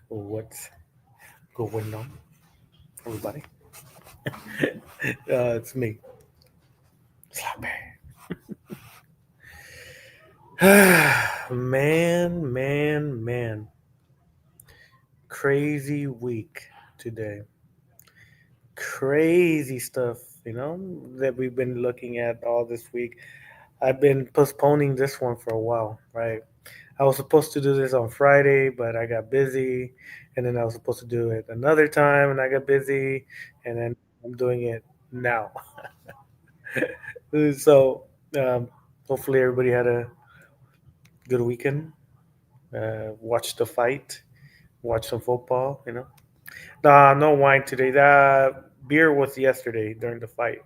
What's going on, everybody? It's me, Slappy. Man. Crazy week today. Crazy stuff, that we've been looking at all this week. I've been postponing this one for a while, right? I was supposed to do this on Friday, but I got busy. And then I was supposed to do it another time, and I got busy. And then I'm doing it now. So um, hopefully everybody had a good weekend. Watch the fight, watch some football. Nah, no wine today. That beer was yesterday during the fight.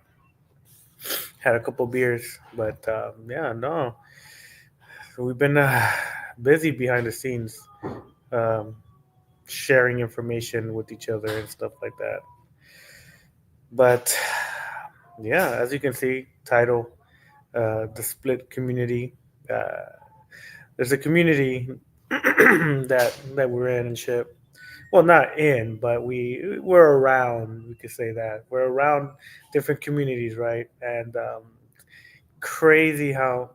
Had a couple beers, but yeah, no. We've been busy behind the scenes, um, sharing information with each other and stuff like that. But yeah, as you can see, title, the split community. Uh, there's a community that we're in and shit. Well, not in, but we're around. We could say that we're around different communities, right? And crazy how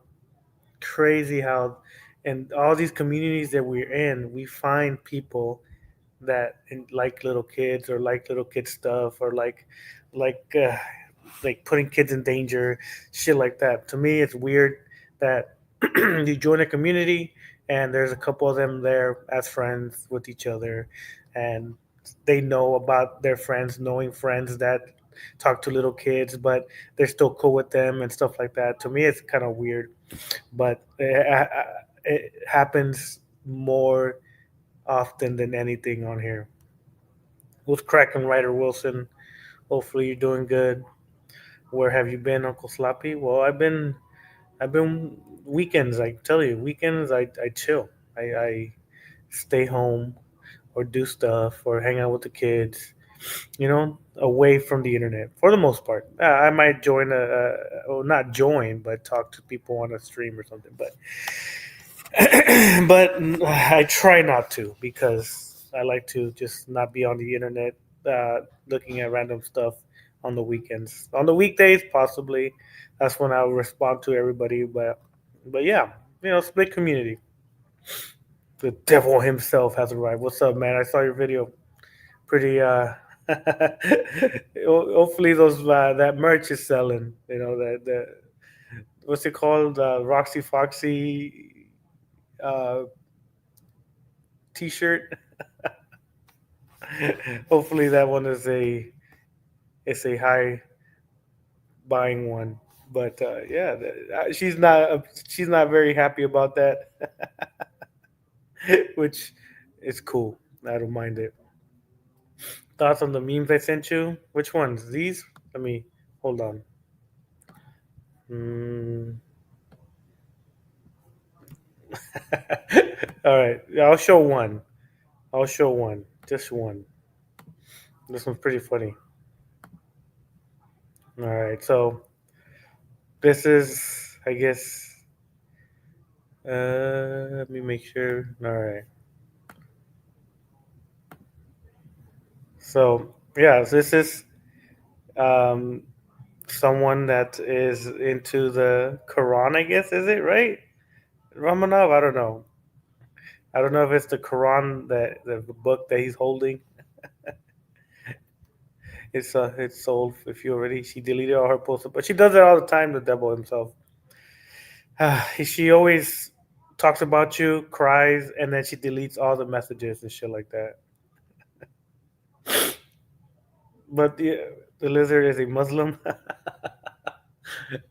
crazy how in all these communities that we're in, we find people like little kids or like little kid stuff or like uh, like putting kids in danger, shit like that. To me, it's weird that you join a community and there's a couple of them there as friends with each other, and they know about their friends knowing friends that talk to little kids, but they're still cool with them and stuff like that. To me, it's kind of weird, but it happens more often than anything on here. What's cracking, Ryder Wilson? Hopefully you're doing good. Where have you been, Uncle Sloppy? Well, I've been weekends. I tell you, weekends I chill. I stay home or do stuff or hang out with the kids. Away from the internet for the most part. I might join well, not join, but talk to people on a stream or something. But but I try not to because I like to just not be on the internet looking at random stuff on the weekends. On the weekdays, possibly, that's when I'll respond to everybody. But yeah, split community. The devil himself has arrived. What's up, man? I saw your video. Pretty. Hopefully, those that merch is selling. The what's it called? Roxy Foxy uh, T-shirt. Hopefully that one is a high buying one. But yeah, she's not very happy about that, which is cool. I don't mind it. Thoughts on the memes I sent you? Which ones? These? Let me hold on. Mm. All right, yeah, I'll show one. I'll show one. Just one. This one's pretty funny. All right, so this is, I guess. Let me make sure. All right. So yeah, this is um, someone that is into the Quran. I guess is it right, Ramanov? I don't know. I don't know if it's the Quran that the book that he's holding. It's sold. If you already, she deleted all her posts, but she does it all the time. The devil himself. She always talks about you, cries, and then she deletes all the messages and shit like that. But the lizard is a Muslim.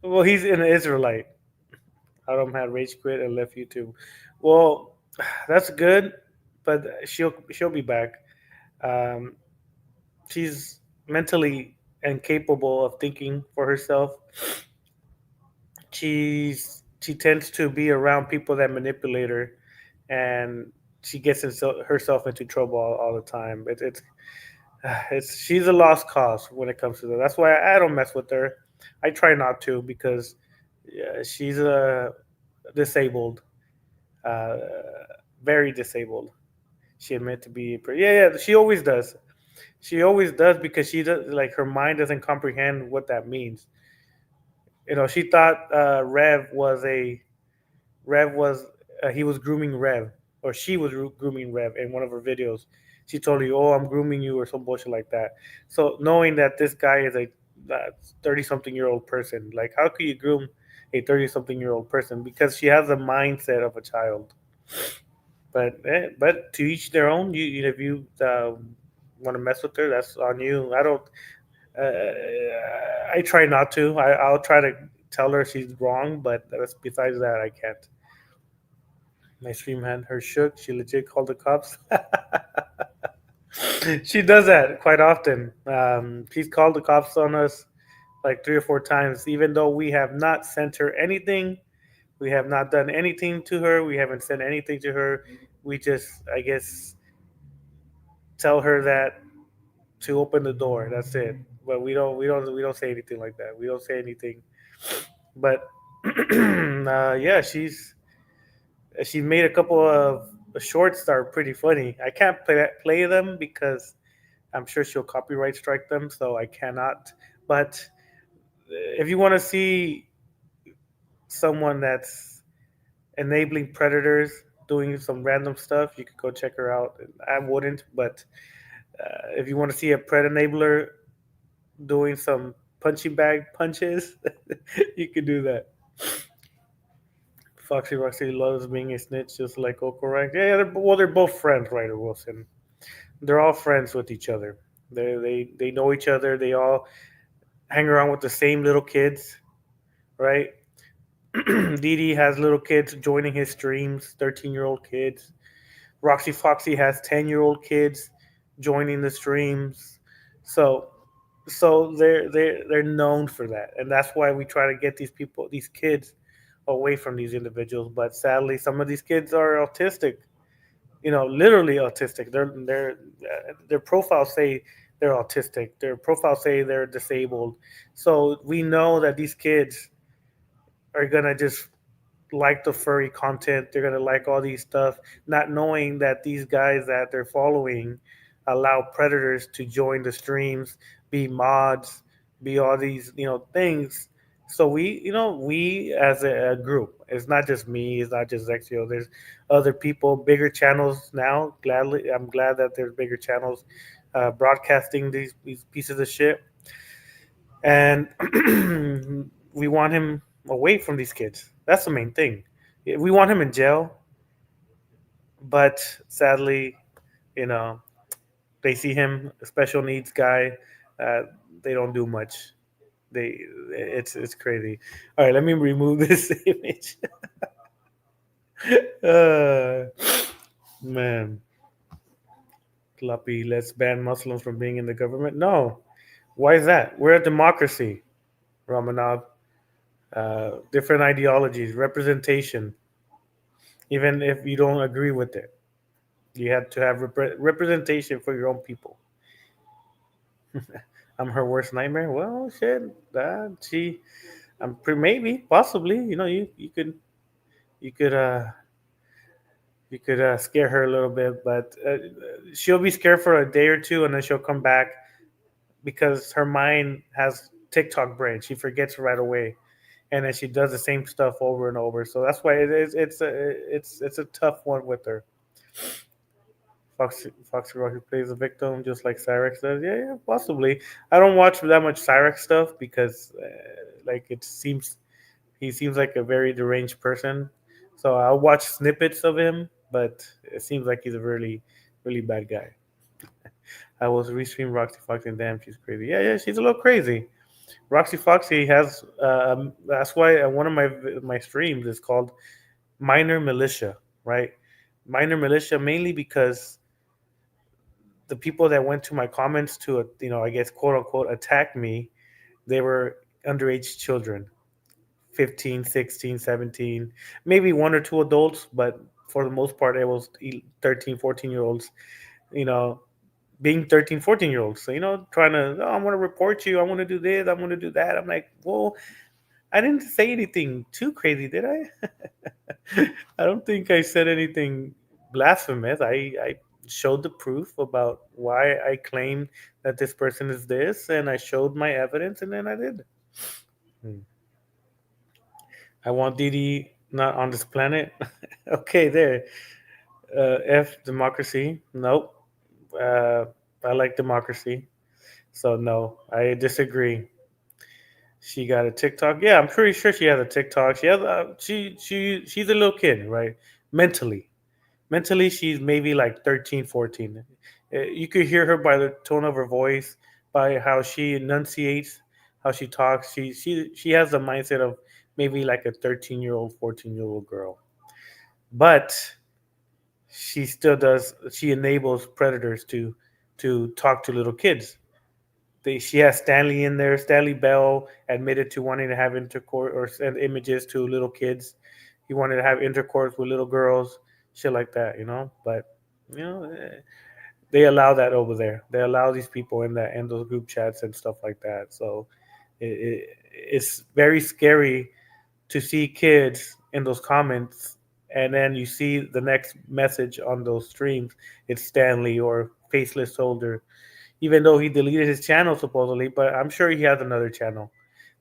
Well, he's an Israelite. Adam had rage quit and left YouTube. Well, that's good, but she'll be back. Um, she's mentally incapable of thinking for herself. She tends to be around people that manipulate her, and she gets herself into trouble all the time. It's she's a lost cause when it comes to that. That's why I don't mess with her. I try not to because yeah, she's disabled. Uh, very disabled. She admitted to be, yeah, yeah. She always does. She always does because she does like her mind doesn't comprehend what that means. She thought Rev was he was grooming Rev, or she was grooming Rev in one of her videos. She told you, "Oh, I'm grooming you," or some bullshit like that. So knowing that this guy is a 30-something-year-old person, like how could you groom a 30-something-year-old person? Because she has the mindset of a child. But to each their own. If you want to mess with her, that's on you. I don't. I try not to. I'll try to tell her she's wrong, but besides that, I can't. My stream had her shook. She legit called the cops. She does that quite often. She's called the cops on us like 3 or 4 times, even though we have not sent her anything. We have not done anything to her. We haven't sent anything to her. We just, I guess, tell her that to open the door. That's it. But we don't say anything like that. We don't say anything. But yeah, she's made a couple of shorts that are pretty funny. I can't play them because I'm sure she'll copyright strike them, so I cannot. But if you want to see someone that's enabling predators doing some random stuff, you could go check her out. I wouldn't, but if you want to see a pred enabler doing some punching bag punches, you could do that. Foxy Roxy loves being a snitch, just like Okorang. Yeah, they're both friends, Ryder Wilson. They're all friends with each other. They know each other. They all hang around with the same little kids, right? Didi has little kids joining his streams, 13-year-old kids. Roxy Foxy has 10-year-old kids joining the streams. So they're known for that, and that's why we try to get these kids away from these individuals. But sadly, some of these kids are autistic. Literally autistic. Their profiles say they're autistic. Their profiles say they're disabled. So we know that these kids are gonna just like the furry content. They're gonna like all these stuff, not knowing that these guys that they're following allow predators to join the streams, be mods, be all these things. So we as a group, it's not just me, it's not just Zexio. There's other people, bigger channels now. I'm glad that there's bigger channels broadcasting these pieces of shit, and we want him away from these kids. That's the main thing. We want him in jail, but sadly, you know, they see him a special needs guy. Uh, they don't do much. It's crazy. All right, let me remove this image. uh, man, Cluppy, let's ban Muslims from being in the government. No, why is that? We're a democracy, Ramanov. Different ideologies, representation, even if you don't agree with it. You have to have representation for your own people. I'm her worst nightmare. Well, shit, maybe, possibly. You could, scare her a little bit, but she'll be scared for a day or two, and then she'll come back because her mind has TikTok brain. She forgets right away, and then she does the same stuff over and over. So that's why it's a tough one with her. Foxy Rocky plays the victim just like Cyrex does. Yeah, yeah, possibly. I don't watch that much Cyrex stuff because, like, he seems like a very deranged person. So I'll watch snippets of him, but it seems like he's a really, really bad guy. I was restream Roxy Foxy and damn, she's crazy. Yeah, yeah, she's a little crazy. Roxy Foxy has. That's why one of my streams is called Minor Militia, right? Minor Militia mainly because the people that went to my comments to I guess quote unquote attack me, they were underage children, 15, 16, 17, maybe one or two adults, but for the most part it was 13, 14 year olds, you know being 13, 14 year olds. So trying to, oh, I'm going to report you, I want to do this, I'm going to do that. I'm like, well, I didn't say anything too crazy, did I? I don't think I said anything blasphemous. I showed the proof about why I claim that this person is this, and I showed my evidence, and then I did. Hmm. I want Didi not on this planet. Okay, there. F democracy. Nope. Uh, I like democracy. So no, I disagree. She got a TikTok. Yeah, I'm pretty sure she has a TikTok. She has. She's a little kid, right? Mentally, mentally, she's maybe like 13, 14. You could hear her by the tone of her voice, by how she enunciates, how she talks. She has the mindset of maybe like a 13-year-old, 14-year-old girl. But she still does. She enables predators to talk to little kids. She has Stanley in there. Stanley Bell admitted to wanting to have intercourse or send images to little kids. He wanted to have intercourse with little girls, shit like that, you know. But you know, they allow that over there. They allow these people in those group chats and stuff like that. So it's very scary to see kids in those comments, and then you see the next message on those streams. It's Stanley or Faceless Soldier, even though he deleted his channel supposedly, but I'm sure he has another channel.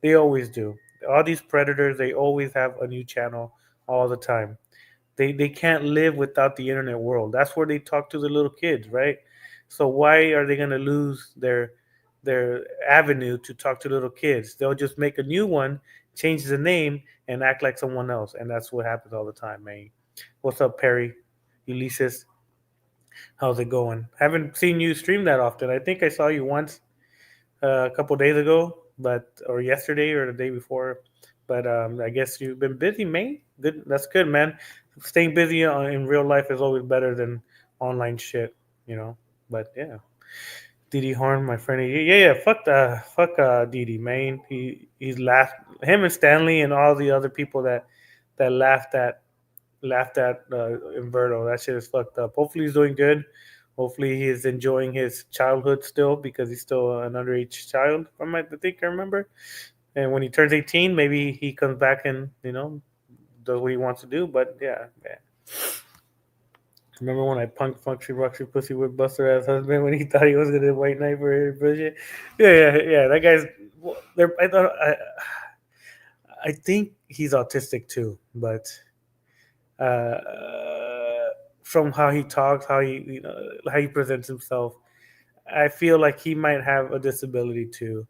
They always do. All these predators, they always have a new channel all the time. They can't live without the internet world. That's where they talk to the little kids, right? So why are they going to lose their avenue to talk to little kids? They'll just make a new one, change the name, and act like someone else, and that's what happens all the time, man. What's up, Perry? Ulysses, how's it going? Haven't seen you stream that often. I think I saw you once a couple days ago, but or yesterday or the day before. But I guess you've been busy, man. Good, that's good, man. Staying busy in real life is always better than online shit, you know. But yeah, Didi Horn, my friend. Yeah. Fuck Didi, man. He's laughed. Him and Stanley and all the other people that laughed at Inverto. That shit is fucked up. Hopefully he's doing good. Hopefully he's enjoying his childhood still because he's still an underage child. I think I remember. And when he turns 18, maybe he comes back and does what he wants to do. But yeah, man. Remember when I punked Funky Roxy Pussy with Buster ass husband when he thought he was gonna white knight for his bullshit? Yeah. That guy's. Well, I think he's autistic too, but uh, from how he talks, how he presents himself, I feel like he might have a disability too.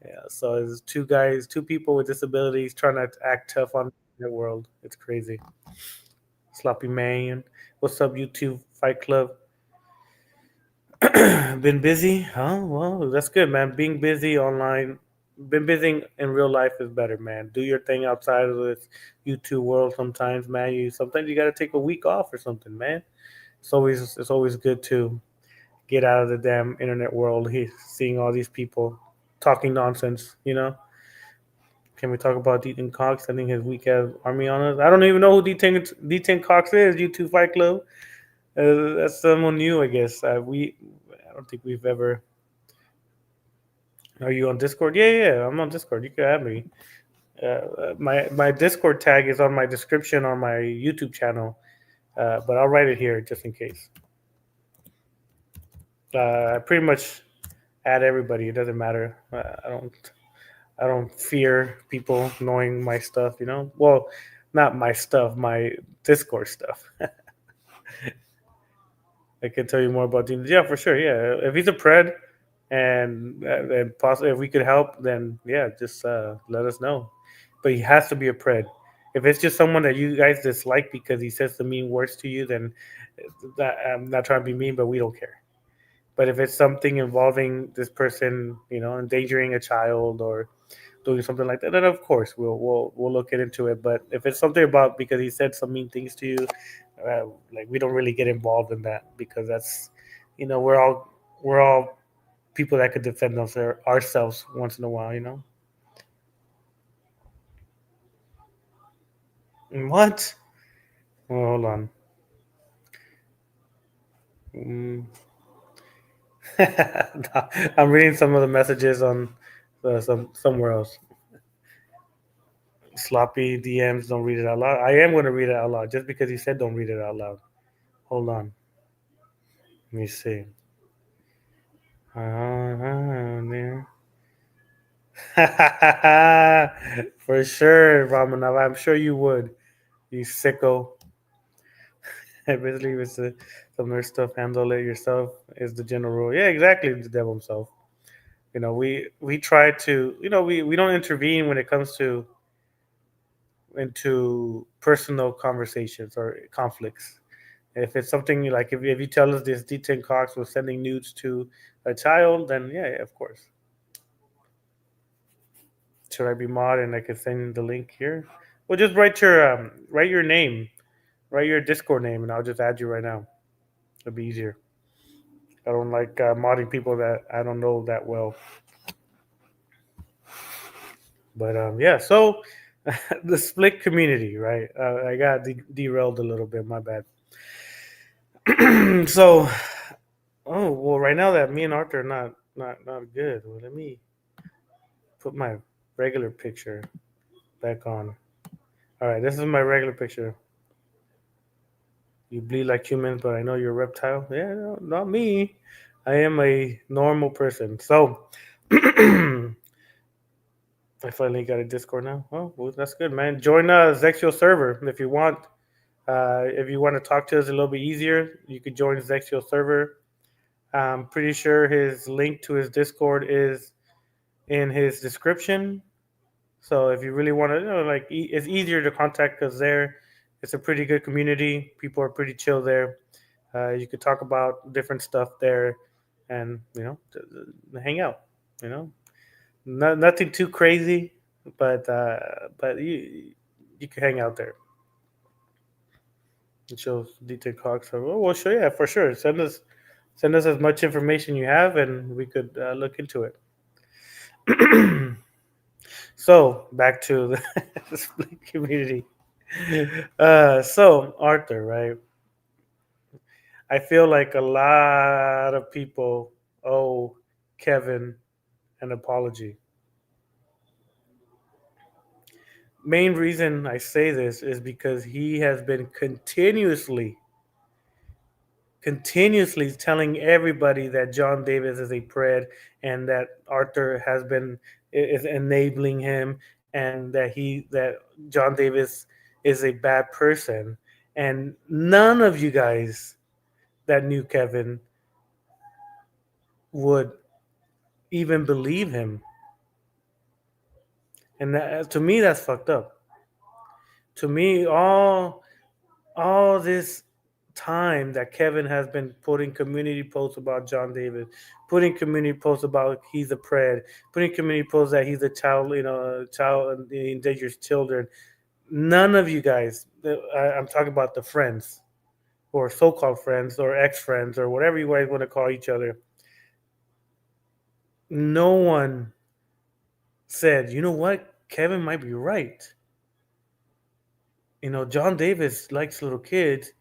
Yeah, so it's two people with disabilities trying to act tough on the world. It's crazy. Sloppy man, what's up, YouTube Fight Club? Been busy, huh? Well, that's good, man. Being busy online, been busy in real life is better, man. Do your thing outside of this YouTube world. Sometimes, man, sometimes you got to take a week off or something, man. It's always good to get out of the damn internet world. Seeing all these people talking nonsense. Can we talk about D10 Cox sending his weak ass army on us? I don't even know who D10 Cox is. YouTube Fight Club. That's someone new, I guess. I don't think we've ever. Are you on Discord? Yeah. I'm on Discord. You can add me. My Discord tag is on my description on my YouTube channel, but I'll write it here just in case. I pretty much add everybody. It doesn't matter. I don't fear people knowing my stuff. Well, not my stuff, my Discord stuff. I can tell you more about Dean. Yeah, for sure. Yeah, if he's a pred, and possibly if we could help, then yeah, just let us know. But he has to be a pred. If it's just someone that you guys dislike because he says the mean words to you, then I'm not trying to be mean, but we don't care. But if it's something involving this person, endangering a child or doing something like that, then of course we'll look into it. But if it's something about because he said some mean things to you, like we don't really get involved in that because that's, we're all people that could defend ourselves once in a while. What? Well, hold on. Mm. No, I'm reading some of the messages on somewhere else. Sloppy DMs. Don't read it out loud. I am going to read it out loud just because he said don't read it out loud. Hold on. Let me see. There. For sure, Ramanov. I'm sure you would. You sicko. Basically, it's some nerd stuff. Handle it yourself is the general rule. Yeah, exactly. The devil himself. We try to. We don't intervene when it comes to into personal conversations or conflicts. If it's something like if you tell us this D10 Cox was sending nudes to a child, then yeah, of course. Should I be mod and I can send the link here? Well, just write your name, write your Discord name, and I'll just add you right now. It'll be easier. I don't like modding people that I don't know that well. But yeah, so the split community, right? I got derailed a little bit. My bad. So, oh well, right now that me and Arthur are not good. Well, let me put my regular picture back on. All right, this is my regular picture. You bleed like humans, but I know you're a reptile. Yeah, no, not me. I am a normal person. So, I finally got a Discord now. Oh, well, that's good, man. Join Zexio server if you want. If you want to talk to us a little bit easier, you could join Zexio server. I'm pretty sure his link to his Discord is in his description. So if you really want to, it's easier to contact us there. It's a pretty good community. People are pretty chill there. You could talk about different stuff there, and hang out. You know, nothing too crazy, but you can hang out there. It shows detailed Cox. So, well, sure, yeah, for sure. Send us as much information you have, and we could look into it. So back to the split community. So Arthur, right? I feel like a lot of people owe Kevin an apology. Main reason I say this is because he has been continuously telling everybody that John Davis is a pred and that Arthur has been is enabling him and that John Davis is a bad person, and none of you guys that knew Kevin would even believe him. And to me, that's fucked up. To me, all this time that Kevin has been putting community posts about John Davis, putting community posts about he's a pred, putting community posts that he's a child, child endangers children. None of you guys, I'm talking about the friends or so-called friends or ex-friends or whatever you guys want to call each other. No one said, you know what, Kevin might be right. John Davis likes little kids,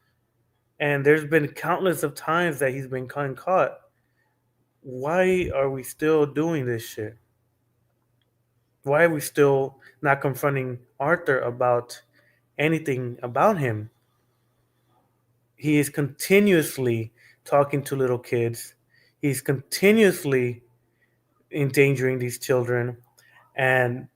and there's been countless of times that he's been caught. Why are we still doing this shit? Why are we still not confronting Arthur about anything about him? He is continuously talking to little kids. He's continuously endangering these children. And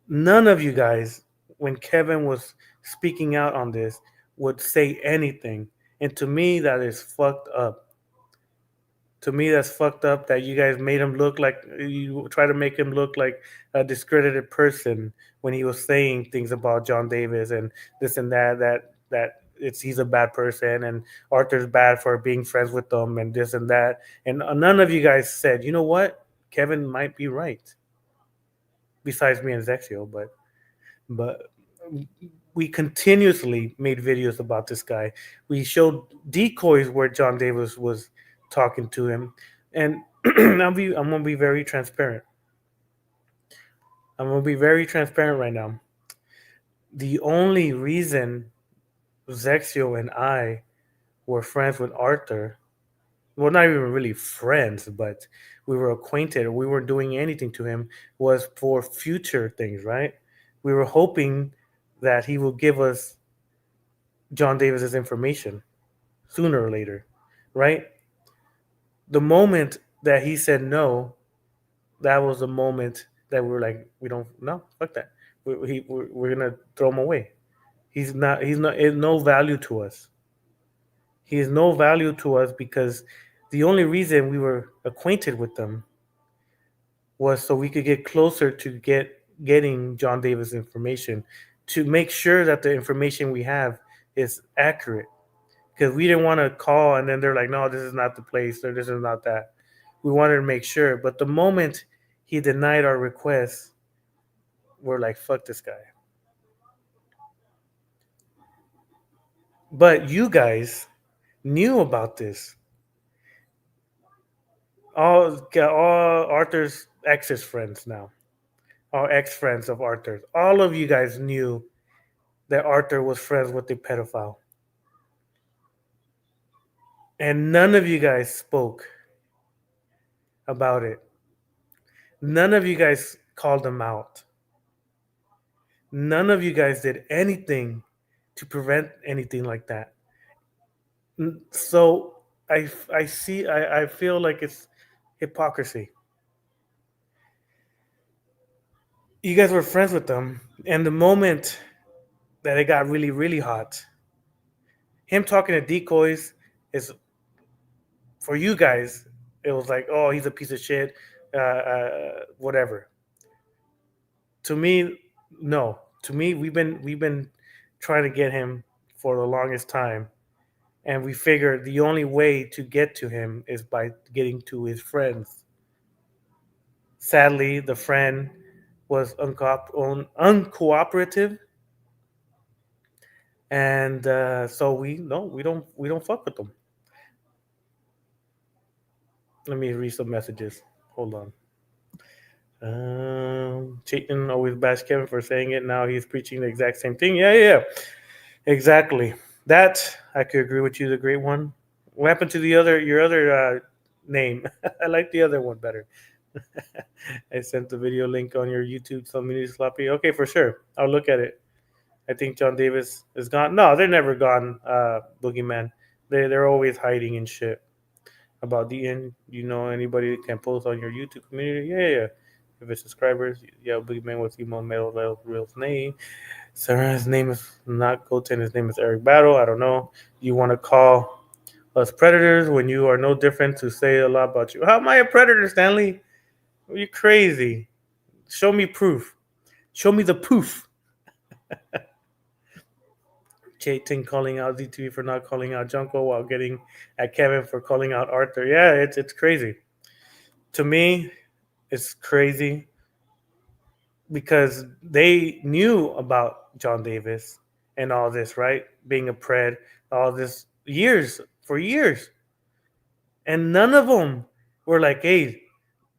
none of you guys, when Kevin was speaking out on this, would say anything. And to me, that is fucked up. To me, that's fucked up that you guys made him look like you try to make him look like a discredited person when he was saying things about John Davis and this and that it's he's a bad person and Arthur's bad for being friends with them and this and that. And none of you guys said, you know what, Kevin might be right. Besides me and Zexio, but we continuously made videos about this guy. We showed decoys where John Davis was talking to him, and I'm gonna be very transparent. I'm gonna be very transparent right now. The only reason Zexio and I were friends with Arthur, well, not even really friends, but we were acquainted. We weren't doing anything to him. Was for future things, right? We were hoping that he will give us John Davis's information. sooner or later, right? The moment that he said no, that was the moment that we were like, we don't, no, fuck that. We're gonna throw him away. He's not, is no value to us. He is no value to us because the only reason we were acquainted with them was so we could get closer to getting John Davis information to make sure that the information we have is accurate. Because we didn't want to call and then they're like, no, this is not the place or this is not that. We wanted to make sure. But the moment he denied our request, we're like, fuck this guy. But you guys knew about this. All Arthur's ex's friends now, all ex friends of Arthur's, all of you guys knew that Arthur was friends with the pedophile. And none of you guys spoke about it. None of you guys called him out. None of you guys did anything to prevent anything like that. So I feel like it's hypocrisy. You guys were friends with them, and the moment that it got really, really hot, him talking to decoys is for you guys. It was like, oh, he's a piece of shit, whatever. To me, no. To me, we've been trying to get him for the longest time, and we figured the only way to get to him is by getting to his friends. Sadly, the friend was uncooperative, and so we no, we don't fuck with them. Let me read some messages. Hold on. Chaitin always bashed Kevin for saying it. Now he's preaching the exact same thing. Yeah, yeah, yeah. Exactly. That I could agree with you. The great one. What happened to the other? Your other name? I like the other one better. I sent the video link on your YouTube. Some mini sloppy. Okay, for sure. I'll look at it. I think John Davis is gone. No, they're never gone. Boogeyman. They're always hiding and shit. About the end, you know anybody that can post on your YouTube community? Yeah, yeah. If it's subscribers, yeah, Boogeyman with emo male real name. Sarah's name is not Goten. His name is Eric Battle. I don't know. You want to call us predators when you are no different to say a lot about you. How am I a predator, Stanley? Are you crazy? Show me proof. Show me the proof. Chaitin calling out ZTV for not calling out Junko while getting at Kevin for calling out Arthur. Yeah, it's crazy. To me, it's crazy because they knew about John Davis and all this, right? Being a pred, all this for years. And none of them were like, hey,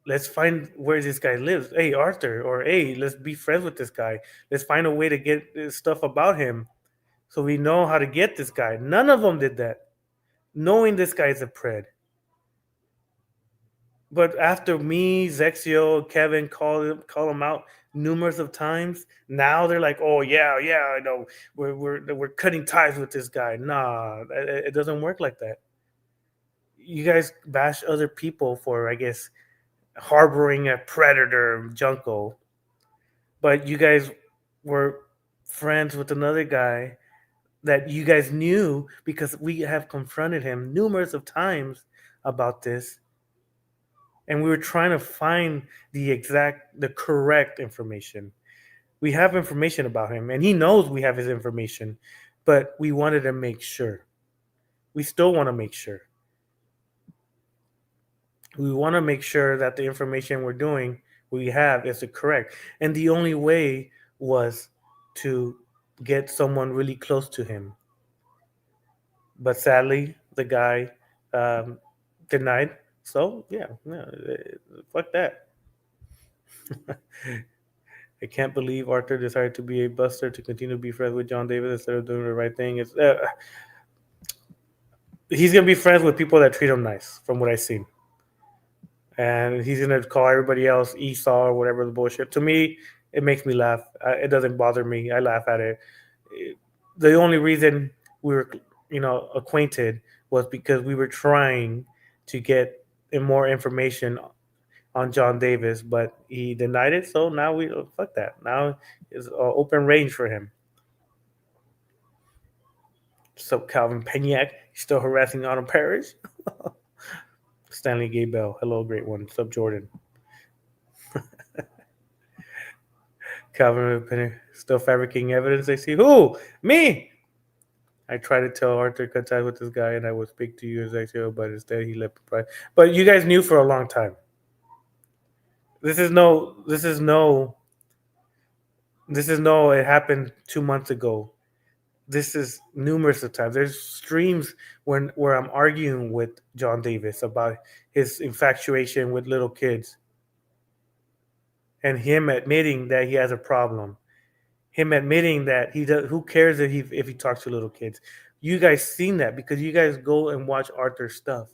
let's find where this guy lives. Hey, Arthur, or hey, let's be friends with this guy. Let's find a way to get this stuff about him so we know how to get this guy. None of them did that, knowing this guy is a pred. But after me, Zexio, Kevin call him out numerous of times, now they're like, "Oh yeah, yeah, I know. We're cutting ties with this guy." Nah, it doesn't work like that. You guys bash other people for, I guess, harboring a predator, Junko, but you guys were friends with another guy that you guys knew because we have confronted him numerous of times about this, and we were trying to find the correct information. We have information about him and he knows we have his information, but we wanted to make sure. We still want to make sure. We want to make sure that the information we have is the correct. And the only way was to get someone really close to him. But sadly, the guy um, denied. So yeah, no, fuck that. I can't believe Arthur decided to be a buster to continue to be friends with John Davis instead of doing the right thing. He's gonna be friends with people that treat him nice, from what I've seen, and he's gonna call everybody else Esau or whatever the bullshit. To me, it makes me laugh. It doesn't bother me. I laugh at it. The only reason we were acquainted was because we were trying to get more information on John Davis, but he denied it. So now we fuck that. Now is open range for him. So Calvin Peniak, he's still harassing Autumn Parrish. Stanley Gay Bell, hello, great one. Sub Jordan. Calvin Peniak, still fabricating evidence. They see who? Me. I tried to tell Arthur cut ties with this guy, and I would speak to you as I should, but instead he left. But you guys knew for a long time. This is no. This is no. This is no. It happened 2 months ago. This is numerous of times. There's streams where I'm arguing with John Davis about his infatuation with little kids, and him admitting that he has a problem. Him admitting that he does. Who cares if he talks to little kids? You guys seen that because you guys go and watch Arthur's stuff.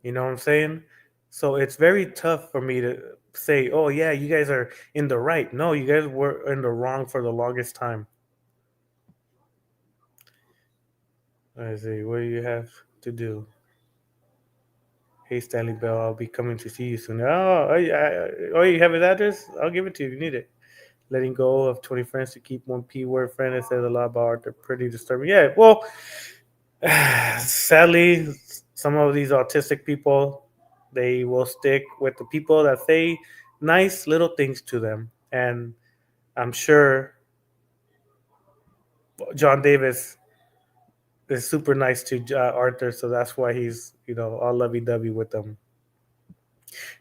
You know what I'm saying? So it's very tough for me to say, "Oh yeah, you guys are in the right." No, you guys were in the wrong for the longest time. I see. What do you have to do? Hey, Stanley Bell, I'll be coming to see you soon. Oh, you have his address? I'll give it to you if you need it. Letting go of 20 friends to keep one P word friend. It says a lot about Arthur. Pretty disturbing. Yeah, well, sadly, some of these autistic people, they will stick with the people that say nice little things to them. And I'm sure John Davis is super nice to Arthur, so that's why he's all lovey-dovey with them.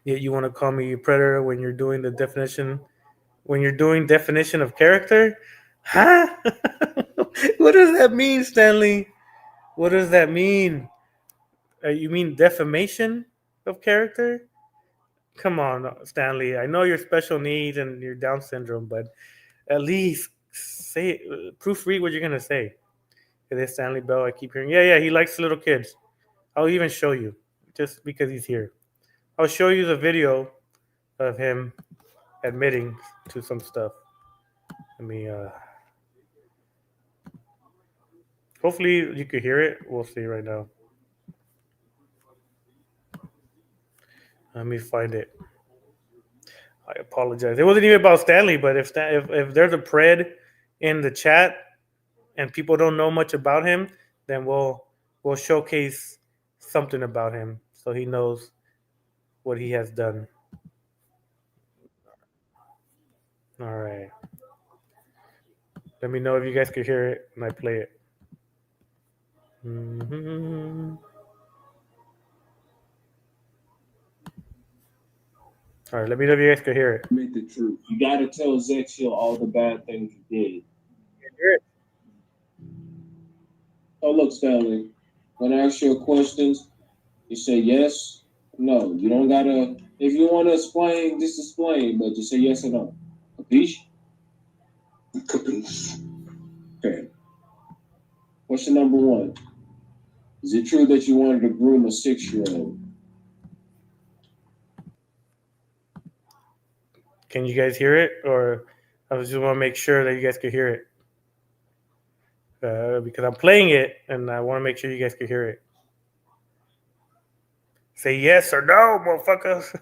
Yet you want to call me a predator when you're doing the definition of character? Huh? What does that mean, Stanley? What does that mean? You mean defamation of character? Come on, Stanley. I know you're special needs and you're Down syndrome, but at least say proofread what you're gonna say. It is Stanley Bell. I keep hearing. Yeah. He likes little kids. I'll even show you, just because he's here. I'll show you the video of him admitting to some stuff. Let me. Hopefully you could hear it. We'll see right now. Let me find it. I apologize. It wasn't even about Stanley, but if there's a pred in the chat and people don't know much about him, then we'll showcase something about him so he knows what he has done. All right. Let me know if you guys can hear it when I play it. Mm-hmm. All right, let me know if you guys can hear it. Admit the truth. You gotta tell Zexiel all the bad things you did. You can hear it. Oh, look, Stanley. When I ask you questions, you say yes, no. You don't gotta. If you want to explain, just explain, but just say yes or no. Capiche? Capiche. Okay. Question number one. Is it true that you wanted to groom a 6-year-old? Can you guys hear it? Or I just want to make sure that you guys can hear it. Because I'm playing it and I want to make sure you guys can hear it. Say yes or no, motherfuckers.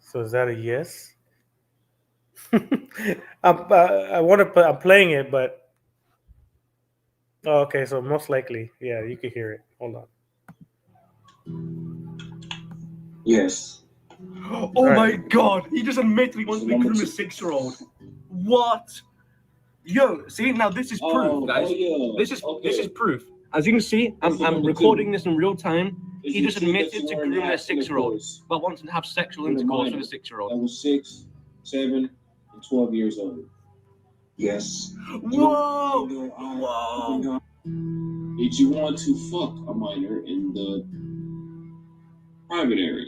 So is that a yes? I want to put. I'm playing it, but okay. So most likely, yeah, you can hear it. Hold on. Yes. Oh my God! He just admitted he wants to be groom a 6-year-old. What? Yo, see now this is proof, guys. Yeah. This is proof. As you can see, I'm recording this in real time. He just admitted to grooming a 6-year-old, but wants to have sexual intercourse with a 6-year-old. That was 6, 7, and 12 years old. Yes. Whoa! Whoa! Did you want to fuck a minor in the private area?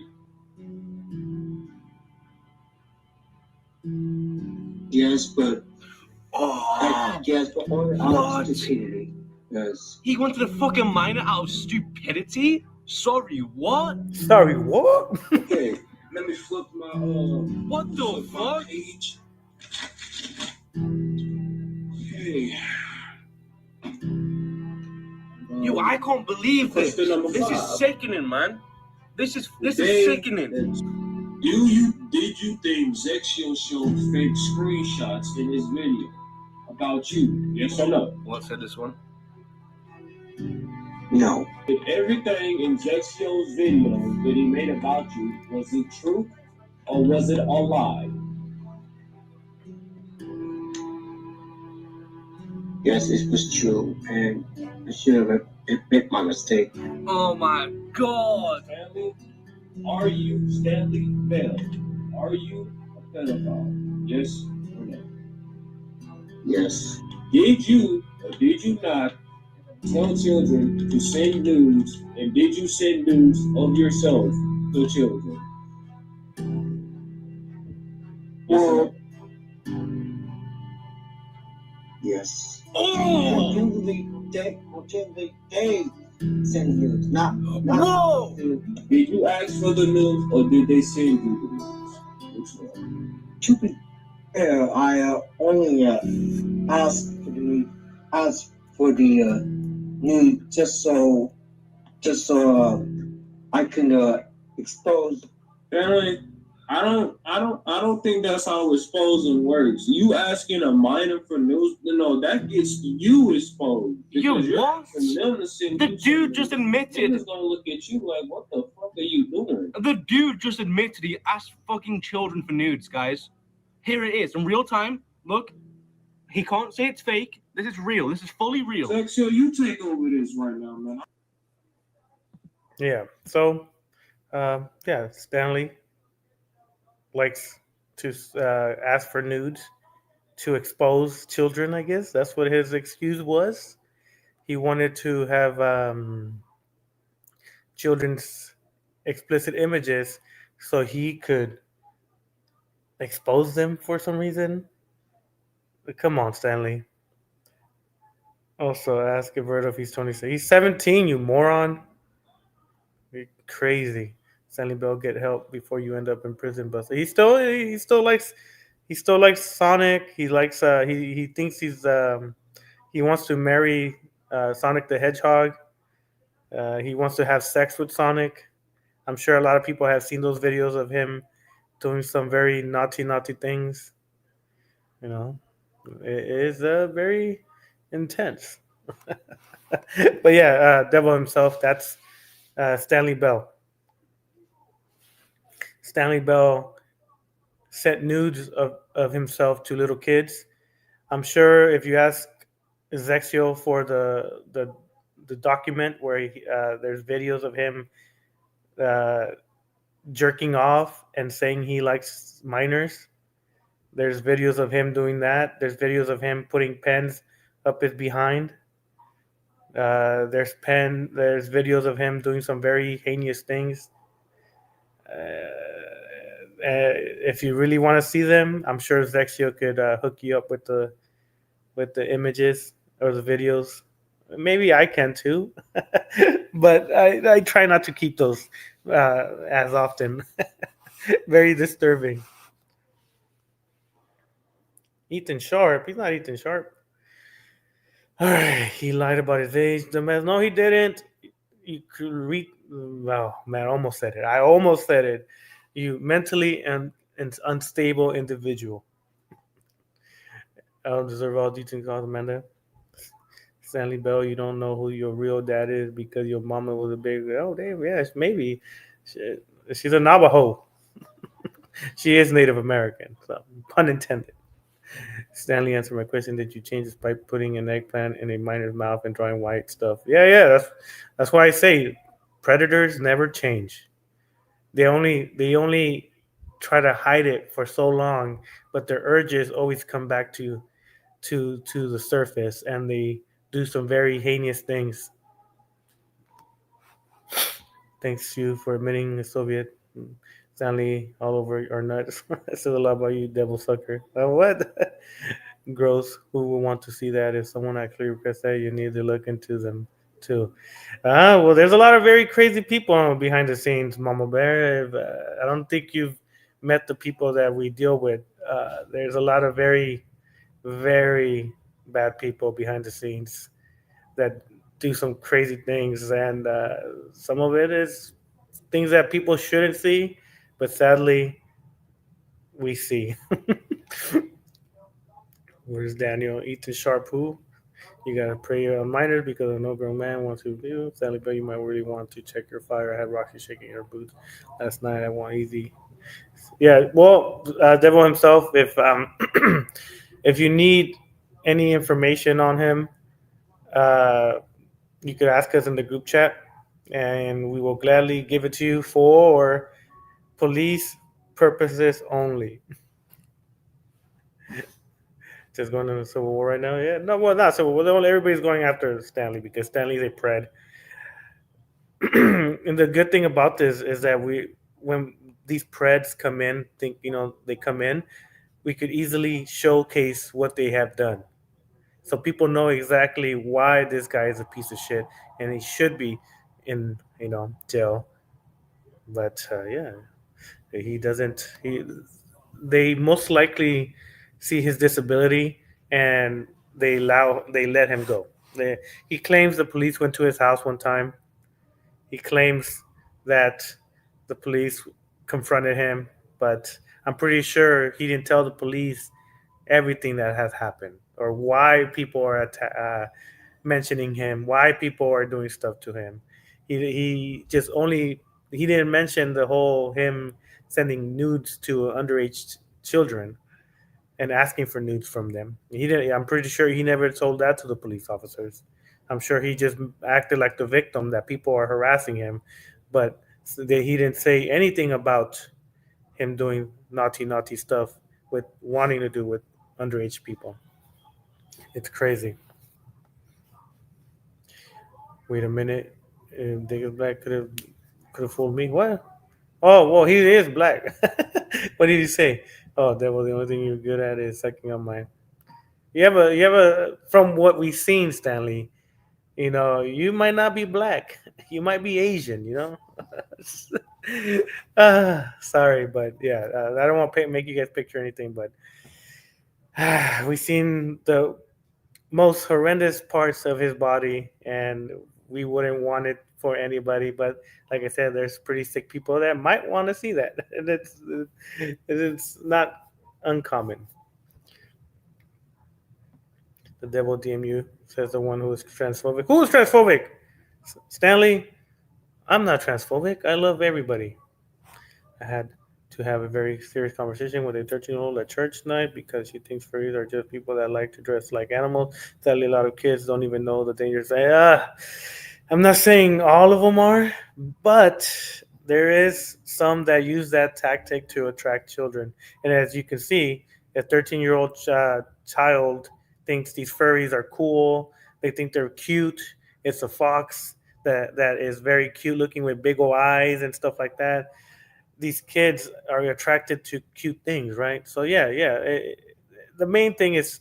Yes, but what? Yes. He wanted to fuck a minor out of stupidity? Sorry, what? Sorry, what? Okay, Let me flip my What the fuck? page. Okay. Yo, I can't believe this. Question number This is 5. sickening, man. This is Day sickening. did you think Zexio showed fake screenshots in his video about you? Yes or no? What said this one? No. Did everything in Zexio's video that he made about you, was it true or was it a lie? Yes, it was true, and I should have admit my mistake. Oh my god. Stanley, are you Stanley Bell? Are you a pedophile? Yes or no? Yes. Did you or did you not tell children to send nudes, and did you send nudes of yourself to children? Well, yes. Oh! Usually they send nudes, not. Whoa! Did you ask for the nudes or did they send you the nudes? Which one? To be fair, I only asked for the nude just so I can expose. Apparently, I don't think that's how exposing works. You asking a minor for news, no, that gets you exposed. You Because you're what? asking them to send The you dude just something. admitted. Niggas gonna look at you like, what the fuck are you doing? The dude just admitted he asked fucking children for nudes, guys. Here it is in real time. Look, he can't say it's fake. This is real. This is fully real. Sexual, you take over this right now, man. Yeah. So, yeah, Stanley likes to ask for nudes to expose children. I guess that's what his excuse was. He wanted to have children's explicit images so he could expose them for some reason. Come on, Stanley. Also, ask Roberto if he's 26. He's 17, you moron. You're crazy. Stanley Bell, get help before you end up in prison. But he still likes Sonic. He thinks he wants to marry Sonic the Hedgehog. He wants to have sex with Sonic. I'm sure a lot of people have seen those videos of him doing some very naughty things. You know, it is very intense. But yeah, Devil himself. That's Stanley Bell. Stanley Bell sent nudes of himself to little kids. I'm sure if you ask Ezekiel for the document where there's videos of him uh, jerking off and saying he likes minors. There's videos of him doing that. There's videos of him putting pens up his behind. There's videos of him doing some very heinous things. If you really want to see them, I'm sure Zexio could hook you up with the images or the videos. Maybe I can too, but I try not to keep those as often. Very disturbing. Ethan Sharp. He's not Ethan Sharp. All right, he lied about his age. The man, no, he didn't. You could read. Oh man, I almost said it. I almost said it. You mentally and unstable individual. I don't deserve all decent calls, Amanda. Stanley Bell, you don't know who your real dad is because your mama was a big. Oh damn, yes, maybe. She, she's a Navajo. She is Native American, so pun intended. Stanley answered my question. Did you change this by putting an eggplant in a miner's mouth and drawing white stuff? Yeah. That's why I say predators never change. They only try to hide it for so long, but their urges always come back to the surface, and they do some very heinous things. Thanks you for admitting the Soviet. Stanley all over our nuts. I said a lot about you, devil sucker. What? Gross. Who would want to see that? If someone actually requests that, you need to look into them. too. Well, there's a lot of very crazy people behind the scenes, Mama Bear. I don't think you've met the people that we deal with. There's a lot of very, very bad people behind the scenes that do some crazy things, and some of it is things that people shouldn't see, but sadly, we see. Where's Daniel? Ethan Sharp, who? You gotta pray your minors because no grown man wants to do. Sadly, but you might really want to check your fire. I had Roxy shaking her boots last night. I want easy. Yeah, well, Devil himself. If if you need any information on him, uh, you could ask us in the group chat, and we will gladly give it to you for police purposes only. Just going into the Civil War right now. Yeah, no, well, not Civil War. Everybody's going after Stanley because Stanley's a pred. And the good thing about this is that when these preds come in, they come in, we could easily showcase what they have done, so people know exactly why this guy is a piece of shit and he should be in jail. But yeah, he doesn't. They most likely see his disability and they let him go. He claims the police went to his house one time. He claims that the police confronted him, but I'm pretty sure he didn't tell the police everything that has happened or why people are mentioning him, why people are doing stuff to him. He just only he didn't mention the whole him sending nudes to underage children and asking for nudes from them. He didn't. I'm pretty sure he never told that to the police officers. I'm sure he just acted like the victim that people are harassing him, but he didn't say anything about him doing naughty stuff with wanting to do with underage people. It's crazy. Wait a minute. Digger's black could have fooled me. What? Oh, well, he is black. What did he say? Oh, that was the only thing you're good at is sucking on my. You have a from what we've seen, Stanley. You might not be black. You might be Asian. Sorry, but yeah, I don't want to make you guys picture anything, but we've seen the most horrendous parts of his body, and we wouldn't want it for anybody. But like I said, there's pretty sick people that might want to see that, and it's not uncommon. The devil DMU says the one who is transphobic. Who is transphobic? Stanley. I'm not transphobic. I love everybody. I had to have a very serious conversation with a 13-year-old at church tonight because she thinks furries are just people that like to dress like animals. Sadly, a lot of kids don't even know the dangers. I'm not saying all of them are, but there is some that use that tactic to attract children. And as you can see, a 13-year-old child thinks these furries are cool. They think they're cute. It's a fox that is very cute looking with big old eyes and stuff like that. These kids are attracted to cute things, right? So yeah. The main thing is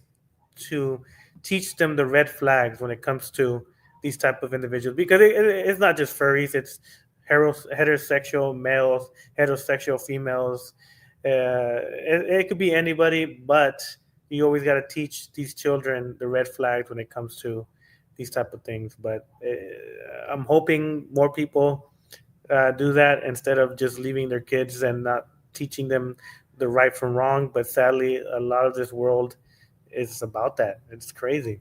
to teach them the red flags when it comes to these type of individuals because it's not just furries. It's heterosexual males, heterosexual females. It could be anybody, but you always got to teach these children the red flags when it comes to these type of things. But I'm hoping more people do that instead of just leaving their kids and not teaching them the right from wrong. But sadly, a lot of this world is about that. It's crazy.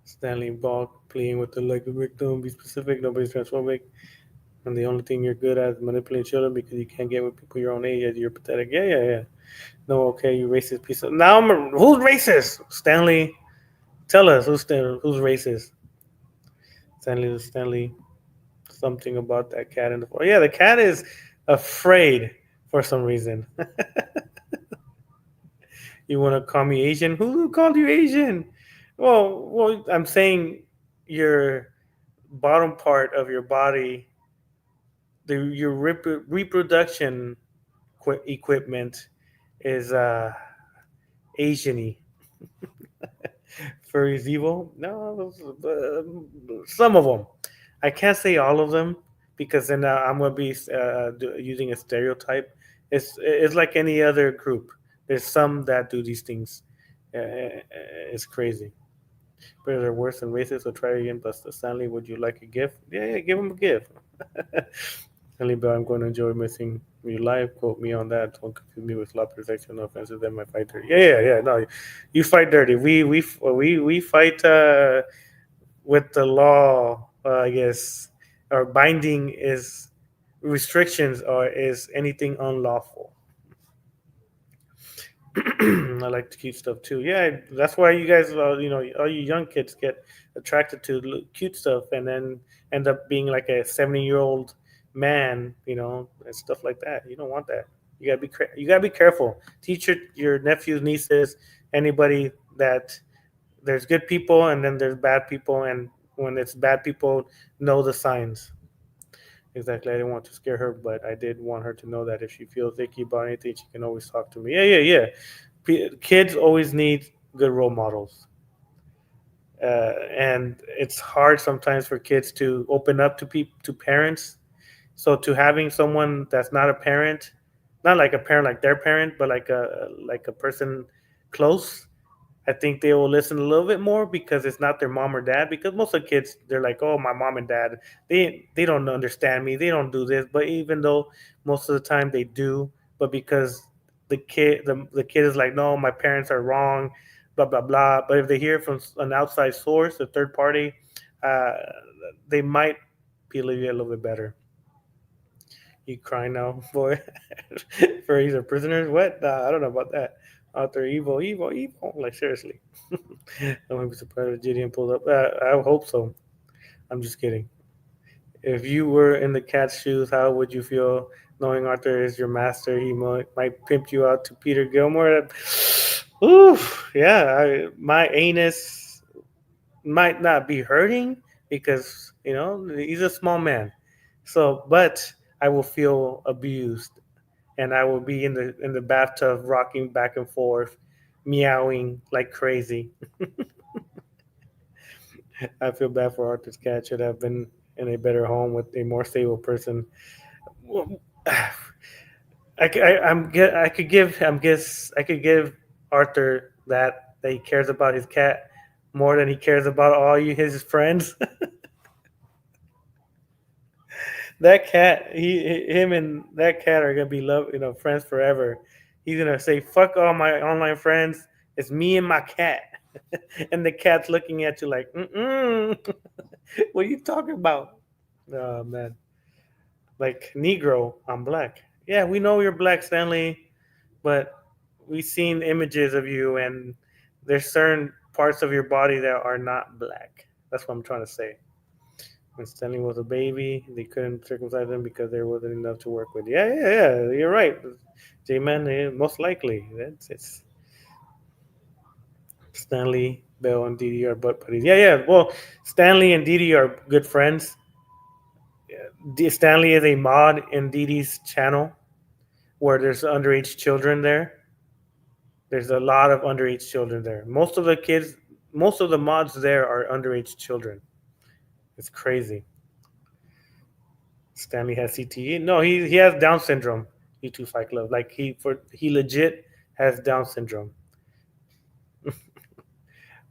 Stanley Ball pleading with the like victim, be specific, nobody's transphobic. And the only thing you're good at is manipulating children because you can't get with people your own age as you're pathetic. Yeah. No, okay, you racist piece of. Now who's racist? Stanley, tell us who's racist. Stanley, something about that cat in the floor. Yeah, the cat is afraid for some reason. You want to call me Asian? Who called you Asian? Well, I'm saying your bottom part of your body, your reproduction equipment is Asiany. Furry's evil? No, some of them. I can't say all of them because then I'm gonna be using a stereotype. It's like any other group. There's some that do these things. It's crazy. But they're worse than racist. So try again. But Stanley, would you like a gift? Yeah, yeah, give him a gift. Stanley, but I'm going to enjoy missing you live. Quote me on that. Don't confuse me with law protection. No offensive. Then my fight dirty. Yeah, yeah, yeah. No, you fight dirty. We fight with the law. I guess our binding is restrictions or is anything unlawful. I like to cute stuff too. Yeah, that's why you guys, all you young kids get attracted to cute stuff, and then end up being like a 70-year-old man, and stuff like that. You don't want that. You gotta be careful. Teach your nephews, nieces, anybody that there's good people and then there's bad people, and when it's bad people, know the signs. Exactly. I didn't want to scare her, but I did want her to know that if she feels icky about anything, she can always talk to me. Yeah, yeah, yeah. Kids always need good role models, and it's hard sometimes for kids to open up to parents. So to having someone that's not a parent, not like a parent like their parent, but like a person close, I think they will listen a little bit more because it's not their mom or dad. Because most of the kids, they're like, "Oh, my mom and dad, they don't understand me. They don't do this." But even though most of the time they do, but because the kid is like, "No, my parents are wrong," blah blah blah. But if they hear it from an outside source, a third party, uh, they might feel a little bit better. You cry now, boy? Furries are prisoners? What? I don't know about that. Out there, evil, evil, evil. Like seriously. I wouldn't be surprised if Gideon pulled up. I hope so. I'm just kidding. If you were in the cat's shoes, how would you feel knowing Arthur is your master? He might pimp you out to Peter Gilmore. Oof, yeah. My anus might not be hurting because he's a small man. So, but I will feel abused, and I will be in the bathtub rocking back and forth, meowing like crazy. I feel bad for Arthur's cat. Should have been in a better home with a more stable person. Well, I could give I could give Arthur that he cares about his cat more than he cares about all you his friends. That cat, him and that cat are gonna be friends forever. He's gonna say, "Fuck all my online friends. It's me and my cat." And the cat's looking at you like, "Mm-mm. What are you talking about?" Oh man, like Negro, I'm black. Yeah, we know you're black, Stanley, but we've seen images of you, and there's certain parts of your body that are not black. That's what I'm trying to say. When Stanley was a baby, they couldn't circumcise him because there wasn't enough to work with. Yeah, yeah, yeah. You're right, J-Man. Most likely, it's Stanley, Bell, and Didi are butt buddies. Yeah, yeah. Well, Stanley and Didi are good friends. Stanley is a mod in Didi's channel where there's underage children there. There's a lot of underage children there. Most of the mods there are underage children. It's crazy. Stanley has CTE. No, he has Down syndrome. YouTube Fight Club. Like he legit has Down syndrome.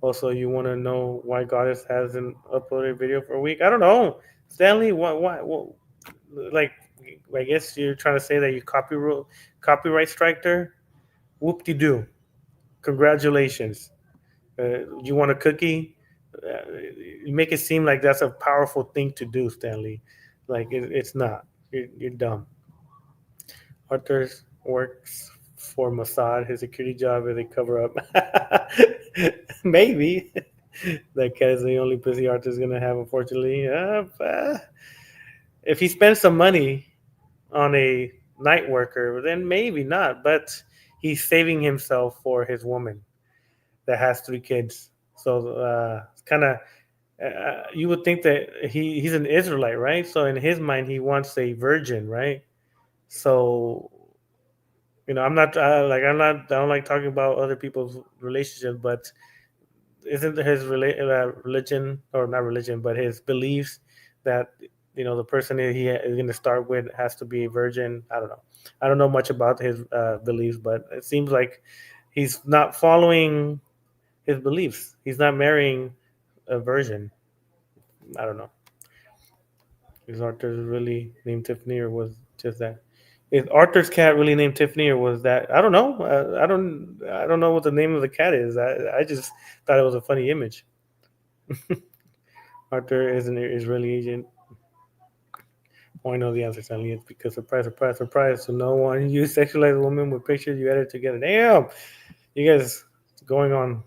Also, you want to know why Goddess hasn't uploaded a video for a week? I don't know, Stanley. Why? Like, I guess you're trying to say that you copyright striked her. Whoop de doo. Congratulations. You want a cookie? You make it seem like that's a powerful thing to do, Stanley. Like it's not. You're dumb. Arthur's works for Mossad. His security job is a cover up. Maybe. That cat is the only pussy Arthur's gonna have, unfortunately. If he spends some money on a night worker, then maybe not. But he's saving himself for his woman that has 3 kids. So it's kind of you would think that he's an Israelite, right? So in his mind, he wants a virgin, right? So I'm not like I don't like talking about other people's relationships, but isn't his religion, or not religion, but his beliefs that the person he is going to start with has to be a virgin. I don't know. I don't know much about his beliefs, but it seems like he's not following his beliefs. He's not marrying a virgin. I don't know. Is Arthur really named Tiffany, or was just that? Is Arthur's cat really named Tiffany, or was that? I don't know. I don't know what the name of the cat is. I just thought it was a funny image. Arthur is an Israeli agent. Oh, I know the answer, Stanley. It's because surprise, surprise, surprise. So no one you sexualize a woman with pictures you edit together. Damn, you guys going on.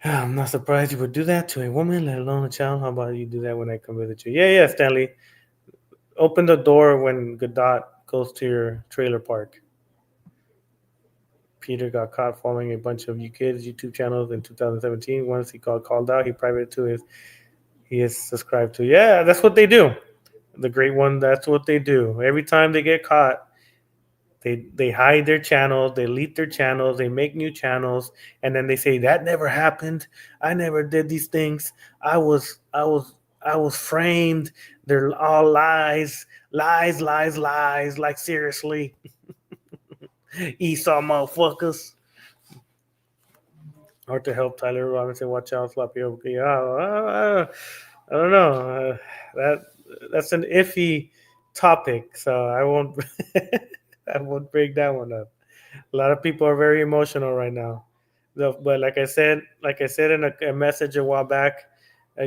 I'm not surprised you would do that to a woman, let alone a child. How about you do that when I come visit you? Yeah, yeah, Stanley. Open the door when Godot goes to your trailer park. Peter got caught following a bunch of you kids' YouTube channels in 2017. Once he got called out, he privated to his he is subscribed to. Yeah, that's what they do. The great one, that's what they do. Every time they get caught, they hide their channels, they delete their channels, they make new channels, and then they say that never happened. I never did these things. I was framed. They're all lies, lies, lies, lies. Like seriously, Esau motherfuckers. Or to help Tyler Robinson watch out, sloppy. Okay, I don't know. That that's an iffy topic, so I won't. I won't break that one up. A lot of people are very emotional right now. But like I said in a message a while back,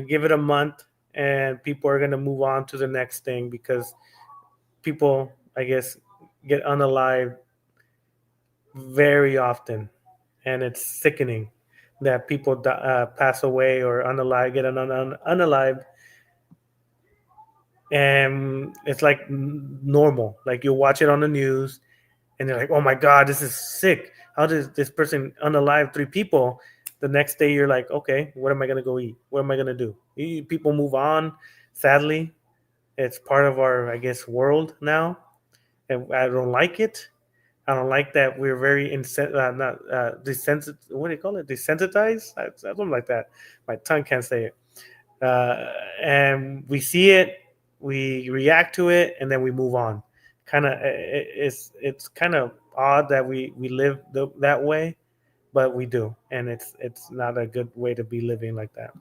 give it a month, and people are gonna move on to the next thing because people, I guess, get unalived very often, and it's sickening that people pass away or unalive get unalived, and it's like normal. Like you watch it on the news, and they're like, "Oh my god, this is sick! How does this person unalive three people?" The next day, you're like, "Okay, what am I gonna go eat? What am I gonna do?" People move on. Sadly, it's part of our, I guess, world now, and I don't like it. I don't like that we're very not desensit. What do you call it? Desensitized, something like that. My tongue can't say it. And we see it, we react to it, and then we move on. Kind of, it's kind of odd that we live that way, but we do, and it's not a good way to be living like that.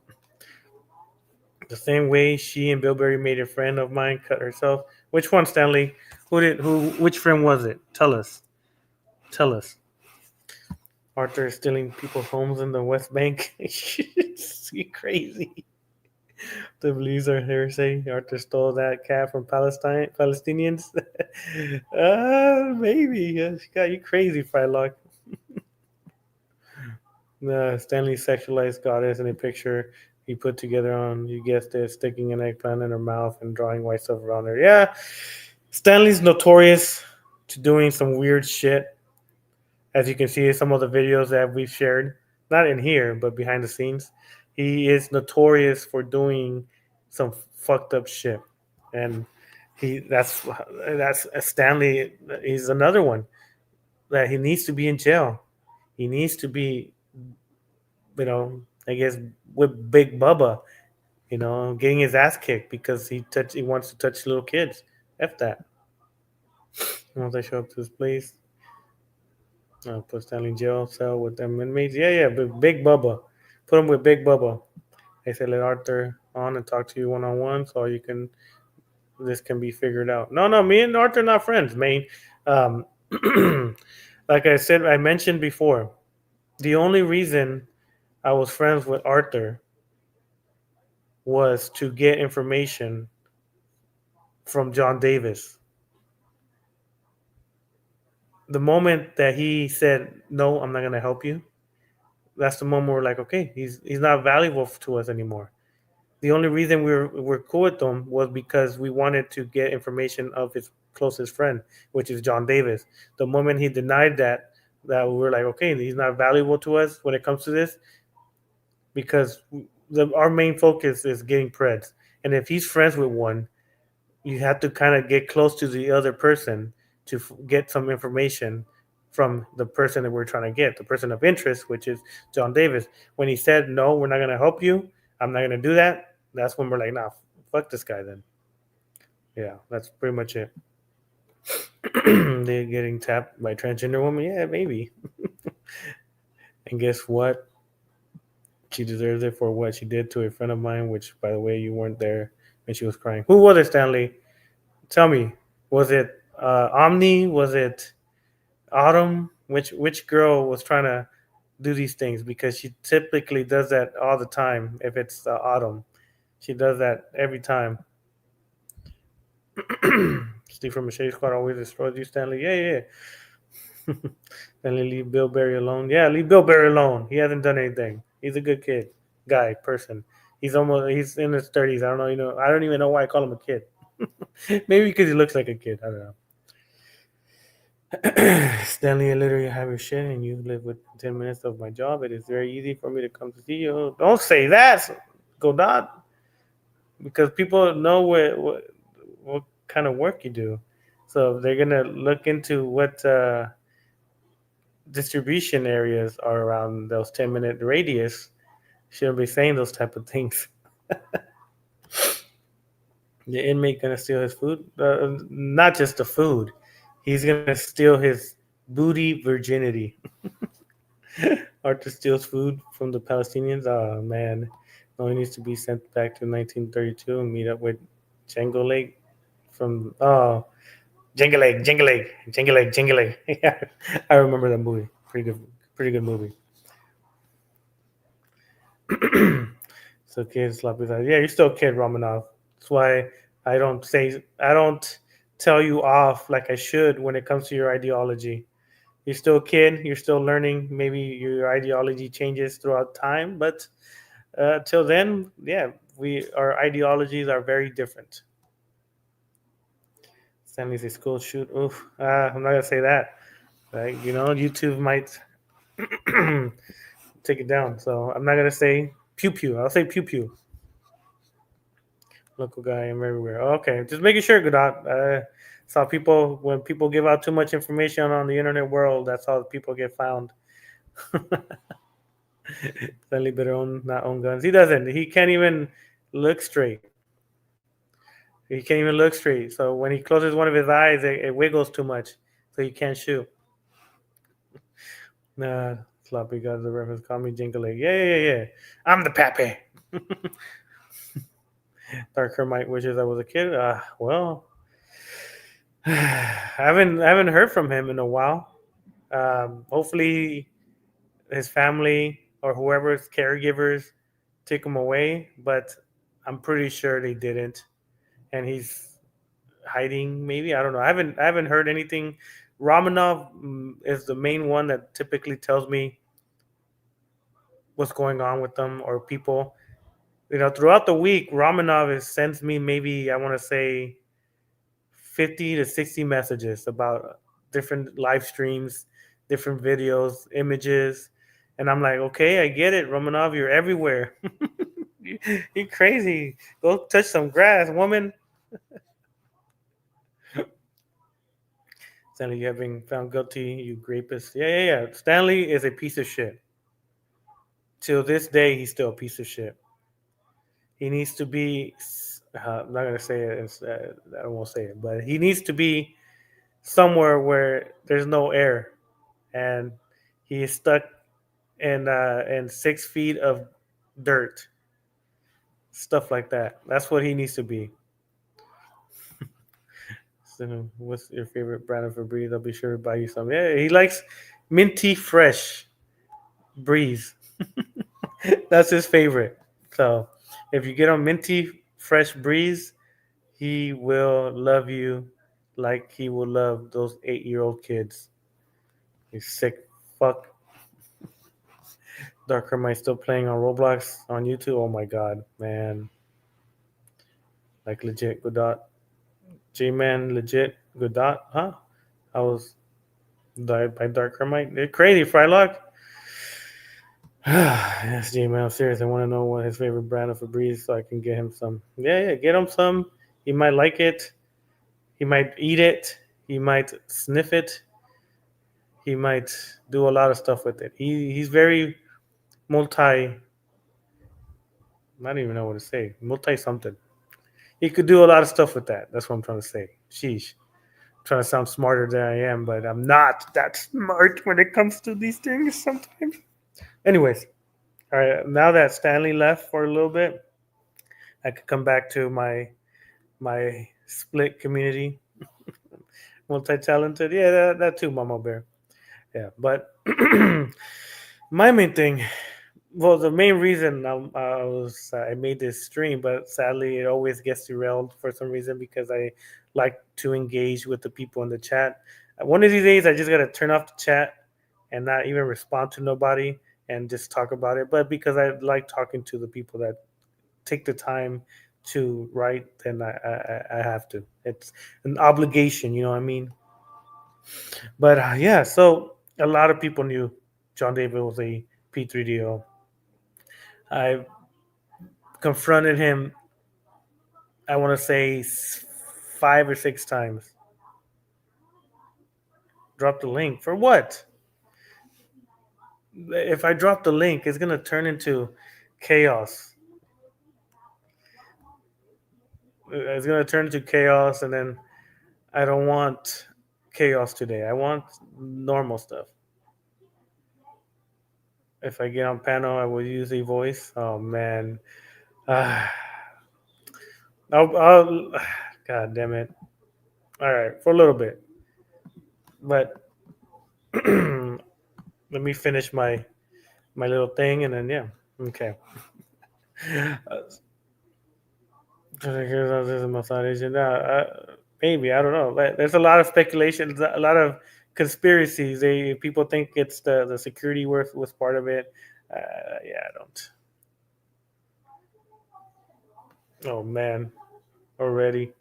The same way she and Billberry made a friend of mine cut herself. Which one, Stanley? Which friend was it? Tell us. Tell us. Arthur is stealing people's homes in the West Bank. It's crazy. The beliefs are hearsay. Arthur stole that cat from Palestinians. Maybe. She got you crazy, Frylock. Stanley sexualized goddess in a picture he put together on, you guessed it, sticking an eggplant in her mouth and drawing white stuff around her. Yeah, Stanley's notorious to doing some weird shit. As you can see in some of the videos that we've shared, not in here, but behind the scenes, he is notorious for doing some fucked up shit. And he that's Stanley. He's another one that he needs to be in jail. He needs to be, I guess, with Big Bubba, getting his ass kicked because he wants to touch little kids. F that. Once I show up to his place, I'll put Stanley in jail cell with them inmates. Yeah, yeah, but Big Bubba. Put him with Big Bubba. I said let Arthur on and talk to you one on one so you can this can be figured out. No, no, me and Arthur are not friends, man. Um, like I mentioned before, the only reason I was friends with Arthur was to get information from John Davis. The moment that he said, "No, I'm not going to help you," that's the moment we're like, "Okay, he's not valuable to us anymore." The only reason we're cool with him was because we wanted to get information of his closest friend, which is John Davis. The moment he denied that we were like, "Okay, he's not valuable to us when it comes to this," because our main focus is getting Preds, and if he's friends with one, you have to kind of get close to the other person to get some information from the person that we're trying to get, the person of interest, which is John Davis. When he said, "No, we're not going to help you. I'm not going to do that," that's when we're like, "Nah, fuck this guy." Then, yeah, that's pretty much it. They're getting tapped by transgender woman. Yeah, maybe. And guess what? She deserves it for what she did to a friend of mine. Which, by the way, you weren't there when she was crying. Who was it, Stanley? Tell me. Was it Omni? Was it Autumn? Which girl was trying to do these things? Because she typically does that all the time. If it's Autumn, she does that every time. Steve from Machete Squad always destroys you, Stanley. Yeah, yeah. Stanley, leave Bill Berry alone. Yeah, leave Bill Berry alone. He hasn't done anything. He's a good kid, guy, person. He's in his 30s. I don't know. I don't even know why I call him a kid. Maybe because he looks like a kid. I don't know. Stanley, I literally have your shit, and you live within 10 minutes of my job. It is very easy for me to come to see you. Don't say that, Godot, because people know what kind of work you do. So they're gonna look into what distribution areas are around those 10-minute radius. Shouldn't be saying those type of things. The inmate gonna steal his food, not just the food. He's gonna steal his booty virginity. Arthur steals food from the Palestinians. Oh man, no, he needs to be sent back to 1932 and meet up with Django Lake from Django Lake, Django Lake, Django Lake, Django Lake. Yeah, I remember that movie. Pretty good movie. So kids, sloppy thighs. Yeah, you're still a kid, Romanov. That's why I don't tell you off like I should when it comes to your ideology. You're still a kid. You're still learning. Maybe your ideology changes throughout time, but till then, yeah, we our ideologies are very different. Stanley's a school shoot. Oof, I'm not gonna say that. Like YouTube might take it down. So I'm not gonna say pew pew. I'll say pew pew. Local guy, I'm everywhere. Okay, just making sure, Godot. Saw people when people give out too much information on the internet world. That's how people get found. Stanley better own not own guns. He doesn't. He can't even look straight. He can't even look straight. So when he closes one of his eyes, it wiggles too much, so he can't shoot. Nah, sloppy guys. The reference call me Jinkle. Yeah. I'm the pappy. Dark Hermite wishes I was a kid. Well, I haven't heard from him in a while. Hopefully, his family or whoever's caregivers took him away, but I'm pretty sure they didn't, and he's hiding. Maybe I don't know. I haven't heard anything. Romanov is the main one that typically tells me what's going on with them or people. Throughout the week, Romanov sends me maybe I want to say 50 to 60 messages about different live streams, different videos, images. And I'm like, okay, I get it. Romanov, you're everywhere. You're crazy. Go touch some grass, woman. Stanley, you have been found guilty, you rapist. Yeah. Stanley is a piece of shit. Till this day, he's still a piece of shit. He needs to be. I'm not gonna say it. I won't say it, but he needs to be somewhere where there's no air, and he is stuck in 6 feet of dirt, stuff like that. That's what he needs to be. So, what's your favorite brand of Febreze? I'll be sure to buy you some. Yeah, he likes minty fresh breeze. That's his favorite. So, if you get on minty fresh breeze, he will love you like he will love those 8-year-old kids. You sick fuck. Darker might still playing on Roblox on YouTube. Oh my god, man. Like legit good dot. J Man legit good dot. Huh? I was died by Dark Hermite. They're crazy, Frylock. Yes, J Man, I'm serious. I want to know what his favorite brand of Febreze so I can get him some. Yeah, get him some. He might like it. He might eat it. He might sniff it. he might do a lot of stuff with it. He's very multi. I don't even know what to say. Multi something. He could do a lot of stuff with that. That's what I'm trying to say. Sheesh. I'm trying to sound smarter than I am, but I'm not that smart when it comes to these things sometimes. Anyways, all right. Now that Stanley left for a little bit, I could come back to my split community, multi talented. Yeah, that too, Mama Bear. Yeah, but my main thing, well, the main reason I made this stream, but sadly it always gets derailed for some reason because I like to engage with the people in the chat. One of these days, I just gotta turn off the chat and not even respond to nobody and just talk about it. But because I like talking to the people that take the time to write, then I have to. It's an obligation, you know what I mean? But yeah, so a lot of people knew John David was a P3DO. I confronted him, I want to say 5 or 6 times. Drop the link. For what? If I drop the link, it's going to turn into chaos. It's going to turn into chaos, and then I don't want chaos today. I want normal stuff. If I get on panel, I will use a voice. Oh, man. Ah, I'll, God damn it. All right, for a little bit. But let me finish my little thing, and then yeah, okay. Maybe I don't know. There's a lot of speculations, a lot of conspiracies. People think it's the security worth was part of it. Yeah, I don't. Oh man, already.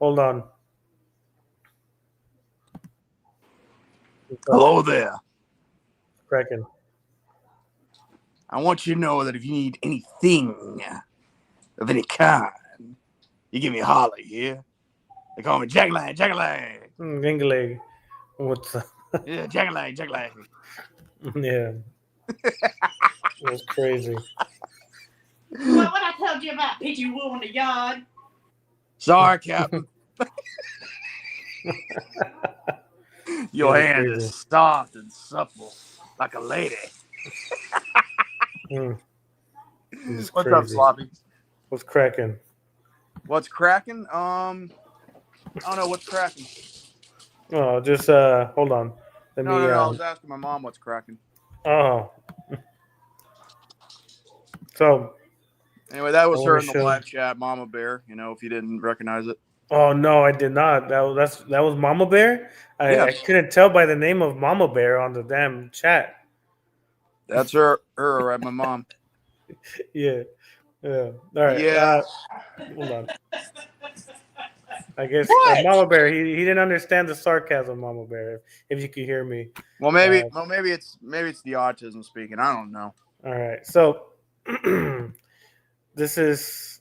Hold on. What's up? Hello there. Cracking. I want you to know that if you need anything of any kind, you give me a holler here. They call me Jackline, Jackline. Ringleg. What's up? Yeah, Jackline, Jackline. Yeah, that's crazy. What I told you about pitching wool in the yard? Sorry, Captain. Your Yeah, hand is crazy. soft and supple like a lady. It's What's up, crazy. Sloppy? What's cracking? What's cracking? I don't know what's cracking. Oh, just hold on. Let No, me no, no. I was asking my mom what's cracking. oh. So Anyway, that I was want her to in the show. live chat, Mama Bear. You know, if you didn't recognize it. Oh no, I did not. That was Mama Bear. I Yes, couldn't tell by the name of Mama Bear on the damn chat. that's her. Her, right? My mom. Yeah, yeah. All right. Yeah. Hold on. I guess What? Mama Bear. He didn't understand the sarcasm, Mama Bear. If you could hear me. Uh, Well, maybe it's the autism speaking. I don't know. all right. So this is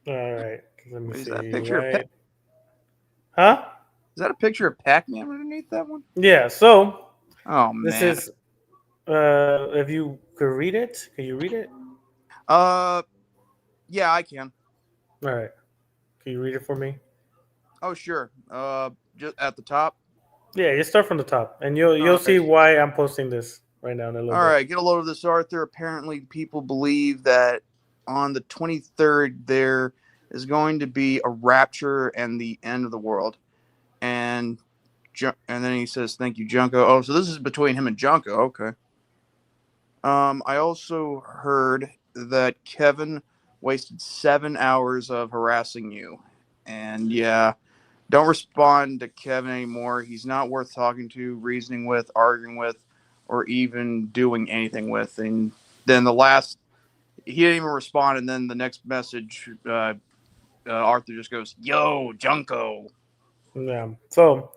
all right. Let me Wait, is that a see. picture of Right. Huh? Is that a picture of Pac-Man underneath that one? Yeah. So Oh this man. is if you could read it, can you read it? Uh, yeah, I can. All right. Can you read it for me? Oh sure. Just at the top. Yeah, you start from the top, and you'll Okay. see why I'm posting this right now in a little All bit. right. Get a load of this, Arthur. Apparently, people believe that on the 23rd there is going to be a rapture and the end of the world. And then he says, "Thank you, Junko." Oh, so this is between him and Junko. Okay. I also heard that Kevin wasted 7 hours of harassing you. And yeah, don't respond to Kevin anymore. He's not worth talking to, reasoning with, arguing with, or even doing anything with. And then he didn't even respond. And then the next message, Arthur just goes, "Yo, Junko." Yeah. So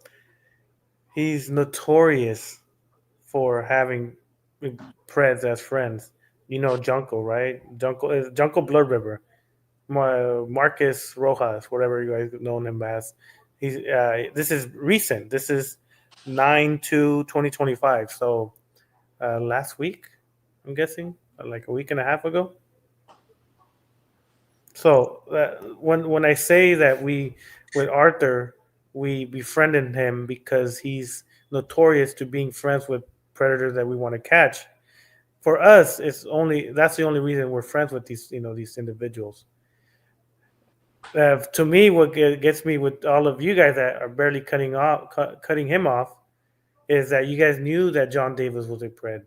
he's notorious for having Preds as friends. You know Junko, right? Junko is Junko Blood River. Marcus Rojas, whatever you guys know him as. He's this is recent. This is 9/2/2025. So last week, I'm guessing, like a week and a half ago. So when I say that we with Arthur we befriended him because he's notorious to being friends with predators that we want to catch. For us, it's only that's the only reason we're friends with these these individuals. To me, what gets me with all of you guys that are barely cutting him off is that you guys knew that John Davis was a pred,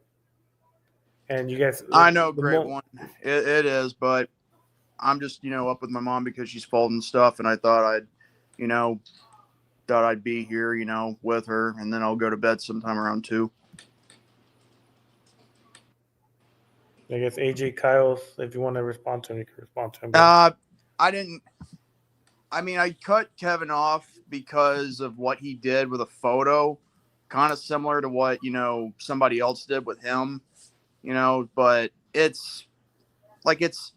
and you guys I know, the great one. It is, but I'm just up with my mom because she's folding stuff, and I thought you know, I'd be here, with her, and then I'll go to bed sometime around 2. I guess AJ Kyles, if you want to respond to him, you can respond to him. But I didn't. I mean, I cut Kevin off because of what he did with a photo, kind of similar to what somebody else did with him. But it's like it's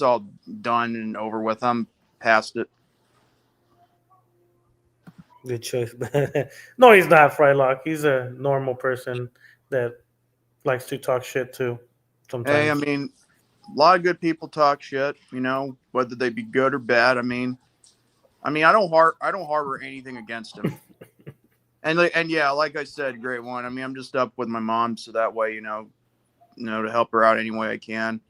all done and over with. I'm past it. good choice. No, he's not Frylock. He's a normal person that likes to talk shit too. Hey, I Sometimes. mean, a lot of good people talk shit. Whether they be good or bad. I don't harbor anything against him. And yeah, like I said, great one. I mean, I'm just up with my mom, so that way, to help her out any way I can.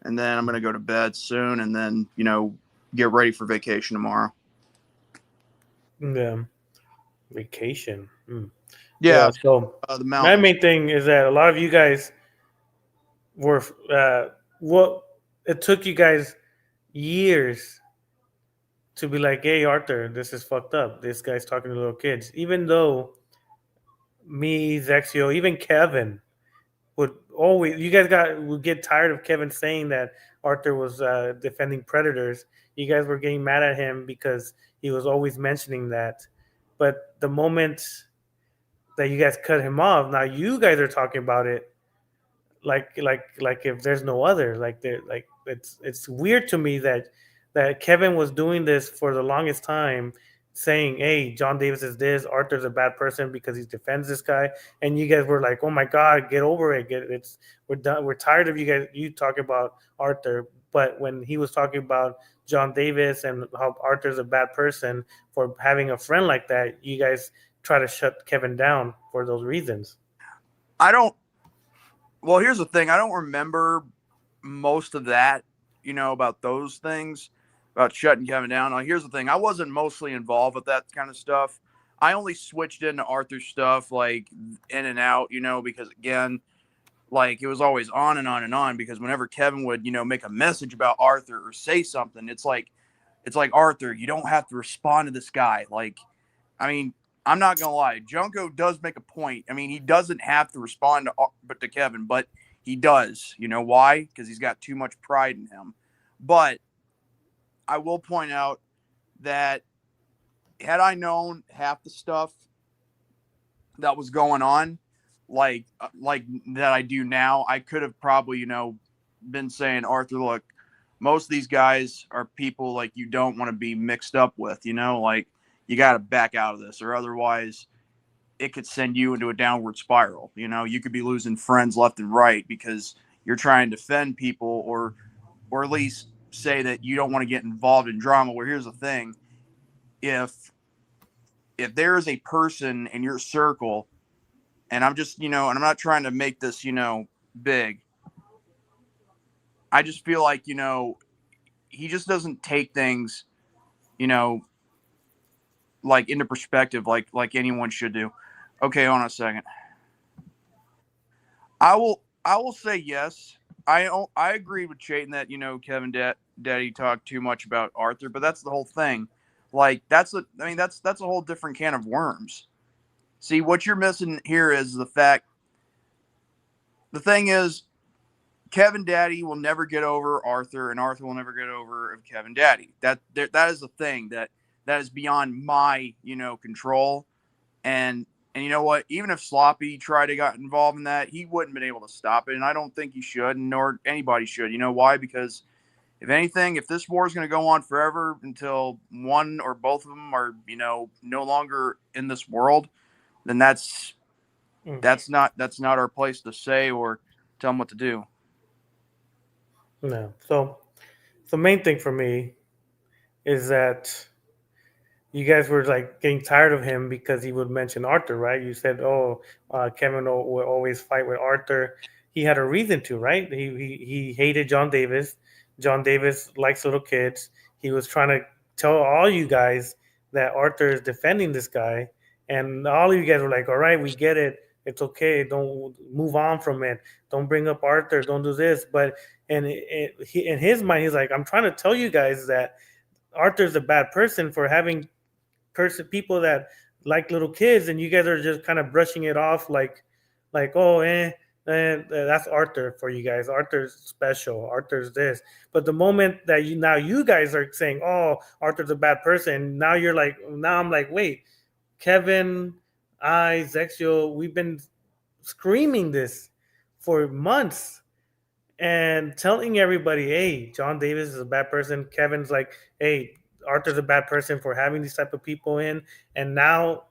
And then I'm gonna go to bed soon, and then get ready for vacation tomorrow. Yeah, vacation. Yeah. Yeah, So the my mountains. main thing is that a lot of you guys were what it took you guys years to be like, hey Arthur, this is fucked up. This guy's talking to little kids. Even though me, Zexio, even Kevin would always you guys got would get tired of Kevin saying that Arthur was defending predators. You guys were getting mad at him because he was always mentioning that. But the moment that you guys cut him off, now you guys are talking about it like if there's no other like it's weird to me that Kevin was doing this for the longest time, saying, hey, John Davis is this, Arthur's a bad person because he defends this guy, and you guys were like, oh my god, get over it, we're done, we're tired of you talking about Arthur. But when he was talking about John Davis and how Arthur's a bad person for having a friend like that, you guys try to shut Kevin down for those reasons. I don't. Well, here's the thing. I don't remember most of that. About those things, about shutting Kevin down. Now, here's the thing. I wasn't mostly involved with that kind of stuff. I only switched into Arthur's stuff, like in and out. Because again, like it was always on and on and on. Because whenever Kevin would, make a message about Arthur or say something, it's like Arthur, you don't have to respond to this guy. Like, I mean, I'm not gonna lie, Junko does make a point. I mean, he doesn't have to respond to Kevin, but he does. You know why? Because he's got too much pride in him. But I will point out that had I known half the stuff that was going on, like that I do now, I could have probably been saying, Arthur, look, most of these guys are people like you don't want to be mixed up with. Like you got to back out of this, or otherwise it could send you into a downward spiral. You could be losing friends left and right because you're trying to defend people, or at least say that you don't want to get involved in drama. Where here's the thing: if there is a person in your circle, and I'm just and I'm not trying to make this big. I just feel like he just doesn't take things you know like into perspective like anyone should do. Okay, hold on a second. I will say yes. I agree with Chayton that Kevin Daddy talked too much about Arthur, but that's the whole thing. Like that's a whole different can of worms. See, what you're missing here is the fact. The thing is, Kevin Daddy will never get over Arthur, and Arthur will never get over Kevin Daddy. That is a thing that is beyond my control. And you know what? Even if Sloppy tried to got involved in that, he wouldn't have been able to stop it, and I don't think he should, nor anybody should. You know why? Because if anything, if this war is going to go on forever until one or both of them are, no longer in this world, then that's not our place to say or tell them what to do. No. So the main thing for me is that you guys were like getting tired of him because he would mention Arthur, right? You said, "Oh, Kevin will always fight with Arthur." He had a reason to, right? He hated John Davis. John Davis likes little kids. He was trying to tell all you guys that Arthur is defending this guy, and all of you guys were like, "All right, we get it. It's okay. Don't move on from it. Don't bring up Arthur. Don't do this." But in his mind, he's like, "I'm trying to tell you guys that Arthur's a bad person for having people that like little kids, and you guys are just kind of brushing it off like oh that's Arthur for you guys. Arthur's special. Arthur's this. But the moment that you guys are saying, oh, Arthur's a bad person, now you're like, now I'm like, wait, Kevin, Zexio, we've been screaming this for months and telling everybody, hey, John Davis is a bad person. Kevin's like, hey, Arthur's a bad person for having these type of people in. And now,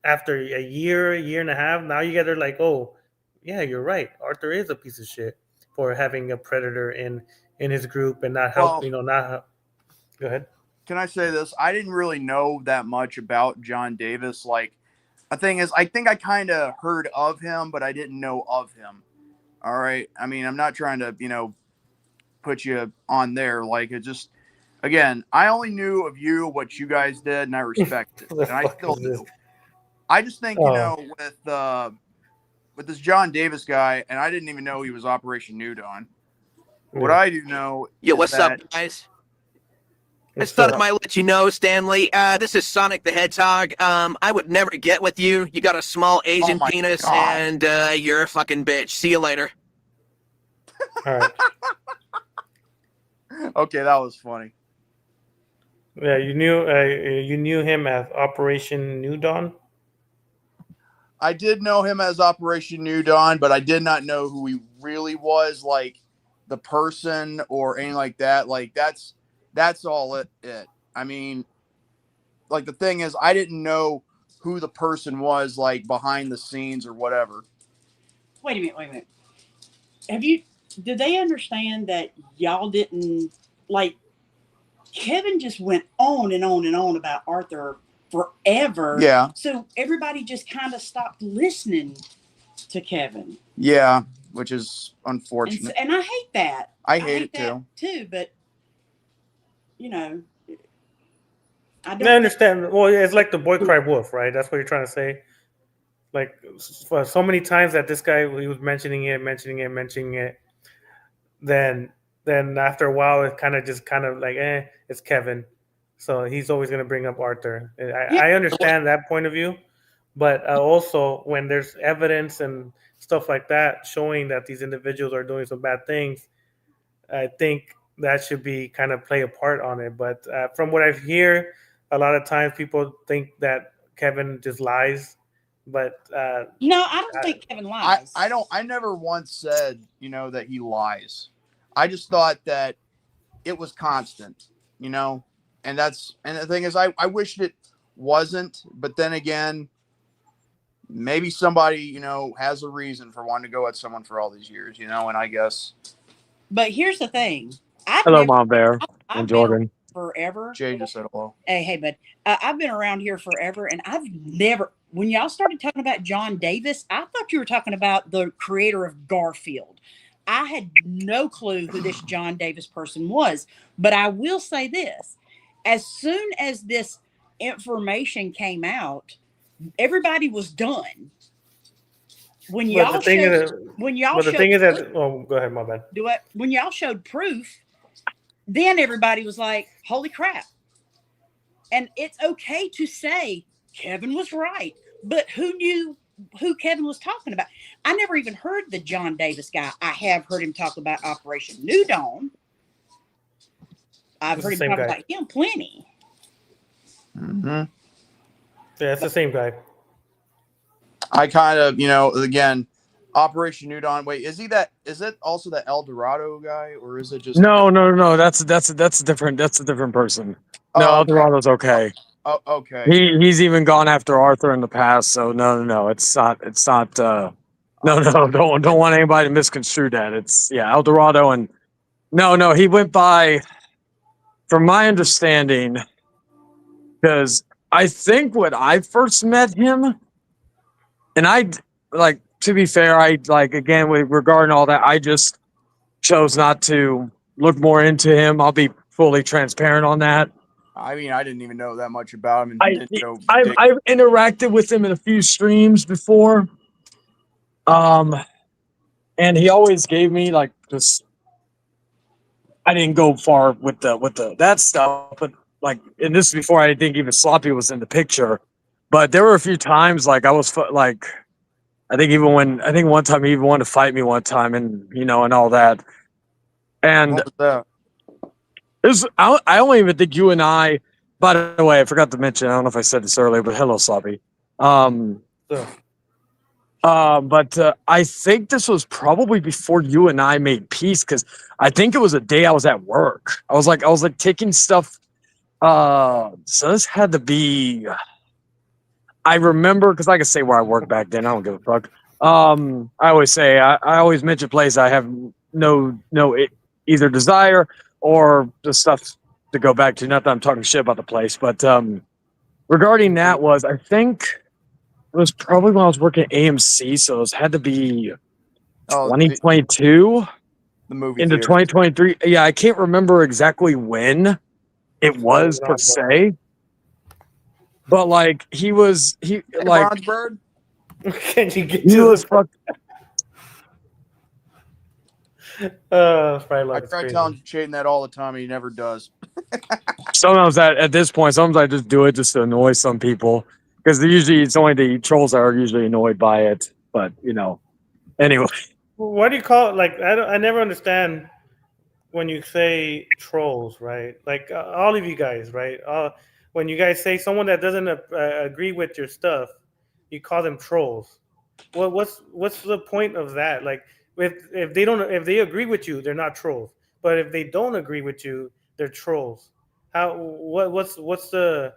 after a year and a half, now you guys are like, oh, yeah, you're right. Arthur is a piece of shit for having a predator in his group and not help. Well, Go ahead. can I say this? I didn't really know that much about John Davis. Like, the thing is, I think I kind of heard of him, but I didn't know of him. All right. I mean, I'm not trying to, put you on there. Like, it just, again, I only knew of you what you guys did, and I respect it, and I still do. I just think, with this John Davis guy, and I didn't even know he was Operation New Dawn. What I do know, what's up, guys? I thought I might let you know, Stanley. This is Sonic the Hedgehog. I would never get with you. You got a small Asian penis, and you're a fucking bitch. See you later. All right. Okay, that was funny. Yeah, you knew him as Operation New Dawn. I did know him as Operation New Dawn, but I did not know who he really was, like the person or anything like that. Like that's all it. I mean, like the thing is, I didn't know who the person was, like behind the scenes or whatever. Wait a minute. Did they understand that y'all didn't, like, Kevin just went on and on and on about Arthur forever. Yeah. So everybody just kind of stopped listening to Kevin. Yeah, which is unfortunate. And I hate that. I hate it too. But, I understand. Well, it's like the boy cry wolf, right? That's what you're trying to say. Like, for so many times that this guy, he was mentioning it. Then after a while, it kind of like, it's Kevin. So he's always going to bring up Arthur. I understand that point of view. But also, when there's evidence and stuff like that showing that these individuals are doing some bad things, I think that should be kind of play a part on it. But from what I hear, a lot of times people think that Kevin just lies. But no, I don't think Kevin lies. I never once said, that he lies. I just thought that it was constant, and the thing is, I wished it wasn't, but then again, maybe somebody, has a reason for wanting to go at someone for all these years, and I guess. But here's the thing. Hello, Mom Bear and Jordan. Forever. Jay just said hello. Hey, bud. I've been around here forever, and I've never, when y'all started talking about John Davis, I thought you were talking about the creator of Garfield. I had no clue who this John Davis person was, but I will say this. As soon as this information came out, everybody was done. When y'all showed, oh, go ahead, my bad. When y'all showed proof, then everybody was like, holy crap. And it's okay to say Kevin was right, but who knew who Kevin was talking about? I never even heard the John Davis guy. I have heard him talk about Operation New Dawn. I've heard him talk about him plenty. Mm-hmm. Yeah, it's the same guy. I kind of, again, Operation New Dawn. Wait, is it also the El Dorado guy, or is it just No. That's a different person. No, Oh, okay. Eldorado's okay. Oh, okay. He's even gone after Arthur in the past. So no. It's not. It's not. No. Don't want anybody to misconstrue that. It's El Dorado and no. He went by, from my understanding, because I think when I first met him, and like, to be fair, I like, again, regarding all that, I just chose not to look more into him. I'll be fully transparent on that. I mean, I didn't even know that much about him, and didn't go. I've interacted with him in a few streams before, and he always gave me like just. I didn't go far with the that stuff, but like, and this is before I think even Sloppy was in the picture. But there were a few times like I was like, I think one time he even wanted to fight me one time, and and all that. And What was that? I don't even think you and I. By the way, I forgot to mention. I don't know if I said this earlier, but hello, Sloppy. So, But I think this was probably before you and I made peace, because I think it was a day I was at work. I was like taking stuff. So this had to be. I remember, because I could say where I worked back then. I don't give a fuck. I always say I always mention place I have no either desire or the stuff to go back to. Not that I'm talking shit about the place, but regarding that was, I think it was probably when I was working at AMC, so it had to be 2022 the movie into theater. 2023. Yeah, I can't remember exactly when it was per se, but like he Hey, like Bronze Bird. can you get he to was the fuck. I try telling Shaden that all the time, and he never does. Sometimes at this point, sometimes I just do it just to annoy some people, because usually it's only the trolls that are usually annoyed by it. But anyway. What do you call it? Like, I never understand when you say trolls, right? Like, all of you guys, right? When you guys say someone that doesn't agree with your stuff, you call them trolls. What's the point of that? Like, if they agree with you, they're not trolls. But if they don't agree with you, they're trolls. What's the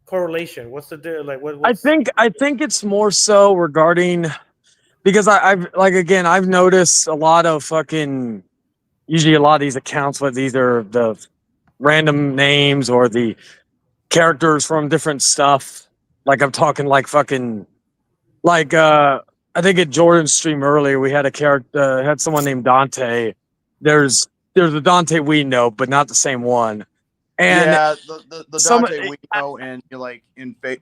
correlation? What's the like? What's I think it's more so regarding, because I've like, again, I've noticed a lot of fucking, usually a lot of these accounts with either the random names or the characters from different stuff. Like, I'm talking like fucking, like I think at Jordan's stream earlier we had a character, had someone named Dante. There's a Dante we know, but not the same one. And yeah, the Dante we know, and like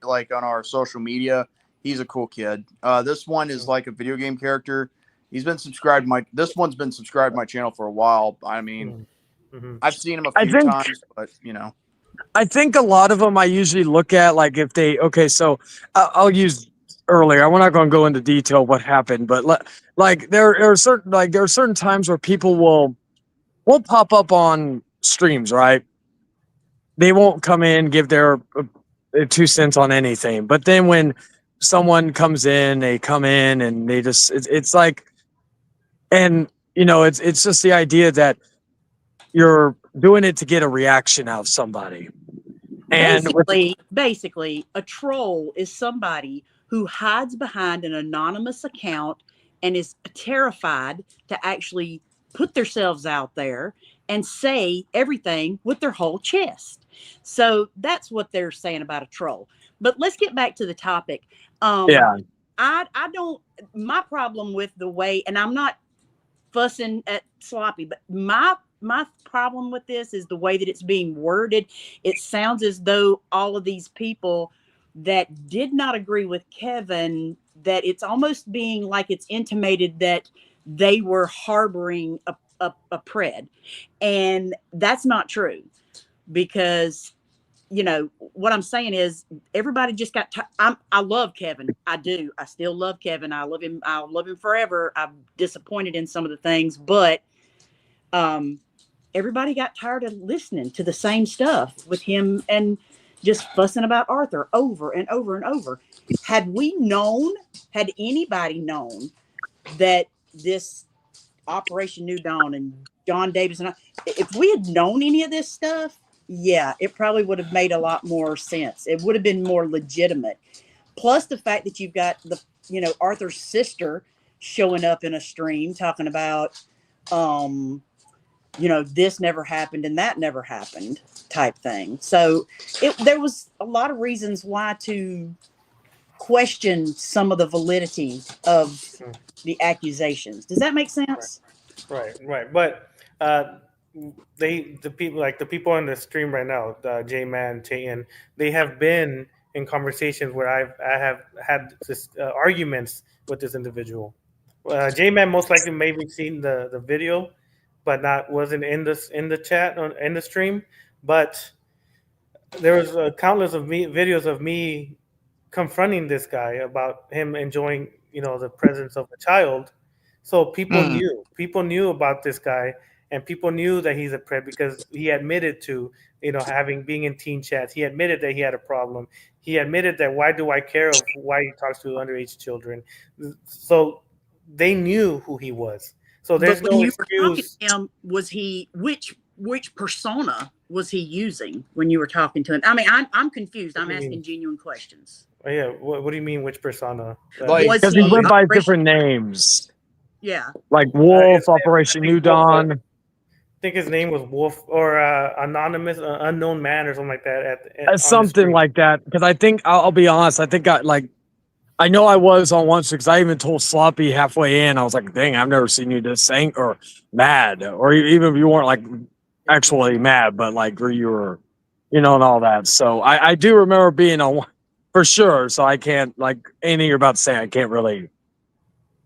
like on our social media, he's a cool kid. This one is like a video game character. He's been subscribed this one's been subscribed to my channel for a while. I mean, I've seen him a few times, but I think a lot of them I usually look at, like, if they, okay, so I'll use earlier. We're not going to go into detail what happened, but like there are certain times where people will pop up on streams, right? They won't come in, give their 2 cents on anything. But then when someone comes in, they come in and they just, it's like, and it's just the idea that you're doing it to get a reaction out of somebody. And basically, a troll is somebody who hides behind an anonymous account and is terrified to actually put themselves out there and say everything with their whole chest. So that's what they're saying about a troll. But let's get back to the topic. Yeah. I don't, my problem with the way, and I'm not fussing at Sloppy, but my problem with this is the way that it's being worded. It sounds as though all of these people that did not agree with Kevin, that it's almost being like it's intimated that they were harboring a pred. And that's not true, because what I'm saying is everybody just got I love Kevin. I do. I still love Kevin. I love him. I'll love him forever. I'm disappointed in some of the things, but everybody got tired of listening to the same stuff with him and just fussing about Arthur over and over and over. Had anybody known that this Operation New Dawn and John Davis and I, if we had known any of this stuff, yeah, it probably would have made a lot more sense. It would have been more legitimate. Plus the fact that you've got the Arthur's sister showing up in a stream talking about this never happened and that never happened type thing. So there was a lot of reasons why to question some of the validity of the accusations. Does that make sense? Right. But uh, the people, like the people on the stream right now, J Man, Chayton, they have been in conversations where I have had this arguments with this individual. J Man most likely maybe seen the video, but not wasn't in the chat or in the stream. But there was countless of videos of me confronting this guy about him enjoying, the presence of a child. So people knew about this guy, and people knew that he's a pred because he admitted to, having being in teen chats. He admitted that he had a problem. He admitted that why do I care of why he talks to underage children? So they knew who he was. So But there's when no you were talking excuse. to him, was he which persona was he using when you were talking to him? I mean, I'm confused. What I'm do you mean? asking genuine questions. Oh, yeah. What do you mean? Which persona? Like, Was Because he he went by Operation? different names, Yeah. like His Wolf, name, I Operation think New Wolf was. Dawn. I think his name was Wolf or anonymous, unknown man, or something like that on the Something stream. like that. Because I think I'll be honest. I think I know I was on once because I even told Sloppy halfway in. I was like, "Dang, I've never seen you this angry or mad, or even if you weren't like actually mad, but like where you were, and all that." So I do remember being on for sure. So I can't like anything you're about to say. I can't really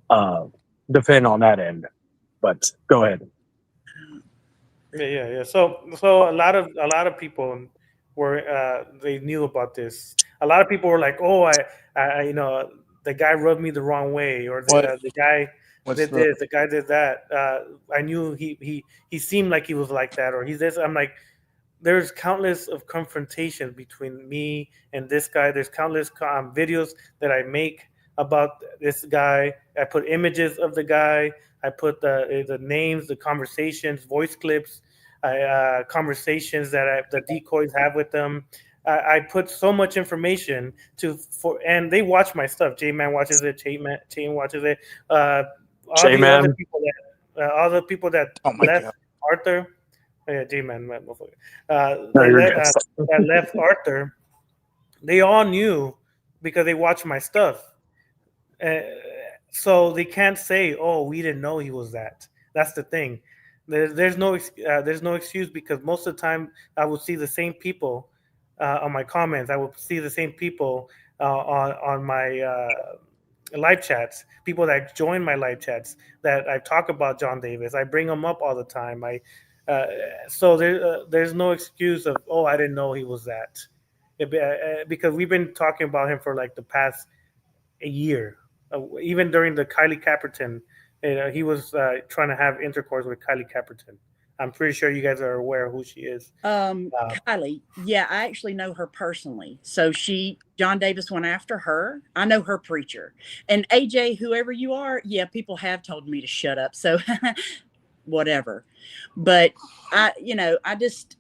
uh defend on that end. But go ahead. Yeah. So a lot of people were they knew about this. A lot of people were like, "Oh, the guy rubbed me the wrong way," or what? the guy What's did the? this, the guy did that. I knew he seemed like he was like that, or he's this. I'm like, there's countless of confrontation between me and this guy. There's countless videos that I make about this guy. I put images of the guy. I put the names, the conversations, voice clips, conversations that the decoys have with them. I put so much information and they watch my stuff. J Man watches it. Chain watches it. Uh, all J the other Man. people that Oh my left god! Arthur. Oh, yeah, J Man, motherfucker. No, you're good. That left Arthur. They all knew because they watched my stuff. Uh, so they can't say, "Oh, we didn't know he was that." That's the thing. There's no excuse because most of the time I will see the same people on my comments. I will see the same people on my live chats. People that join my live chats that I talk about John Davis. I bring him up all the time. Uh, there's no excuse of, oh, I didn't know he was that. Because we've been talking about him for like the past a year. Even during the Kylie Caperton, he was trying to have intercourse with Kylie Caperton. I'm pretty sure you guys are aware who she is. Kylie, yeah, I actually know her personally. So John Davis went after her. I know her preacher. And AJ, whoever you are, yeah, people have told me to shut up. So whatever. But I just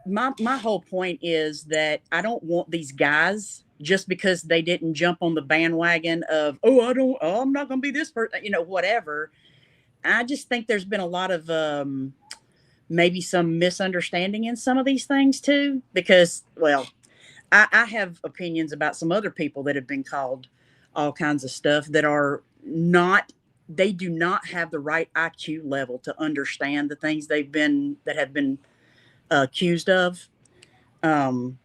my whole point is that I don't want these guys just because they didn't jump on the bandwagon of, I'm not going to be this person, whatever. I just think there's been a lot of maybe some misunderstanding in some of these things too, because, well, I have opinions about some other people that have been called all kinds of stuff that are not, they do not have the right IQ level to understand the things that have been accused of. Um,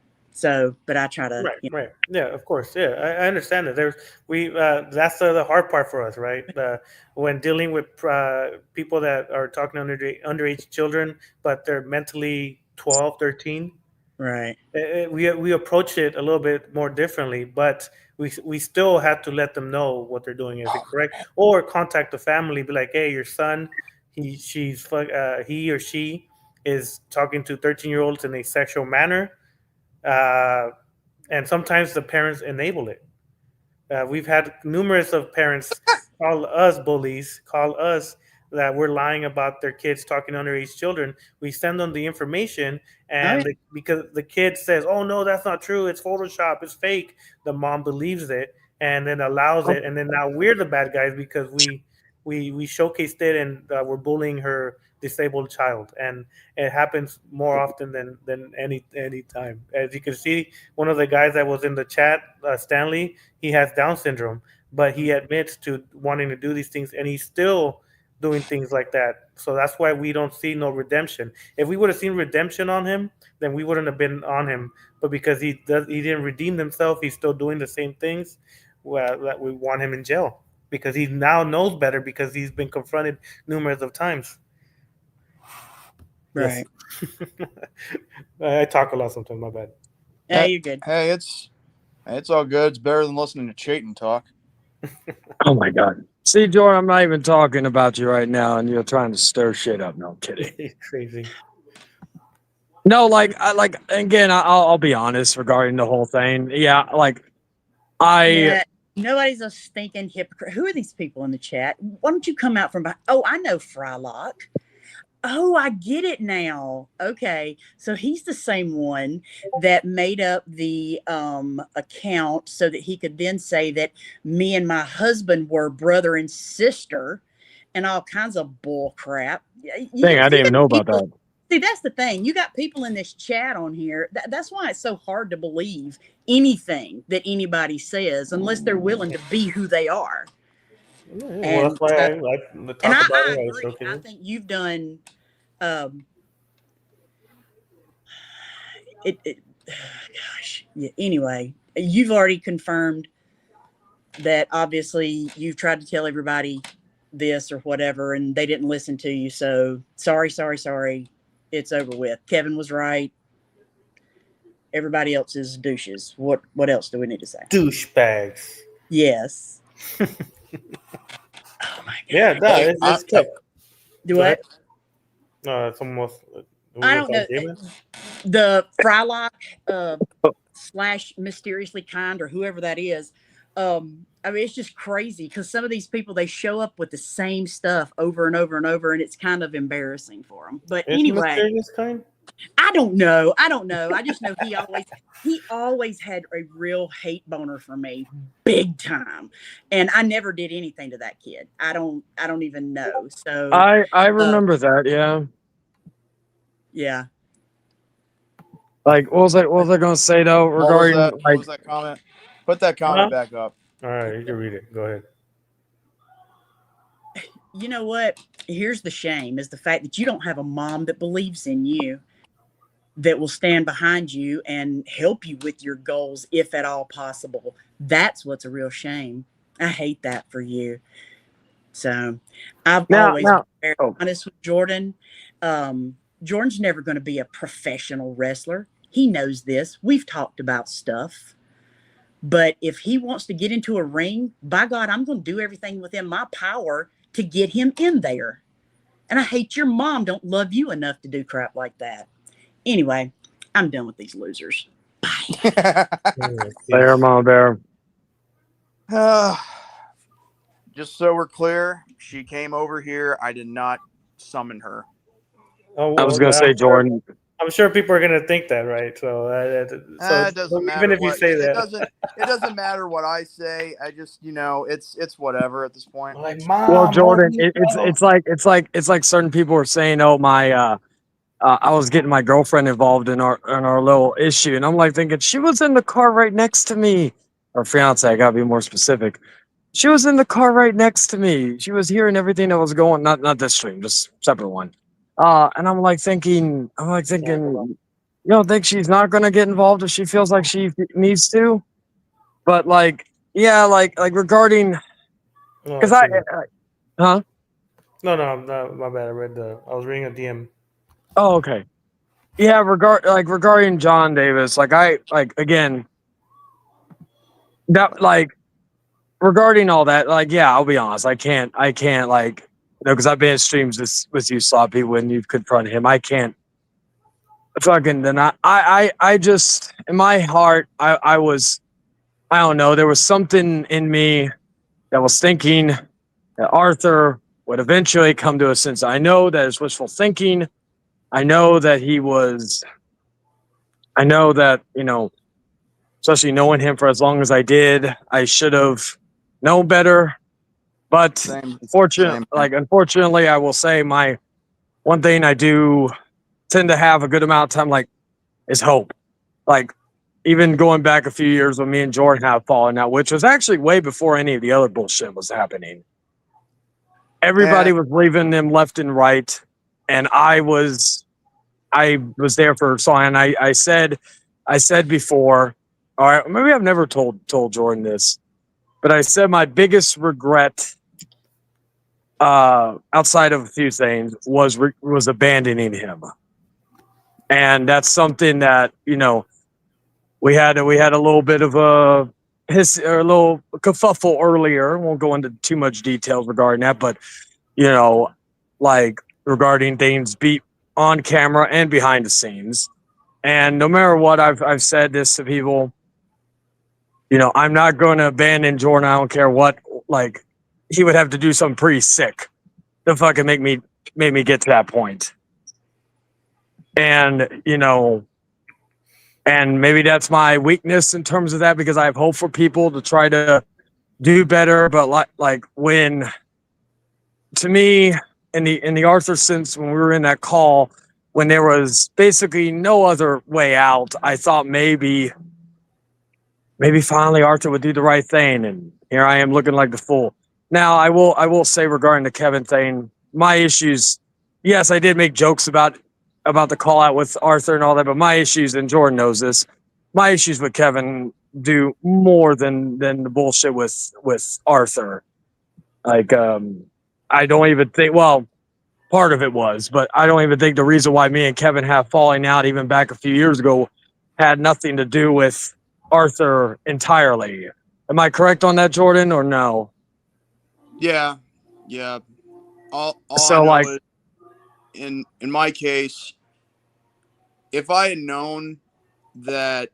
but I try to, Right. Yeah, of course. Yeah, I understand that. That's the hard part for us, right? When dealing with people that are talking to underage children, but they're mentally 12, 13. right. We approach it a little bit more differently, but we still have to let them know what they're doing is incorrect, or contact the family, be like, hey, your son, he or she is talking to 13-year-olds in a sexual manner, uh, and sometimes the parents enable it. We've had numerous of parents call us bullies, call us that we're lying about their kids talking to underage children. We send them the information, Oh, yeah. and because the kid says, "Oh no, that's not true. It's Photoshop. It's fake." The mom believes it and then allows it, and then now we're the bad guys because we showcased it and we're bullying her disabled child, and it happens more often than any time. As you can see, one of the guys that was in the chat, Stanley, he has Down syndrome, but he admits to wanting to do these things, and he's still doing things like that. So that's why we don't see no redemption. If we would have seen redemption on him, then we wouldn't have been on him. But because he didn't redeem himself, he's still doing the same things. Well, that we want him in jail because he now knows better because he's been confronted numerous of times. Yes. Right. I talk a lot sometimes. My bad. Hey, you're good. Hey, it's all good. It's better than listening to Chayton talk. Oh my God. See, Jordan, I'm not even talking about you right now, and you're trying to stir shit up. No, I'm kidding. He's crazy. No, like again, I'll be honest regarding the whole thing. Yeah, like Yeah, nobody's a stinking hypocrite. Who are these people in the chat? Why don't you come out from behind? Oh, I know Frylock. Oh, I get it now. Okay. So he's the same one that made up the account so that he could then say that me and my husband were brother and sister and all kinds of bull crap. Dang, I didn't even know about that. See, that's the thing. You got people in this chat on here. That's why it's so hard to believe anything that anybody says unless they're willing to be who they are. Well, that's why I like to talk and about I it. agree. I think you've done gosh. Yeah, anyway, you've already confirmed that obviously you've tried to tell everybody this or whatever and they didn't listen to you. So sorry. It's over with. Kevin was right. Everybody else is douches. What else do we need to say? Douchebags. Yes. Oh my God. Yeah, no, it's tough. Do what? No, it's almost. I don't know. The Frylock / mysteriously kind or whoever that is. I mean, it's just crazy because some of these people, they show up with the same stuff over and over and over, and it's kind of embarrassing for them. But anyway, mysterious kind? I don't know. I just know he always had a real hate boner for me, big time, and I never did anything to that kid. I don't even know. So I remember that. Yeah. Yeah. Like, what was I going to say though regarding What was that comment? Put that comment back up. All right, you can read it. Go ahead. You know what? Here's the shame is the fact that you don't have a mom that believes in you, that will stand behind you and help you with your goals, if at all possible. That's what's a real shame. I hate that for you. So I've always been very honest with Jordan. Jordan's never going to be a professional wrestler. He knows this. We've talked about stuff. But if he wants to get into a ring, by God, I'm going to do everything within my power to get him in there. And I hate your mom don't love you enough to do crap like that. Anyway, I'm done with these losers. Bye. There, Mama Bear. Just so we're clear, she came over here. I did not summon her. Oh, I was going to say, Jordan. I'm sure people are going to think that, right? So, it doesn't matter. Even if you say that, it doesn't matter what I say. I just, it's whatever at this point. Like, Mom, well, Jordan, it's like certain people are saying, "Oh, my, I was getting my girlfriend involved in our little issue," and I'm like thinking she was in the car right next to me, or fiance. I gotta be more specific. She was in the car right next to me. She was hearing everything that was going. Not this stream, just separate one. And I'm thinking, you don't think she's not gonna get involved if she feels like she needs to? But yeah, regarding, because huh? No, my bad. I was reading a DM. Oh, okay. Yeah, regarding John Davis, again, that regarding all that, yeah, I'll be honest, I can't because I've been in streams with you, Sloppy, when you've confronted him. I can't fucking deny. I just, in my heart, I don't know, there was something in me that was thinking that Arthur would eventually come to a sense. I know that it's wishful thinking. I know that I know that, especially knowing him for as long as I did, I should have known better. But Same. unfortunately, I will say my one thing I do tend to have a good amount of time, is hope. Like, even going back a few years when me and Jordan have fallen out, which was actually way before any of the other bullshit was happening. Everybody was leaving them left and right, and I was there for so. And I said before, all right, maybe I've never told Jordan this, but I said my biggest regret, outside of a few things, was abandoning him, and that's something that we had a little bit of a little kerfuffle earlier. Won't go into too much details regarding that, but like regarding things beat on camera and behind the scenes. And no matter what, I've said this to people. I'm not going to abandon Jordan. I don't care what. Like, he would have to do something pretty sick to fucking make me get to that point. And and maybe that's my weakness in terms of that, because I have hope for people to try to do better. But like when, to me, in the Arthur sense, when we were in that call, when there was basically no other way out, I thought maybe finally Arthur would do the right thing, and here I am looking like the fool. Now I will say, regarding the Kevin thing, my issues. Yes, I did make jokes about the call out with Arthur and all that, but my issues, and Jordan knows this, my issues with Kevin do more than the bullshit with Arthur. Like, I don't even think. Well, part of it was, but I don't even think the reason why me and Kevin have falling out, even back a few years ago, had nothing to do with Arthur entirely. Am I correct on that, Jordan, or no? Yeah. All I know is, in my case, if I had known that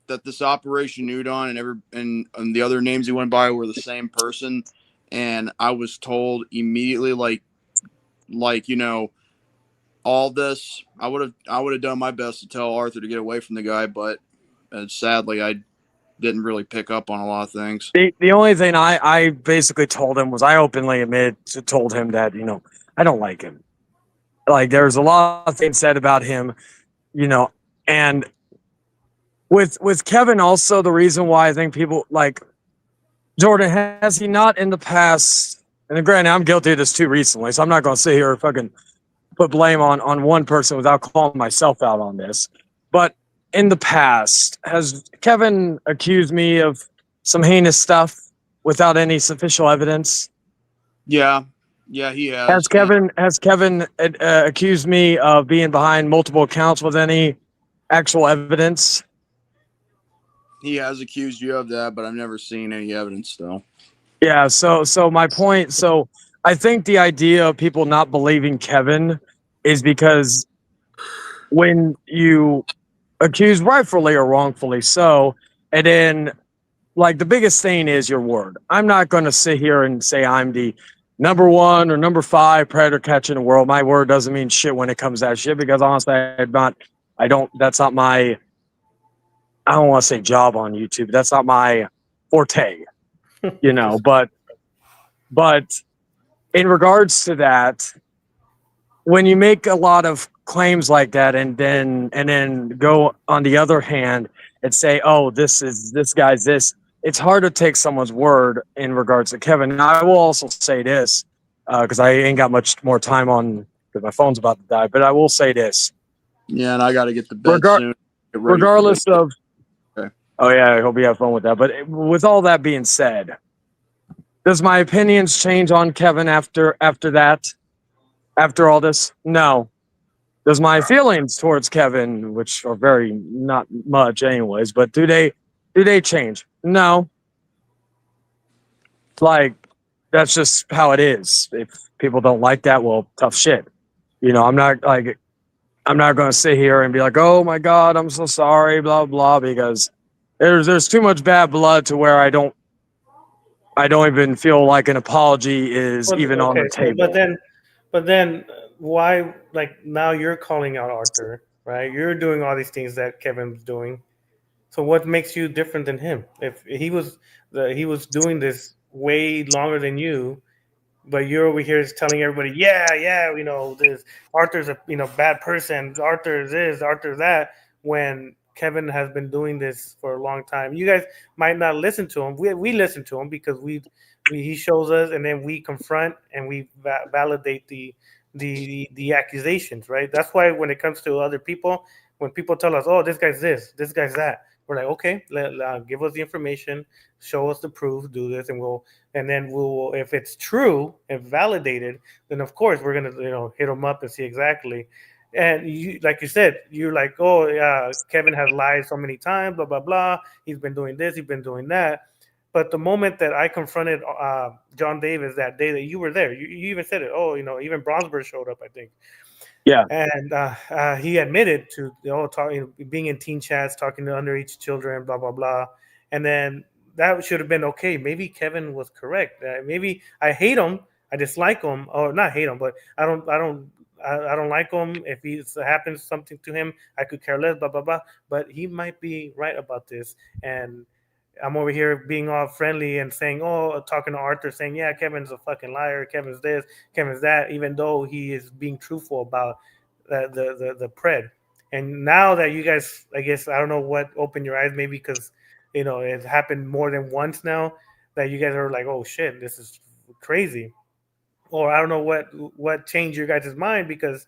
this Operation Udon and the other names he went by were the same person, and I was told immediately, all this, I would have done my best to tell Arthur to get away from the guy, but sadly I didn't really pick up on a lot of things. The only thing I basically told him was, I openly told him that I don't like him. Like, there's a lot of things said about him, and with Kevin also, the reason why I think people like Jordan, has he not in the past, and granted I'm guilty of this too recently, so I'm not going to sit here and fucking put blame on one person without calling myself out on this, but in the past, has Kevin accused me of some heinous stuff without any sufficient evidence? Yeah, he has. Has Kevin accused me of being behind multiple accounts with any actual evidence? He has accused you of that, but I've never seen any evidence, though. Yeah, so my point, I think the idea of people not believing Kevin is because when you accuse, rightfully or wrongfully so, and then, like, the biggest thing is your word. I'm not going to sit here and say I'm the number 1 or number 5 predator catcher in the world. My word doesn't mean shit when it comes to that shit, because honestly, that's not my, I don't want to say job on YouTube. That's not my forte, but in regards to that, when you make a lot of claims like that, and then go on the other hand and say, oh, this guy's this, it's hard to take someone's word in regards to Kevin. Now, I will also say this, because I ain't got much more time on, because my phone's about to die, but I will say this. Yeah, and I got to get to bed soon. Regardless of, okay. Oh yeah, I hope you have fun with that. But with all that being said, does my opinions change on Kevin after that? After all this? No. Does my feelings towards Kevin, which are very not much anyways, but do they change? No. Like, that's just how it is. If people don't like that, well, tough shit. I'm not going to sit here and be like, oh my God, I'm so sorry, blah, blah, because there's too much bad blood to where I I don't even feel like an apology is even on Okay, the so table. but then why, like, now you're calling out Arthur, right? You're doing all these things that Kevin's doing. So what makes you different than him? If he was doing this way longer than you, but you're over here telling everybody, yeah, yeah, this Arthur's a bad person. Arthur's this, Arthur's that. When Kevin has been doing this for a long time, you guys might not listen to him. We listen to him because we he shows us, and then we confront and we validate the accusations, right? That's why when it comes to other people, when people tell us, oh, this guy's this guy's that, we're like, okay, give us the information, show us the proof, do this, and then we'll, if it's true and validated, then of course we're gonna hit them up and see exactly. And you, like you said, you're like, oh yeah, Kevin has lied so many times, blah blah blah. He's been doing this, he's been doing that. But the moment that I confronted John Davis that day that you were there, you even said it. Oh, even Bronsberg showed up, I think, Yeah. and he admitted to being in teen chats, talking to underage children, blah blah blah. And then that should have been okay. Maybe Kevin was correct. Maybe I hate him, I dislike him, or not hate him, but I don't like him. If he happens something to him, I could care less, blah blah blah. But he might be right about this, and I'm over here being all friendly and saying, oh, talking to Arthur, saying, yeah, Kevin's a fucking liar. Kevin's this, Kevin's that, even though he is being truthful about the pred. And now that you guys, I guess, I don't know what opened your eyes, maybe because, it's happened more than once now that you guys are like, oh shit, this is crazy. Or I don't know what changed your guys' mind, because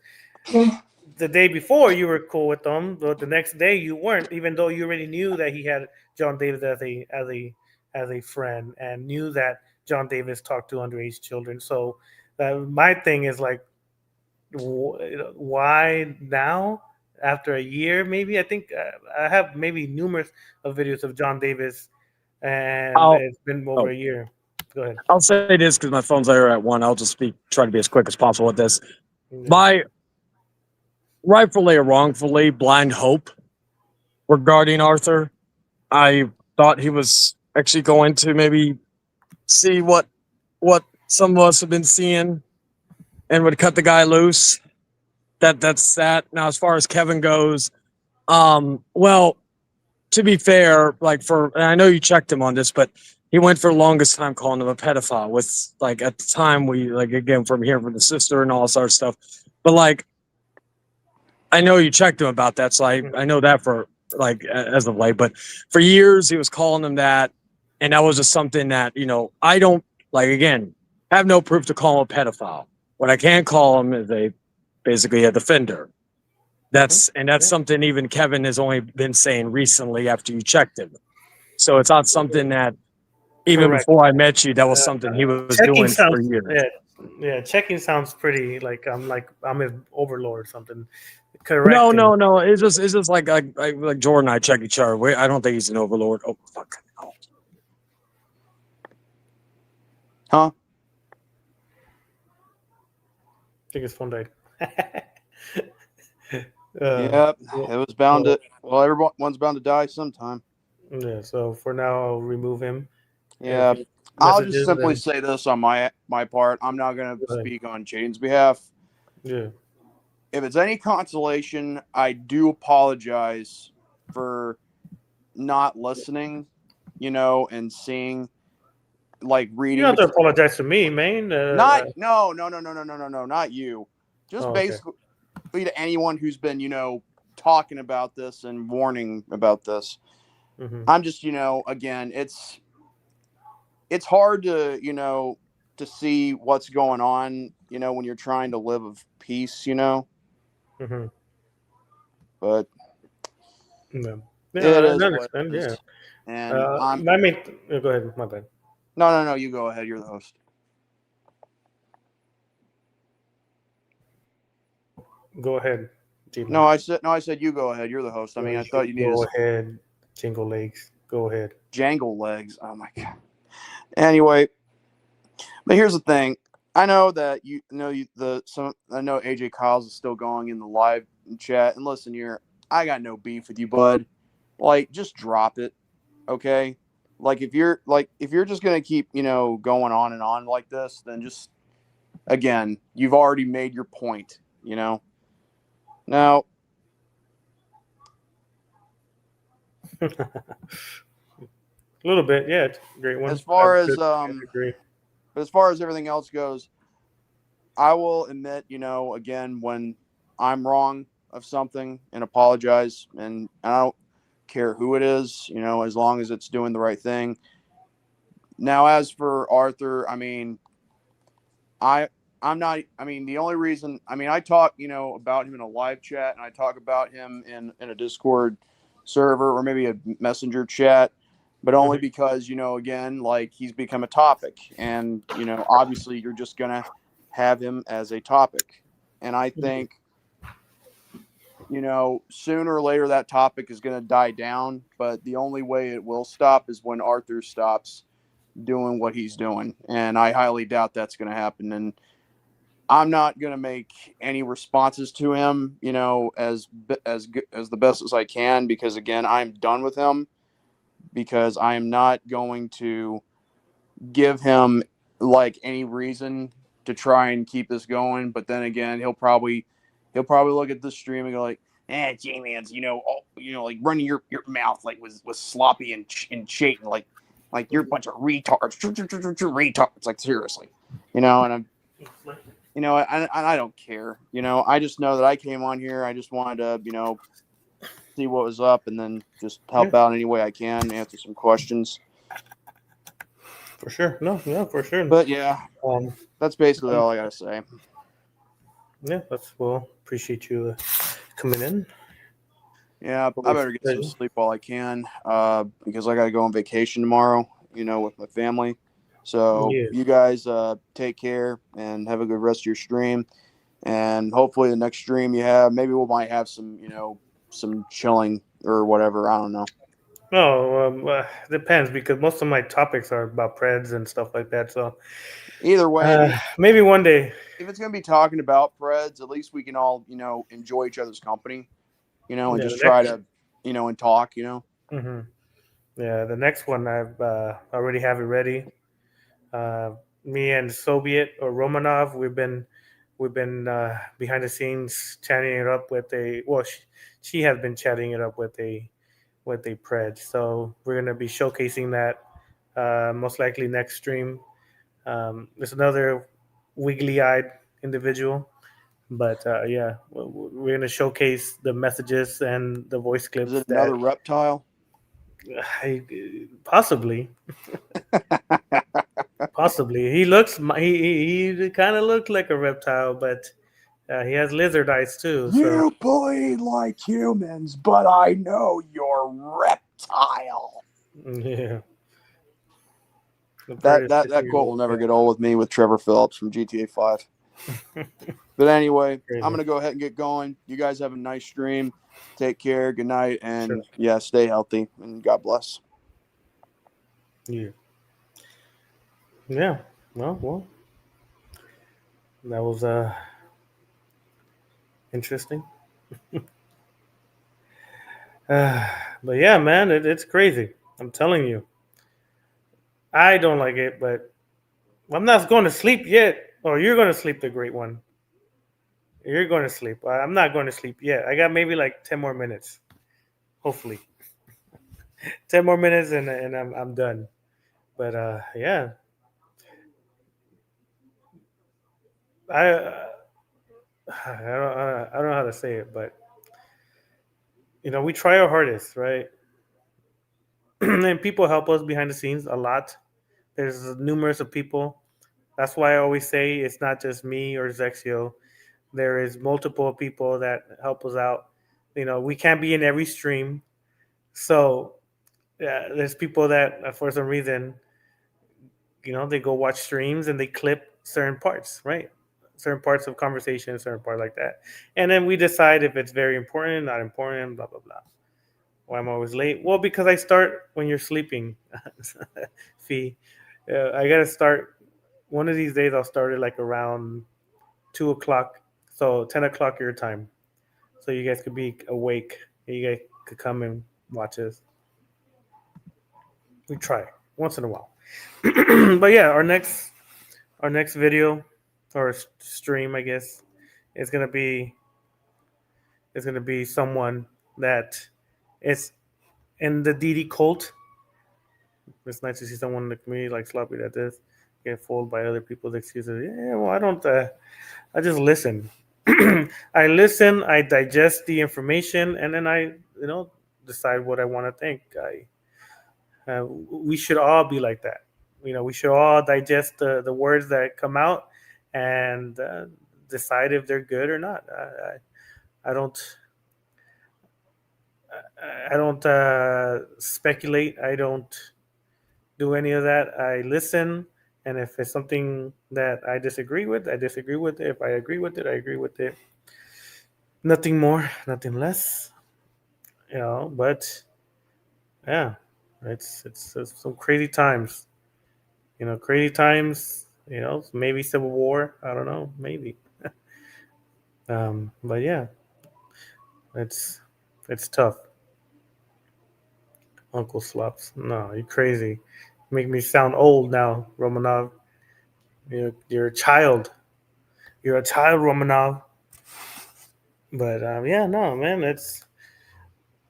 the day before you were cool with them, but the next day you weren't, even though you already knew that he had John Davis as a friend, and knew that John Davis talked to underage children. So my thing is like, why now? After a year, maybe I think I have maybe numerous of videos of John Davis, and I'll it's been over oh, a year. Go ahead. I'll say this because my phone's there at one. I'll just try to be as quick as possible with this. Yeah. My rightfully or wrongfully blind hope regarding Arthur, I thought he was actually going to maybe see what some of us have been seeing and would cut the guy loose. That's that. Now, as far as Kevin goes, well, to be fair, like and I know you checked him on this, but he went for the longest time calling him a pedophile. With like at the time we like again from hearing from the sister and all this other stuff, but like I know you checked him about that, so I know that for like as of late. But for years he was calling him that, and that was just something that I don't like. Again, have no proof to call him a pedophile. What I can call him is basically a defender. That's something even Kevin has only been saying recently after you checked him. So it's not something that even Correct. before I met you, that was something he was Checking doing for sounds, years. yeah. Checking sounds pretty like I'm his overlord or something. Correct. No. It's just like Jordan and I check each other. I don't think he's an overlord. Oh fuck. Oh. Huh? I think his phone died. Yep, it was bound to. Well, everyone's bound to die sometime. Yeah. So for now, I'll remove him. Yeah, If I'll just messages, simply then say this on my part. I'm not going to go ahead. speak on Jaden's behalf. Yeah. If it's any consolation, I do apologize for not listening, and seeing, like You reading. don't have to apologize to me, man. No, not you. Just Oh, okay. basically to anyone who's been, talking about this and warning about this. Mm-hmm. I'm just, again, it's hard to, to see what's going on, when you're trying to live of peace, Mm-hmm. but Yeah. it Yeah, I is what understand. it Yeah. is. And I'm I mean, go ahead. My bad. no, you go ahead. You're the host. Go ahead, G-Man. No, I said you go ahead. You're the host. I mean, I thought you needed Go ahead, Jingle Legs. Go ahead. jangle legs. Oh my god. Anyway, but here's the thing. I know that I know AJ Kyles is still going in the live chat. And listen here, I got no beef with you, bud. Like, just drop it, okay? like if you're just gonna keep going on and on like this, then just again, you've already made your point. Now A little bit, yeah. It's a great one. as far I as agree. but as far as everything else goes, I will admit, again, when I'm wrong of something and apologize, and I don't care who it is, as long as it's doing the right thing. Now, as for Arthur, I mean, I I'm not. I mean, the only reason. I mean, I talk about him in a live chat, and I talk about him in a Discord server or maybe a Messenger chat, but only Mhm. because again, like he's become a topic, and obviously you're just gonna have him as a topic, and I think sooner or later that topic is going to die down, but the only way it will stop is when Arthur stops doing what he's doing. And I highly doubt that's going to happen. And I'm not going to make any responses to him, as the best as I can, because again, I'm done with him, because I am not going to give him like any reason to try and keep this going. But then again, he'll probably look at the stream and go like, J-Man's, like running your mouth like was sloppy and Chayton, like you're a bunch of retards, retards. Like seriously, and I'm, I don't care. I just know that I came on here. I just wanted to, see what was up and then just Yeah, help out any way I can, answer some questions. for sure. No, yeah, for sure. But yeah, Um, that's basically all I gotta say. yeah, that's well. Appreciate you coming in. Yeah, I Always better a get some pleasure. sleep while I can, because I gotta go on vacation tomorrow, with my family. So Yeah, you guys take care and have a good rest of your stream. And hopefully the next stream you have, maybe we might have some, some chilling or whatever. I don't know. no, depends because most of my topics are about Preds and stuff like that. So Either way, maybe one day. if it's gonna be talking about Preds, at least we can all, enjoy each other's company, and Yeah, just the try next. to, and talk, Hmm. Yeah, the next one I've already have it ready. Me and Soviet or Romanov, we've been behind the scenes chatting it up with a well, she has been chatting it up with a Pred. So we're gonna be showcasing that most likely next stream. There's another wiggly-eyed individual, but yeah, we're gonna showcase the messages and the voice Is clips it that another reptile? I, possibly. Possibly, he looks. He kind of looks like a reptile, but he has lizard eyes too. So You bleed like humans, but I know you're reptile. yeah, the bird That is that sitting that in quote the will never sky. get old with me with Trevor Phillips from GTA 5. But anyway, I'm Crazy. gonna go ahead and get going. You guys have a nice stream. Take care. Good night, Sure. and yeah, stay healthy and God bless. Yeah. Yeah. Well, that was interesting. Uh, but yeah, man, it's crazy. I'm telling you, I don't like it, but I'm not going to sleep yet. Or you're going to sleep, the great one. You're going to sleep. I'm not going to sleep yet. I got maybe like 10 more minutes, hopefully. 10 more minutes, and I'm done. But yeah, I I don't know how to say it, but we try our hardest, right? And people help us behind the scenes a lot. There's numerous of people. That's why I always say it's not just me or Zexio. There is multiple people that help us out. We can't be in every stream, so yeah, there's people that for some reason they go watch streams and they clip certain parts, right? Certain parts of conversation, certain part like that, and then we decide if it's very important, not important, blah blah blah. Why am I always late? Well, because I start when you're sleeping. Fee, I gotta start. One of these days, I'll start it like around 2 o'clock, so 10 o'clock your time, so you guys could be awake. You guys could come and watch us. We try once in a while. But yeah, our next video or stream, I guess, is gonna be someone that is in the DD cult. It's nice to see someone in the community like Sloppy that does get fooled by other people's excuses. Yeah, well, I don't. I just listen. I listen. I digest the information, and then I decide what I want to think. We should all be like that. We should all digest the words that come out and decide if they're good or not. I don't. I don't speculate. I don't do any of that. I listen, and if it's something that I disagree with, I disagree with it. If I agree with it, I agree with it. Nothing more, nothing less. But yeah, it's some crazy times. Crazy times. Maybe civil war. I don't know. Maybe. But yeah, it's it's tough. Uncle Slops. No, you crazy. Make me sound old now, Romanov. You're a child. You're a child, Romanov. But yeah, no, man, it's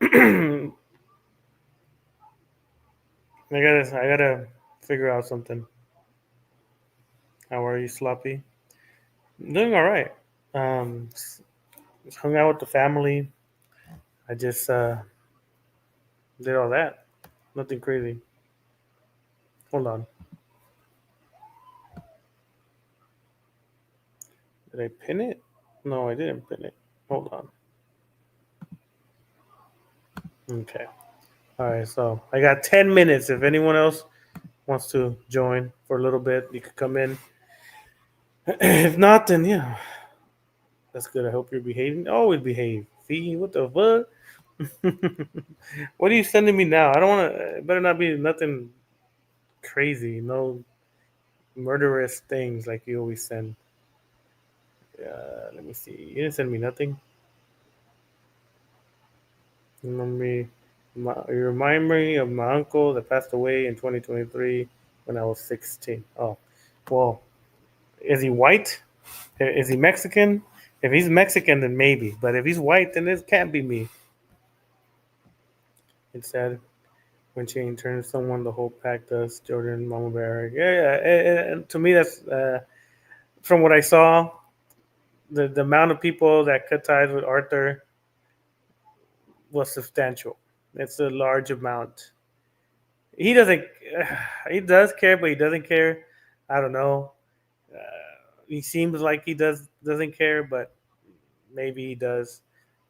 I gotta figure out something. How are you, Sloppy? I'm doing all right. Just hung out with the family. I just did all that. Nothing crazy. Hold on. Did I pin it? No, I didn't pin it. Hold on. Okay. All right. So I got 10 minutes. If anyone else wants to join for a little bit, you could come in. If not, then yeah, that's good. I hope you're behaving. Always behave. See what the fuck? What are you sending me now? I don't want to. It better not be nothing crazy. No murderous things like you always send. Let me see. You didn't send me nothing. You remind me of my uncle that passed away in 2023 when I was 16. Oh, well, is he white? Is he Mexican? If he's Mexican, then maybe. But if he's white, then it can't be me. It said when she turns someone, the whole pack does. Jordan, Mama Bear. Yeah, yeah. And to me, that's from what I saw. The amount of people that cut ties with Arthur was substantial. It's a large amount. He doesn't. He does care, but he doesn't care. I don't know. He seems like he doesn't care, but maybe he does.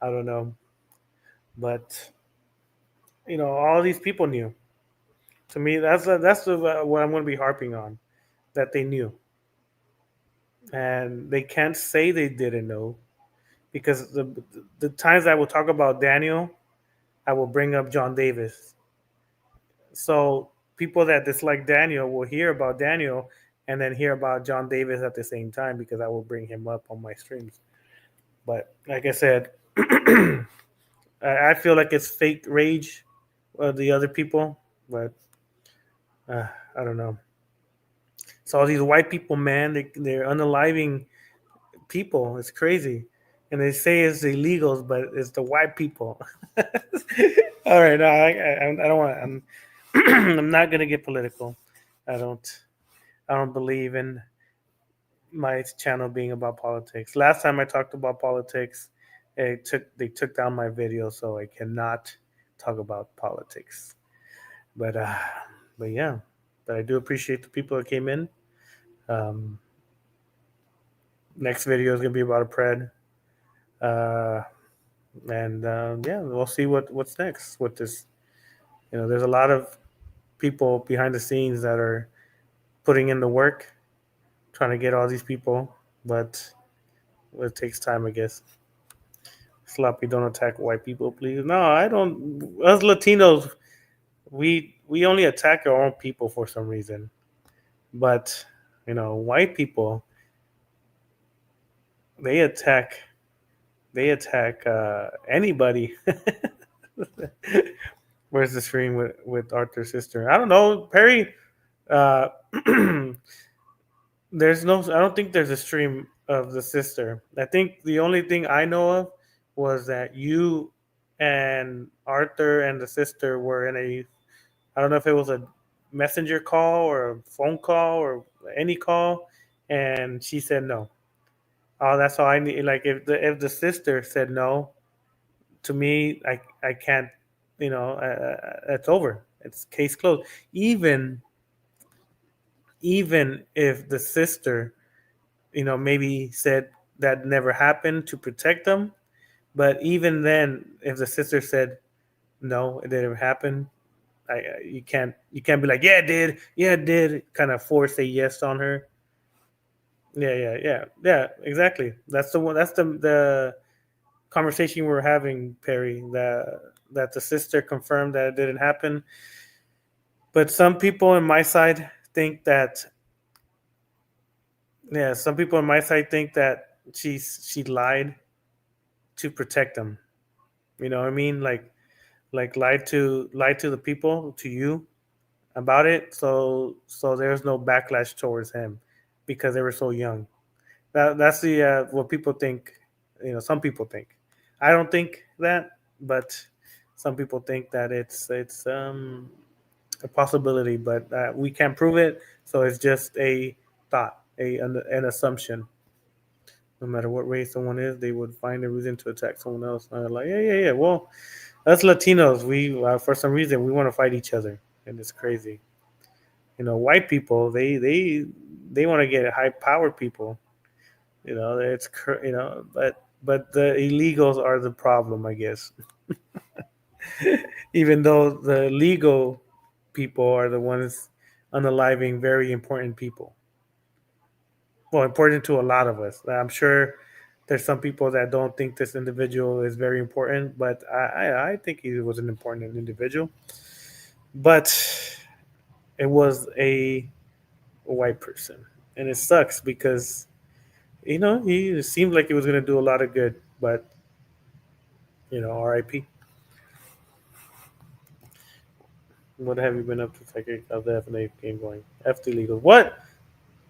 I don't know. But all these people knew. To me, what I'm going to be harping on. That they knew, and they can't say they didn't know because the times I will talk about Daniel, I will bring up John Davis. So people that dislike Daniel will hear about Daniel and then hear about John Davis at the same time because I will bring him up on my streams. But like I said, I feel like it's fake rage of the other people, but I don't know. So all these white people, man, they're unaliving people. It's crazy. And they say it's the illegals, but it's the white people. All right, no, I don't want. I'm not gonna get political. I don't. I don't believe in my channel being about politics. Last time I talked about politics, they took down my video, so I cannot talk about politics. But but yeah, but I do appreciate the people that came in. Um, Next video is gonna be about a pred. Uh, and yeah, we'll see what's next with this. There's a lot of people behind the scenes that are putting in the work, trying to get all these people, but it takes time, I guess. Sloppy, don't attack white people, please. No, I don't. Us Latinos, we only attack our own people for some reason, but white people, they attack anybody. Where's the stream with Arthur's sister? I don't know, Perry. Uh, there's no. I don't think there's a stream of the sister. I think the only thing I know of was that you and Arthur and the sister were in a. I don't know if it was a messenger call or a phone call or any call, and she said no. Oh, that's all I need. Like if the sister said no to me, I can't. It's over. It's case closed. Even if the sister, maybe said that never happened to protect them, but even then, if the sister said no, it didn't happen, you can't be like, yeah it did, kind of force a yes on her. Yeah, exactly. That's the one. That's the conversation we were having, Perry. That the sister confirmed that it didn't happen, but some people on my side think that. Yeah, some people on my side think that she lied to protect them. You know what I mean? Like lied to the people, to you, about it, so there's no backlash towards him because they were so young. That's the what people think. Some people think. I don't think that, but some people think that it's a possibility, but we can't prove it. So it's just a thought, an assumption. No matter what race someone is, they would find a reason to attack someone else. And I'm like, yeah. Well, us Latinos, we for some reason we want to fight each other, and it's crazy. White people, they want to get high powered people. But the illegals are the problem, I guess. Even though the legal people are the ones unaliving very important people. Well, important to a lot of us. I'm sure there's some people that don't think this individual is very important, but I think he was an important individual. But it was a white person, and it sucks because he seemed like he was going to do a lot of good, but R.I.P. What have you been up to? Take of the FNA game going. FT legal. What?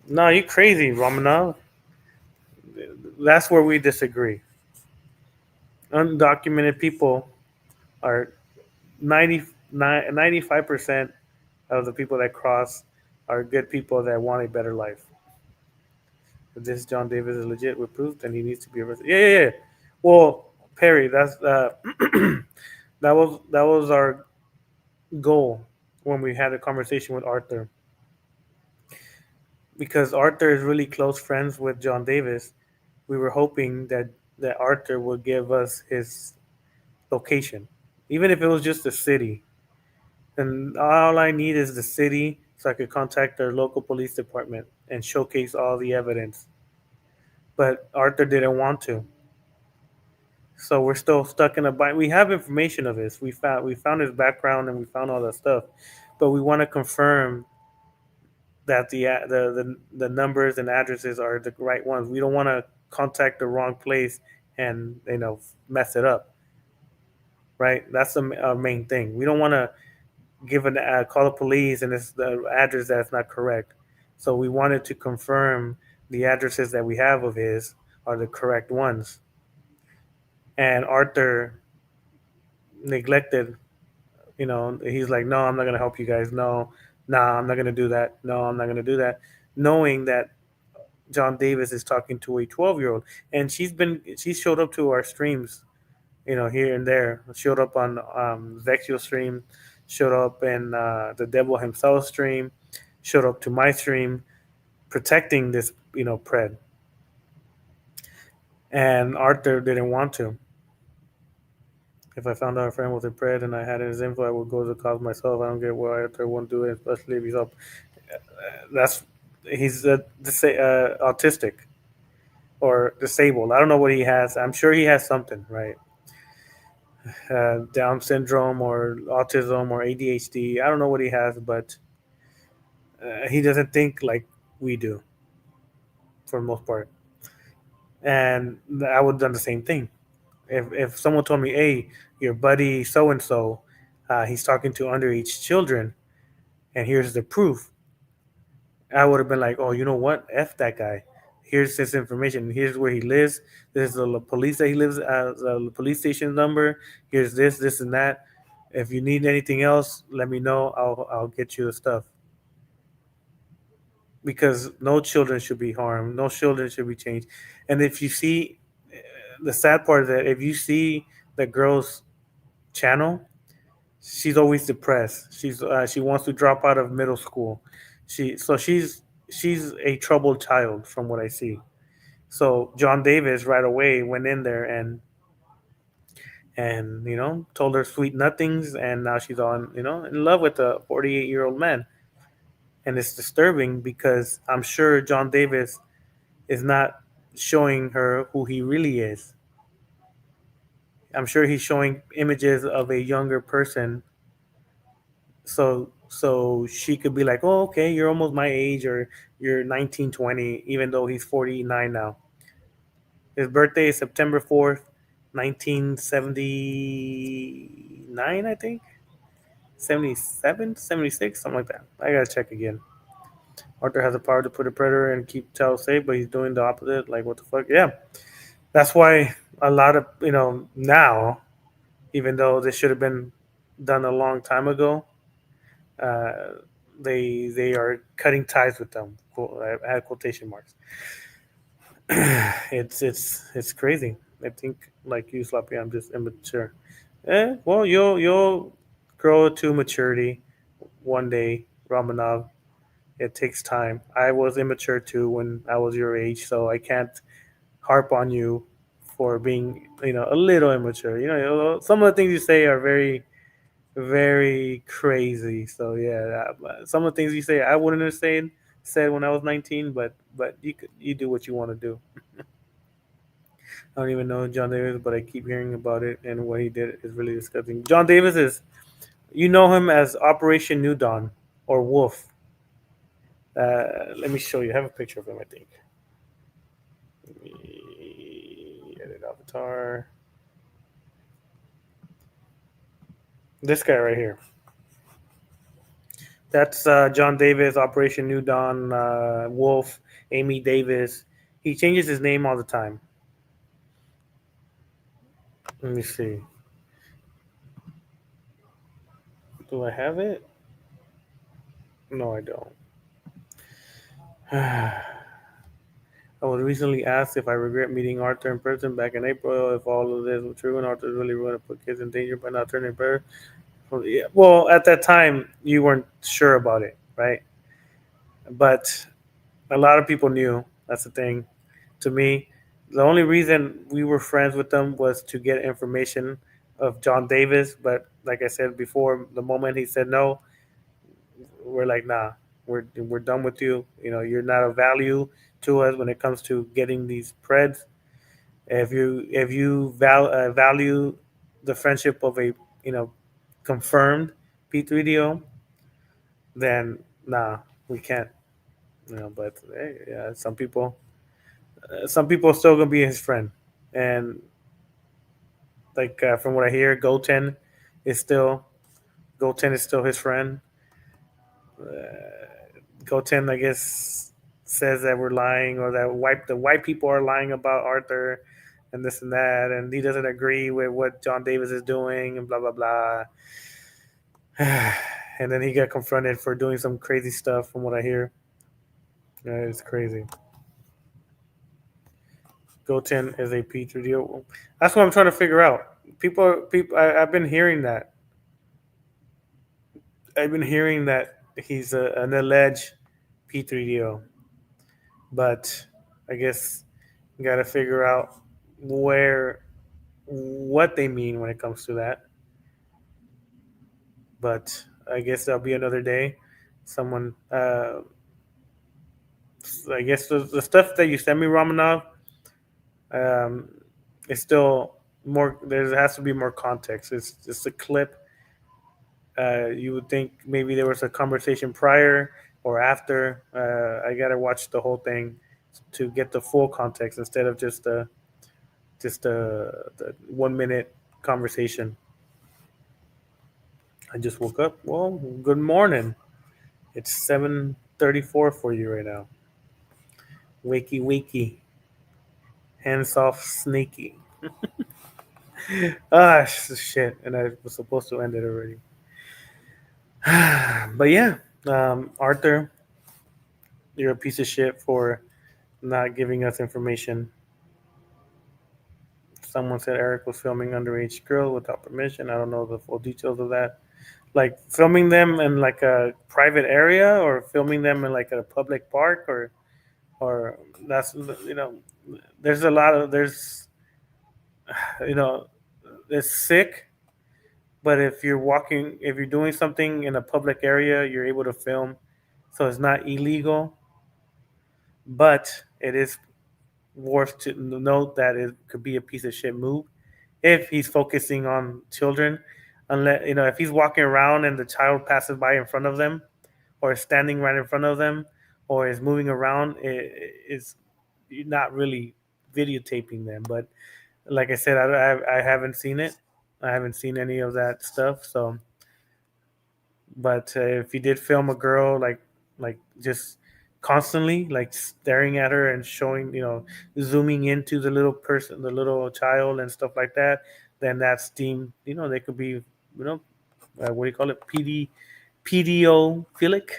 No, you crazy, Romanov. That's where we disagree. Undocumented people are 95% of the people that cross are good people that want a better life. If this John Davis is legit with proof, then he needs to be arrested. Yeah. Well, Perry, that's that was our goal when we had a conversation with Arthur, because Arthur is really close friends with John Davis. We were hoping that Arthur would give us his location, even if it was just the city. And all I need is the city so I could contact their local police department and showcase all the evidence. But Arthur didn't want to. So we're still stuck in a bind. We have information of this. We found his background and we found all that stuff, but we want to confirm that the numbers and addresses are the right ones. We don't want to contact the wrong place and mess it up. Right? That's the main thing. We don't want to give call the police and it's the address that's not correct. So we wanted to confirm the addresses that we have of his are the correct ones. And Arthur neglected. He's like, no, I'm not gonna help you guys. No, nah, I'm not gonna do that. No, I'm not gonna do that. Knowing that John Davis is talking to a 12-year-old, and she showed up to our streams, here and there. Showed up on Vexio stream, showed up in the Devil himself stream, showed up to my stream, protecting this pred. And Arthur didn't want to. If I found out a friend was a pred and I had his info, I would go to the cause myself. I don't get why Arthur won't do it, especially if he's up. That's he's autistic or disabled. I don't know what he has. I'm sure he has something, right? Down syndrome or autism or ADHD. I don't know what he has, but he doesn't think like we do for the most part. And I would have done the same thing. If someone told me, "Hey, your buddy so and so he's talking to underage children, and here's the proof. I would have been like, oh, you know what? F that guy. Here's this information. Here's where he lives. This is the police that he lives at, the police station number. Here's this, and that. If you need anything else, let me know. I'll get you the stuff. Because no children should be harmed. No children should be changed. And if you see, the sad part is that if you see the girl's channel, she's always depressed. She wants to drop out of middle school. She's a troubled child from what I see. So John Davis right away went in there and told her sweet nothings, and now she's on in love with a 48-year-old man, and it's disturbing because I'm sure John Davis is not showing her who he really is. I'm sure he's showing images of a younger person, so she could be like, oh, okay, you're almost my age, or you're 19, 20, even though he's 49 now. His birthday is September 4th, 1979, I think. 77, 76, something like that. I gotta check again. Arthur has the power to put a predator and keep child safe, but he's doing the opposite. Like, what the fuck? Yeah. That's why a lot of, now, even though this should have been done a long time ago, uh, they are cutting ties with them. I add quotation marks. It's crazy. I think like you, Sloppy, I'm just immature. Well, you'll grow to maturity one day, Ramanov. It takes time. I was immature too when I was your age, so I can't harp on you for being a little immature. Some of the things you say are very very crazy. So yeah, some of the things you say I wouldn't have said when I was 19, but you do what you want to do. I don't even know John Davis, but I keep hearing about it, and what he did is really disgusting. John Davis is, you know him as Operation New Dawn or Wolf. Let me show you. I have a picture of him, I think. Let me edit avatar. This guy right here. That's John Davis, Operation New Dawn, Wolf, Amy Davis. He changes his name all the time. Let me see. Do I have it? No, I don't. I was recently asked if I regret meeting Arthur in person back in April. If all of this was true and Arthur really going to put kids in danger by not turning prayer. Well, yeah. Well, at that time, you weren't sure about it, right? But a lot of people knew. That's the thing. To me, the only reason we were friends with them was to get information of John Davis. But like I said before, the moment he said no, we're like, nah, we're done with you. You're not of value to us when it comes to getting these preds. If you value the friendship of a confirmed P3DO, then nah, we can't. But hey, yeah, some people are still gonna be his friend, and like from what I hear, is still Goten is still his friend. Goten, I guess, says that we're lying, or that the white people are lying about Arthur, and this and that, and he doesn't agree with what John Davis is doing, and blah blah blah. And then he got confronted for doing some crazy stuff, from what I hear. It's crazy. Goten is a Petri deal. That's what I'm trying to figure out. I've been hearing that. I've been hearing that he's an alleged P3DO, but I guess you got to figure out where what they mean when it comes to that. But I guess that'll be another day. Someone, I guess the stuff that you sent me, Ramanov, um, is still more. There has to be more context. It's just a clip. You would think maybe there was a conversation prior or after. I gotta watch the whole thing to get the full context instead of just the 1 minute conversation. I just woke up. Well, good morning. It's 7:34 for you right now. Wakey wakey, hands off sneaky. Shit! And I was supposed to end it already. But yeah, Arthur, you're a piece of shit for not giving us information. Someone said Eric was filming underage girls without permission. I don't know the full details of that. Like filming them in like a private area, or filming them in like a public park, or that's there's a lot of you know it's sick. But if you're doing something in a public area, you're able to film, so it's not illegal. But it is worth to note that it could be a piece of shit move if he's focusing on children. Unless if he's walking around and the child passes by in front of them, or is standing right in front of them, or is moving around, it's you're not really videotaping them. But like I said, I haven't seen it. I haven't seen any of that stuff. So, but if you did film a girl like just constantly like staring at her and showing zooming into the little person, the little child and stuff like that, then that's deemed they could be what do you call it, pedophilic.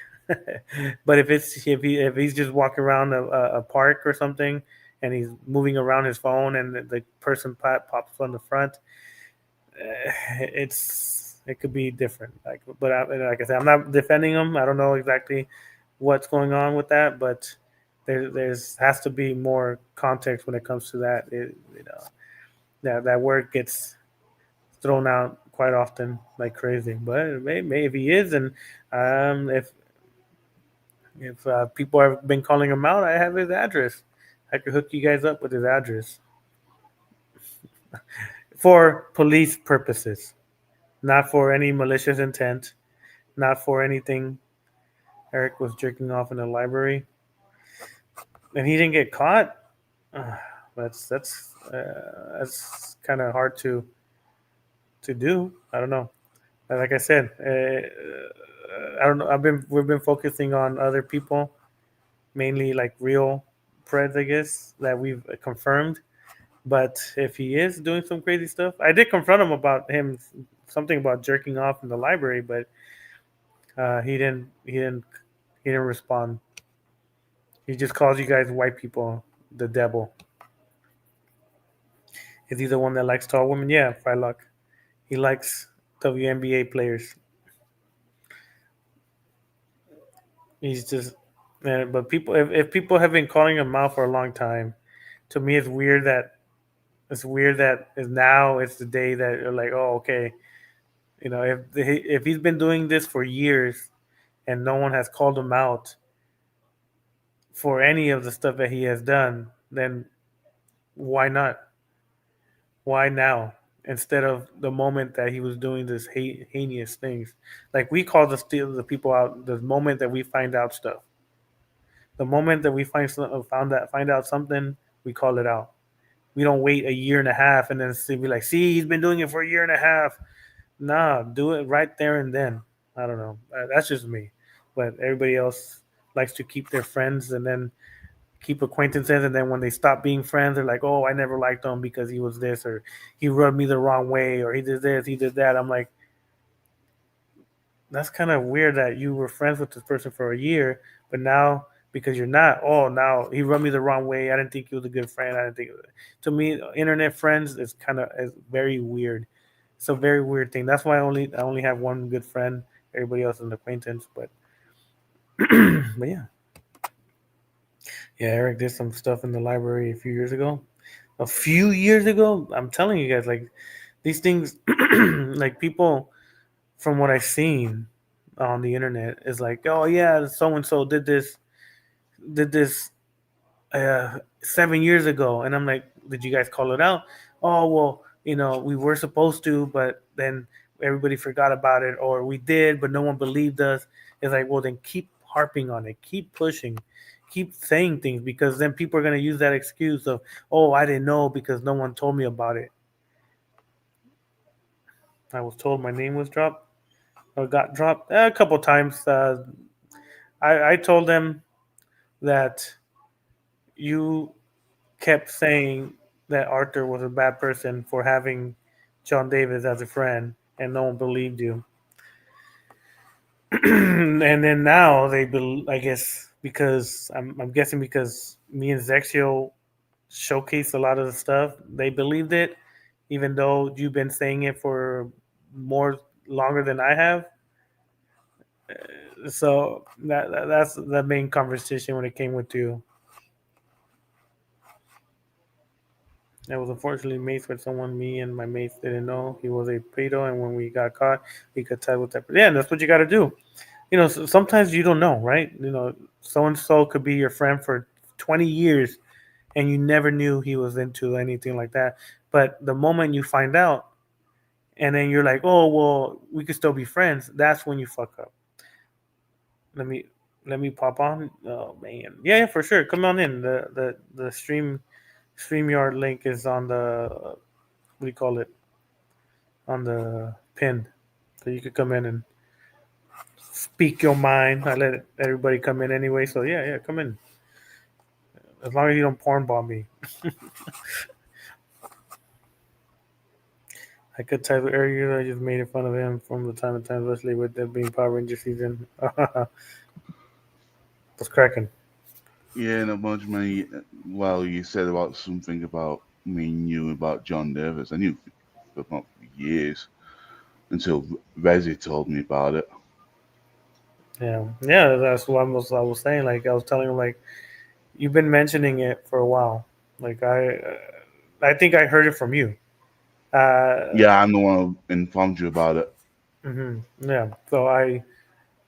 But if he's just walking around a park or something, and he's moving around his phone and the person pops on the front, it could be different. Like I said, I'm not defending him. I don't know exactly what's going on with that, but there's has to be more context when it comes to that. That word gets thrown out quite often like crazy. But maybe if he is, and if people have been calling him out, I have his address. I could hook you guys up with his address for police purposes, not for any malicious intent, not for anything. Eric was jerking off in the library, and he didn't get caught. Uh, that's kind of hard to do. I don't know. Like I said, I don't know. We've been focusing on other people, mainly like real Preds, I guess, that we've confirmed. But if he is doing some crazy stuff, I did confront him about him something about jerking off in the library, but he didn't respond. He just calls you guys white people the devil. Is he the one that likes tall women? Yeah, Frylock. He likes WNBA players. He's just, man. But people, if people have been calling him out for a long time, to me, it's weird that is now it's the day that you're like, oh, okay, if he's been doing this for years and no one has called him out for any of the stuff that he has done, then why not? Why now? Instead of the moment that he was doing this heinous things, like we call the people out the moment that we find out stuff. The moment that we find out something, we call it out. We don't wait a year and a half and then be like, see, he's been doing it for a year and a half. Nah, do it right there and then. I don't know. That's just me. But everybody else likes to keep their friends and then keep acquaintances. And then when they stop being friends, they're like, oh, I never liked him because he was this, or he rubbed me the wrong way, or he did this, he did that. I'm like, that's kind of weird that you were friends with this person for a year, but now because you're not, oh, now he rubbed me the wrong way. I didn't think he was a good friend. I didn't think. To me, internet friends is very weird. It's a very weird thing. That's why I only have one good friend. Everybody else is an acquaintance. But but yeah, yeah. Eric did some stuff in the library a few years ago. A few years ago, I'm telling you guys, like these things, like people from what I've seen on the internet is like, oh yeah, so and so did this 7 years ago, and I'm like, did you guys call it out? Oh well, we were supposed to, but then everybody forgot about it, or we did, but no one believed us. It's like, well, then keep harping on it, keep pushing, keep saying things, because then people are gonna use that excuse of, oh, I didn't know because no one told me about it. I was told my name was dropped. or got dropped a couple times. I told them that you kept saying that Arthur was a bad person for having John Davis as a friend, and no one believed you. And then now I guess because I'm guessing because me and Zexio showcased a lot of the stuff, they believed it, even though you've been saying it for more longer than I have. So that's the main conversation when it came with you. I was unfortunately maced with someone me and my mates didn't know he was a pedo, and when we got caught, we could tell with that. Yeah, that's what you got to do. Sometimes you don't know, right? So and so could be your friend for 20 years, and you never knew he was into anything like that. But the moment you find out, and then you're like, oh well, we could still be friends. That's when you fuck up. Let me let me pop on. Oh man, yeah, yeah, for sure. Come on in. The StreamYard link is on the what do you call it, on the pin, so you could come in and speak your mind. I let everybody come in anyway, so yeah, yeah, come in. As long as you don't porn bomb me. I could type earlier. I just made fun of him from the time to time, especially with them being Power Ranger season. What's cracking? Yeah, not much, man. Well, you said about something about me knew about John Davis. I knew about for years until Rezi told me about it. Yeah, yeah. That's what I was saying. Like I was telling him, like you've been mentioning it for a while. Like I think I heard it from you. Uh, Yeah, I'm the one who informed you about it. yeah. So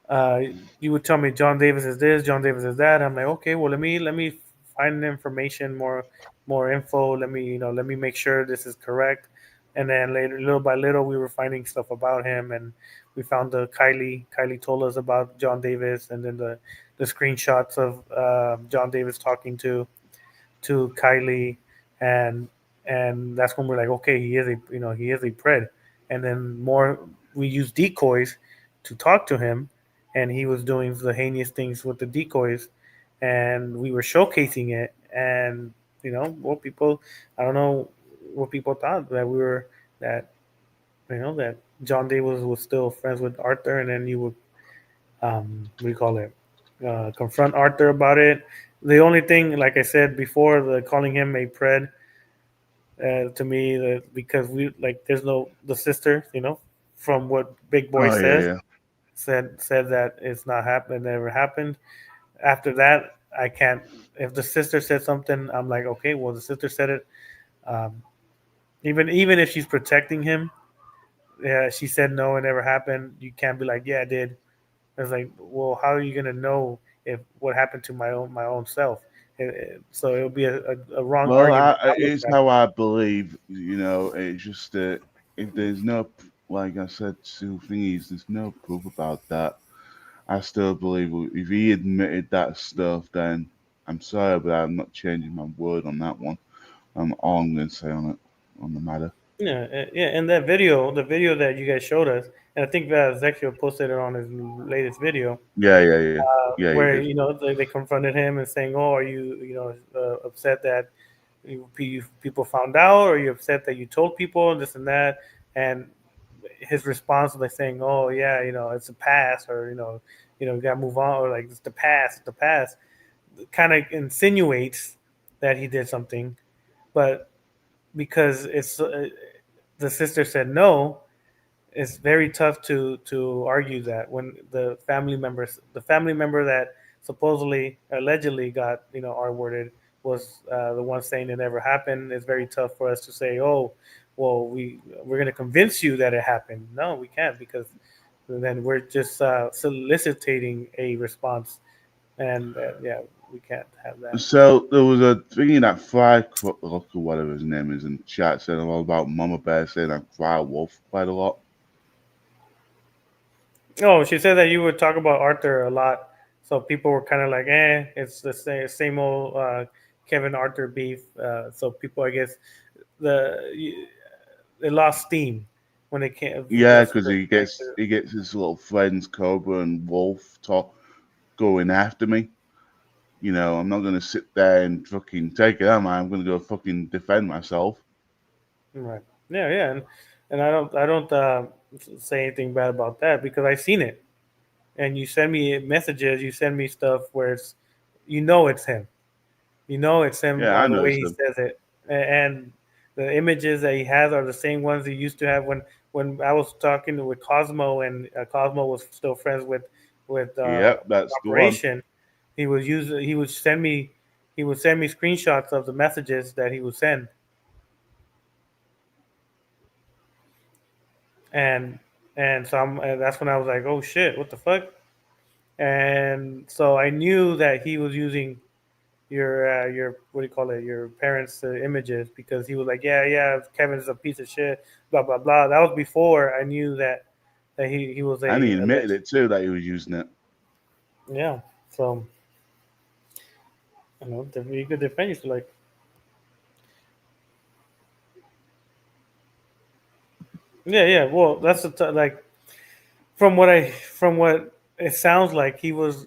uh, you would tell me John Davis is this, John Davis is that. I'm like, okay, well let me find the information, more info. Let me make sure this is correct. And then later, little by little, we were finding stuff about him, and we found the Kylie. Kylie told us about John Davis, and then the screenshots of John Davis talking to Kylie, and that's when we're like, okay, he is a pred, and then more we use decoys to talk to him, and he was doing the heinous things with the decoys, and we were showcasing it, and what people, I don't know what people thought that we were that that John Davis was still friends with Arthur, and then you would what do you call it? Confront Arthur about it. The only thing, like I said before, the calling him a pred to me, because we like there's no the sister, from what Big Boy Oh yeah, says, yeah. said that it's not happened, never happened. After that, I can't. If the sister said something, I'm like, okay, well, the sister said it. Um, even if she's protecting him, yeah, she said no, it never happened. You can't be like, yeah, I did. It's like, well, how are you gonna know if what happened to my own self? So it'll be a wrong Well, argument. I look it's at how it. I believe. It's just that if there's no, like I said to thingies, there's no proof about that. I still believe if he admitted that stuff, then I'm sorry, but I'm not changing my word on that one. All I'm going to say on it, on the matter. Yeah, yeah. And that video, the video that you guys showed us, and I think that Zexio posted it on his latest video, Yeah, yeah, yeah, yeah. You where did. they confronted him and saying, "Oh, are you upset that people found out, or are you upset that you told people and this and that?" And his response was like saying, "Oh yeah, it's a past, or we gotta move on, or like it's the past, it's the past." Kind of insinuates that he did something, but because it's the sister said no, it's very tough to argue that when the family member that supposedly allegedly got R worded was the one saying it never happened. It's very tough for us to say, oh, well, we're going to convince you that it happened. No, we can't, because then we're just soliciting a response, and yeah, we can't have that. So there was a thingy that Look, or whatever his name is, in chat said all about Mama Bear saying I cry wolf quite a lot. Oh, she said that you would talk about Arthur a lot, so people were kind of like, it's the same old Kevin Arthur beef." So people, I guess, the it lost steam when it came Yeah, as because for trying to. he gets his little friends Cobra and Wolf talk going after me. You know, I'm not gonna sit there and fucking take it, am I? I'm gonna go fucking defend myself. Right. Yeah, yeah, and I don't say anything bad about that because I seen it. And you send me messages, you send me stuff where it's, it's him. It's him Yeah, I the way noticed he them. says it, and the images that he has are the same ones he used to have when I was talking with Cosmo, and Cosmo was still friends with Yep, that's the one. Operation. He would send me screenshots of the messages that he would send, and and that's when I was like, oh shit, what the fuck? And so I knew that he was using your what do you call it, your parents' images, because he was like, yeah, Kevin's a piece of shit, blah blah blah. That was before I knew that he was And he a admitted alleged. it too that he was using it. Yeah. So you could defend yourself, like, yeah. Well, that's like, from what it sounds like, he was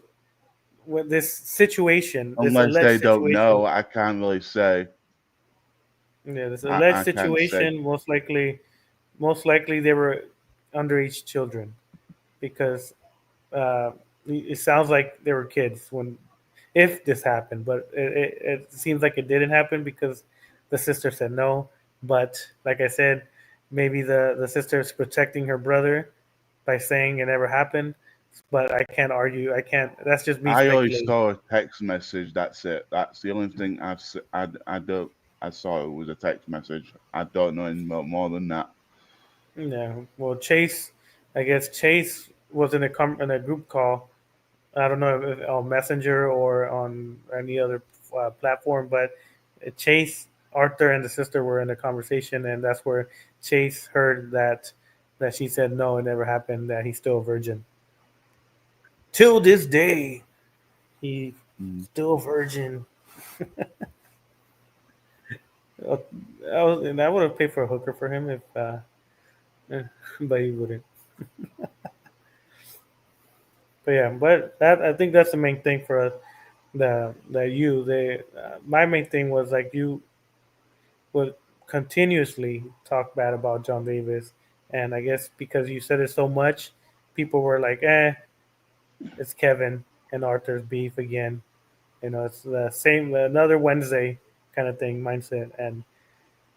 with this situation, this Unless alleged they don't situation. know, I can't really say. Yeah, this alleged I can't say. situation, most likely they were underage children, because uh, it sounds like they were kids when, if this happened, but it seems like it didn't happen because the sister said no. But like I said, maybe the sister is protecting her brother by saying it never happened. But I can't argue. I can't. That's just me I always speculating. saw a text message. That's it. That's the only thing I don't. I saw it was a text message. I don't know any more than that. Yeah. Well, Chase, I guess Chase was in a group call. I don't know if on Messenger or on any other platform, but Chase, Arthur, and the sister were in a conversation, and that's where Chase heard that she said no, it never happened. That he's still a virgin till this day. He's Mm. still a virgin. Uh, I would have paid for a hooker for him if, but he wouldn't. But yeah, but that I think that's the main thing for us. My main thing was like you would continuously talk bad about John Davis, and I guess because you said it so much, people were like, it's Kevin and Arthur's beef again. It's the same, another Wednesday kind of thing mindset. And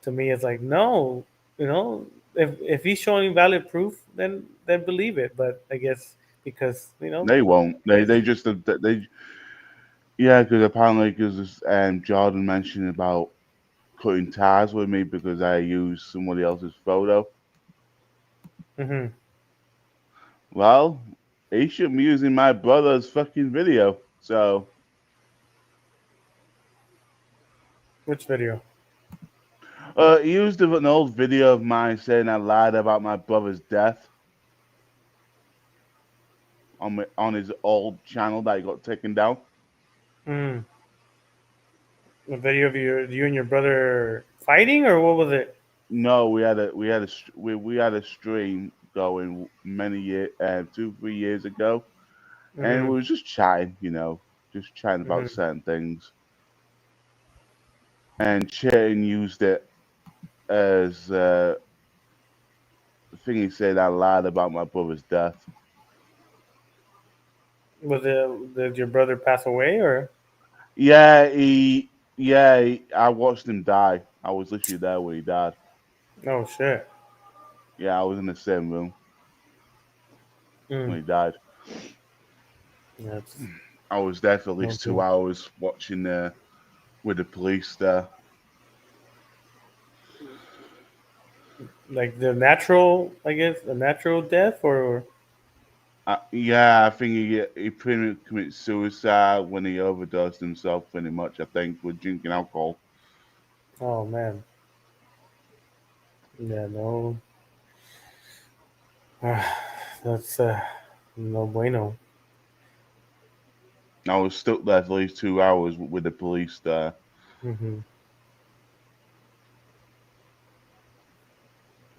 to me, it's like, no, if he's showing valid proof, then believe it. But I guess because They won't. They just they yeah. Because apparently, because Jordan mentioned about cutting ties with me because I used somebody else's photo. hmm Well, he shouldn't be using my brother's fucking video. So which video? he used an old video of mine saying I lied about my brother's death on his old channel that he got taken down. Mm. A video of you and your brother fighting, or what was it? No, we had a stream going many years, 2 3 years ago, and hmm we was just chatting, just chatting about hmm certain things. And Chaitin used it as the thing he said I lied about my brother's death. Did your brother pass away, or? Yeah, I watched him die. I was literally there when he died. Oh shit. Yeah, I was in the same room Mm. when he died. That's I was there for at no least two good. hours watching with the police there. Like the natural, I guess, the natural death, or Yeah, I think he pretty much committed suicide when he overdosed himself. Pretty much, I think, with drinking alcohol. oh man, yeah, no, that's no bueno. I was stuck there for at least 2 hours with the police there. hmm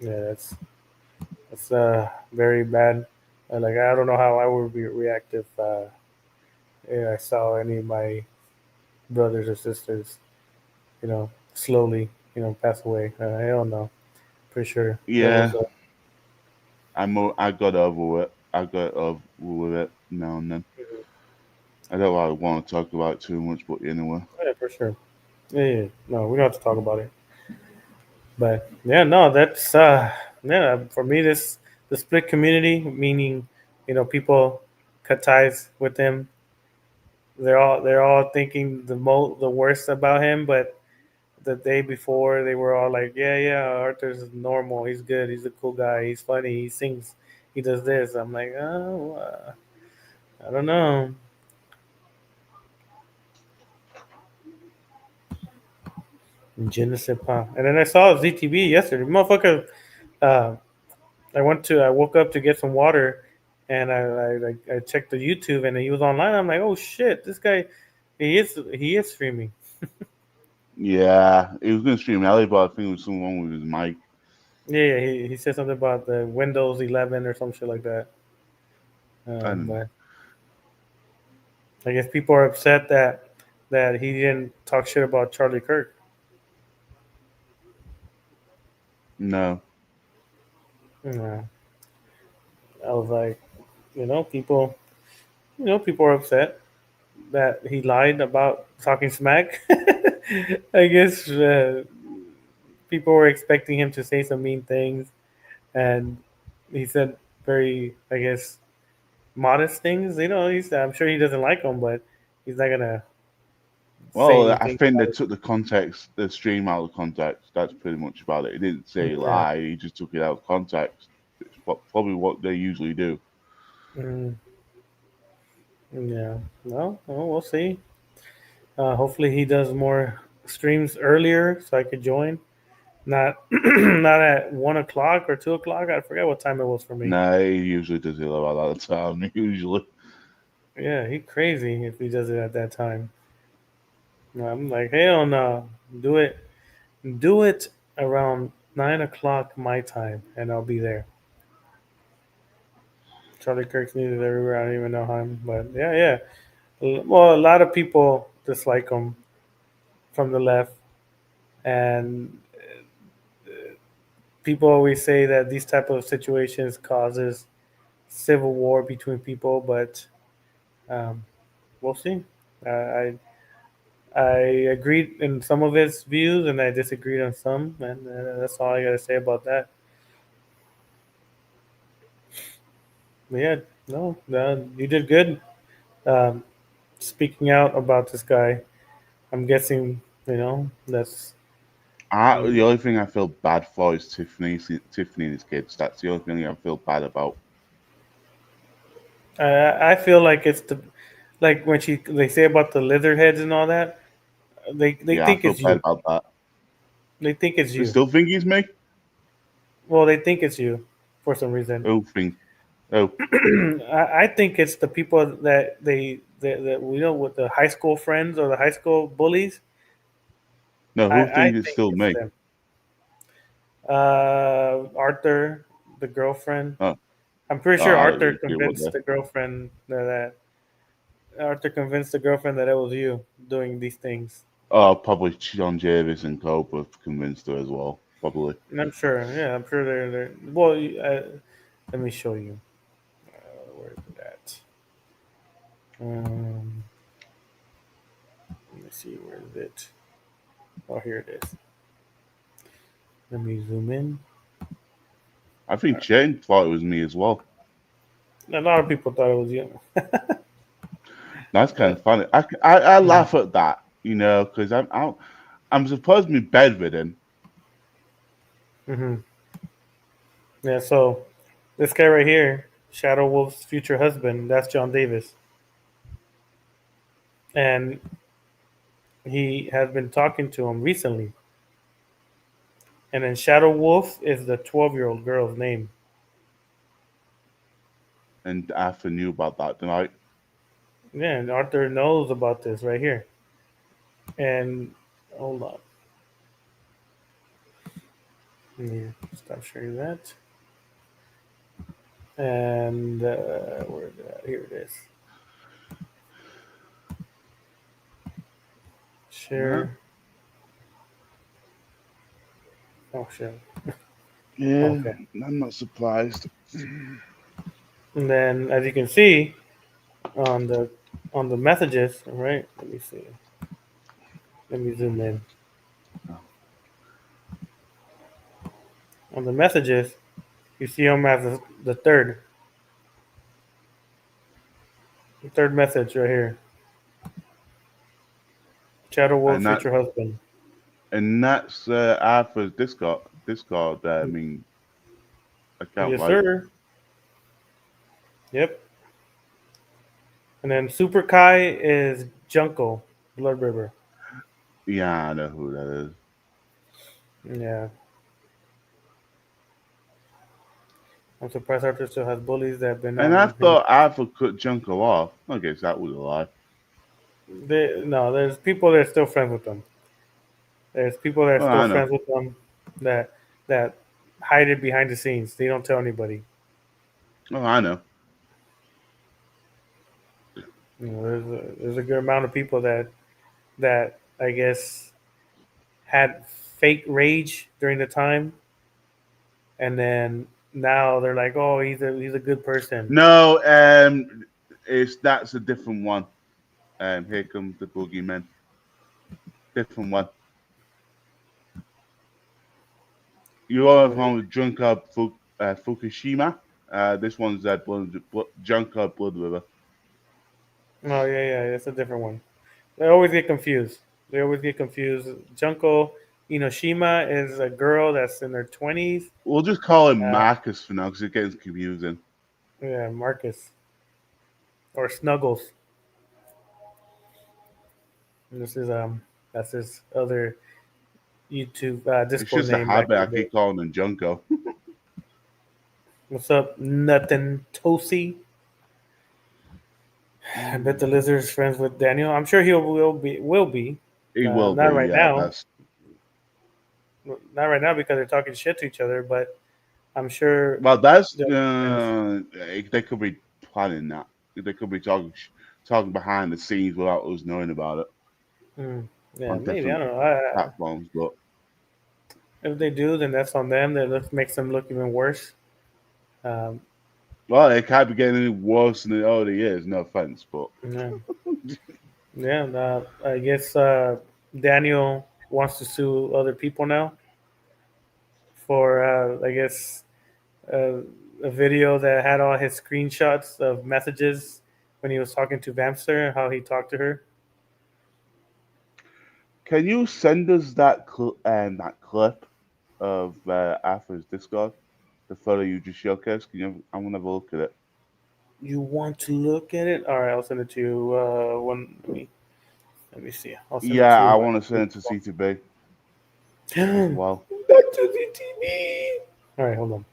Yeah, It's very bad. Like I don't know how I would react if I saw any of my brothers or sisters, slowly, pass away. I don't know. Pretty sure that was. Yeah, I got over it. I got over with it now and then. I don't really want to talk about it too much, but anyway. Yeah, for sure. Yeah, yeah. No, we don't have to talk about it. But yeah, no, that's yeah. For me, this the split community, meaning people cut ties with him. They're all thinking the worst about him, but the day before they were all like, yeah, yeah, Arthur's normal. He's good. He's a cool guy. He's funny. He sings. He does this. I'm like, oh, I don't know. Je ne sais pas. And then I saw ZTV yesterday. Motherfucker, uh, I woke up to get some water, and I checked the YouTube, and he was online. I'm like, oh shit, this guy, he is streaming. Yeah, he was going to stream early, but I think there was something wrong with his mic. Yeah, yeah, he said something about the Windows 11 or some shit like that. And But I guess people are upset that he didn't talk shit about Charlie Kirk. no, Yeah. I was like, people, people are upset that he lied about talking smack. I guess people were expecting him to say some mean things, and he said very, I guess, modest things. I'm sure he doesn't like them, but he's not gonna say well, I anything think they about took the context, the stream out of context. That's pretty much about it. He didn't say it. Yeah. lie. He just took it out of context. It's probably what they usually do. Mm, yeah. Well, we'll see. Hopefully, he does more streams earlier so I could join. Not not at 1 o'clock or 2 o'clock. I forget what time it was for me. No, he usually does it about that time. Usually, Yeah, he crazy if he does it at that time. I'm like, hell no, do it around 9 o'clock my time, and I'll be there. Charlie Kirk's needed everywhere. I don't even know him, but yeah, yeah. Well, a lot of people dislike him from the left, and people always say that these type of situations causes civil war between people, but um, we'll see. I agreed in some of his views, and I disagreed on some, and that's all I gotta say about that. But yeah, no, you did good. Um, Speaking out about this guy, I'm guessing that's. the only thing I feel bad for is Tiffany. Tiffany and his kids. That's the only thing I feel bad about. I feel like it's like when they say about the leather heads and all that. They Yeah, I think feel it's bad you. about that. They think it's They you. still think he's me. Well, they think it's you for some reason. Oh, think. Oh, I think it's the people that that we know with the high school friends or the high school bullies. no, who I thinks it's think still it's me? them. Arthur, the girlfriend. Oh, I'm pretty oh, sure I don't really care what they. Arthur convinced the girlfriend that it was you doing these things. Oh, probably John Jarvis and Cope have convinced her as well. Probably. And I'm sure, yeah, I'm sure they're. Well, let me show you. Where is it at? Um, Let me see, where is it? Oh, here it is. Let me zoom in. I think Shane thought it was me as well. A lot of people thought it was you. That's kind Uh, of funny. I mm, laugh at that, because I'm supposed to be bedridden. mm-hmm. Yeah, so this guy right here, Shadow Wolf's future husband, that's John Davis. And he has been talking to him recently. And then Shadow Wolf is the 12-year-old girl's name. And Arthur knew about that tonight. Yeah, and Arthur knows about this right here. And hold on. Yeah, stop sharing that. And where is it? Here it is. Huh? Share. Oh shit. Yeah, Okay. I'm not surprised. And then, as you can see on the messages, right? Let me see. Let me zoom in. On the messages, you see him as the third message right here. Shadow And Wolf's that future husband. and that's Arthur's Discord. I mean, account, Yes, right? sir. Yep. And then Super Kai is Junko, Blood River. Yeah, I know who that is. Yeah. I'm surprised Arthur still has bullies that have been And I on him. thought Arthur cut Junko off. I guess that was a lie. No, there's people that are still friends with them. There's people that are Oh, still I know. friends with them that that hide it behind the scenes. They don't tell anybody. Oh, I know. There's a good amount of people that I guess had fake rage during the time, and then now they're like, oh, he's a good person. No, it's that's a different one. Here comes the boogeyman. Different one. You all have What? one with Fukushima. This one's that Junker Blood River. Oh yeah, it's a different one. They always get confused. They always get confused. Junko Inoshima is a girl that's in her 20s. We'll just call him Uh, Marcus for now because it gets confusing. yeah, Marcus or Snuggles. And this is that's his other YouTube It's Discord just a name back habit. in I the day. keep calling him Junko. What's up, Nothing Tosi? I bet the Mm. lizard's friends with Daniel. I'm sure he will be. He will Not be. right Yeah, now. that's Not right now because they're talking shit to each other. But I'm sure well. That's they'll be friends. they could be planning that. They could be talking behind the scenes without us knowing about it Hmm. Yeah, on maybe I different don't know. platforms. But If they do, then that's on them. Makes them look even worse. Um, well, it can't be getting any worse than it already is. No offense, but yeah, yeah. I guess Daniel wants to sue other people now for I guess uh, a video that had all his screenshots of messages when he was talking to Vamster and how he talked to her. can you send us that clip of Arthur's Discord? The photo you just showcased. Can you? I want to have a look at it. You want to look at it? All right, I'll send it to you. Let me see. I'll send it Yeah, to I my. want to send it to CTB as Back well. to the TV. All right, hold on.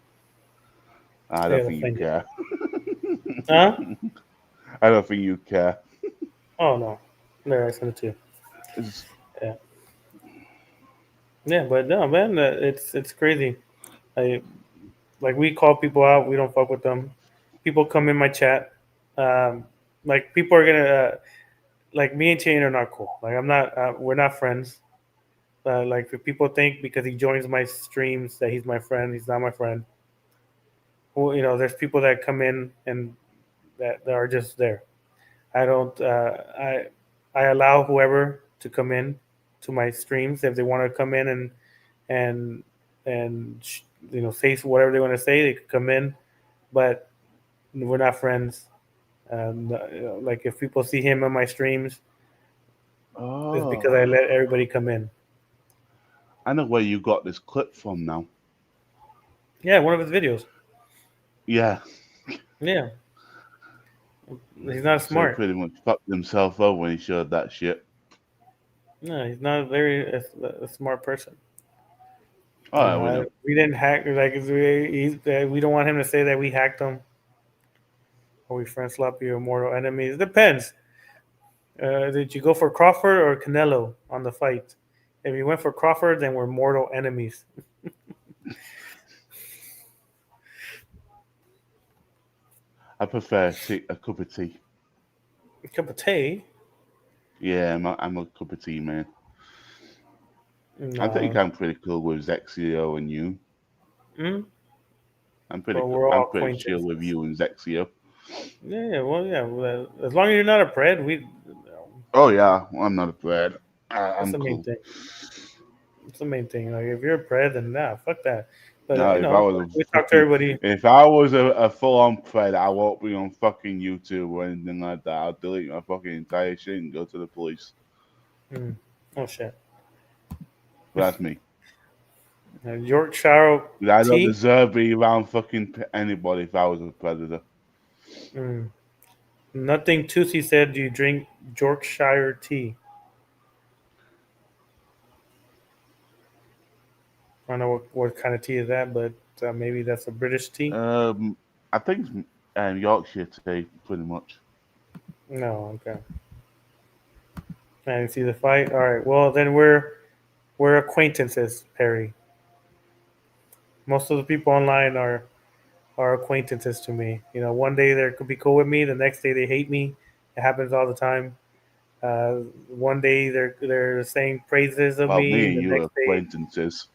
I I don't gotta think you find it. care. Huh? I don't think you care. Oh no. There, I sent it to you. It's, Yeah, yeah, but no, man, it's crazy. I like we call people out. We don't fuck with them. People come in my chat. Um, like people are gonna like me and Chain are not cool. Like I'm not. We're not friends. Like if people think because he joins my streams that he's my friend, he's not my friend. Well, there's people that come in and that are just there. I don't. I allow whoever to come in to my streams if they want to come in and and say whatever they want to say. They could come in, but we're not friends. Like if people see him on my streams, it's because I oh, let everybody come in. I know where you got this clip from now. Yeah, one of his videos. Yeah, Yeah, he's not so he smart. pretty much fucked himself over when he showed that shit. No, he's not a smart person. All right, we know. We didn't hack. Like we don't want him to say that we hacked him or we friend sloppy or mortal enemies. Depends. Did you go for Crawford or Canelo on the fight? If you went for Crawford, then we're mortal enemies. I prefer a cup of tea. A cup of tea? Yeah, I'm a cup of tea man. I think No. I'm pretty cool with Zexio and you. Mm? I'm Well, pretty we're all I'm pretty chill with acquaintances. you and Zexio. Yeah, yeah. Well, yeah. Well, as long as you're not a pred, Oh yeah, I'm not afraid. that's I'm the main cool. thing. It's the main thing. Like if you're a pred, then nah, fuck that. But No, if I was we a talk to fucking, everybody. if I was a full on pred, I won't be on fucking YouTube or anything like that. I'll delete my fucking entire shit and go to the police. Mm. Oh shit. That's me. Yorkshire I don't tea. deserve to be around fucking anybody if I was a predator. Mm. Nothing Tootsie said. Do you drink Yorkshire tea? I don't know what kind of tea is that, but maybe that's a British tea. I think it's Yorkshire tea, pretty much. No, okay. I didn't see the fight. All right. Well, then we're acquaintances, Perry. Most of the people online are acquaintances to me. One day they could be cool with me, the next day they hate me. It happens all the time. One day they're saying praises of Well, me, me and and the you are next day, acquaintances.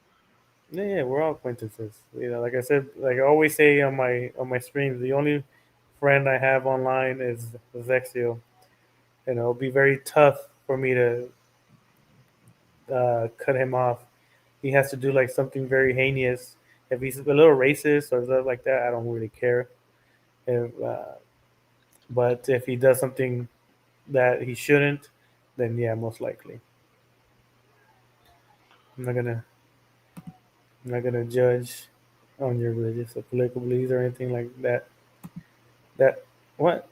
yeah, yeah, we're all acquaintances. Like I said, like I always say on my streams, the only friend I have online is Zexio. It'll be very tough for me to cut him off. He has to do like something very heinous. If he's a little racist or stuff like that, I don't really care. If, but if he does something that he shouldn't, then yeah, most likely. I'm not gonna I'm not gonna judge on your religious or political beliefs or anything like that. That what?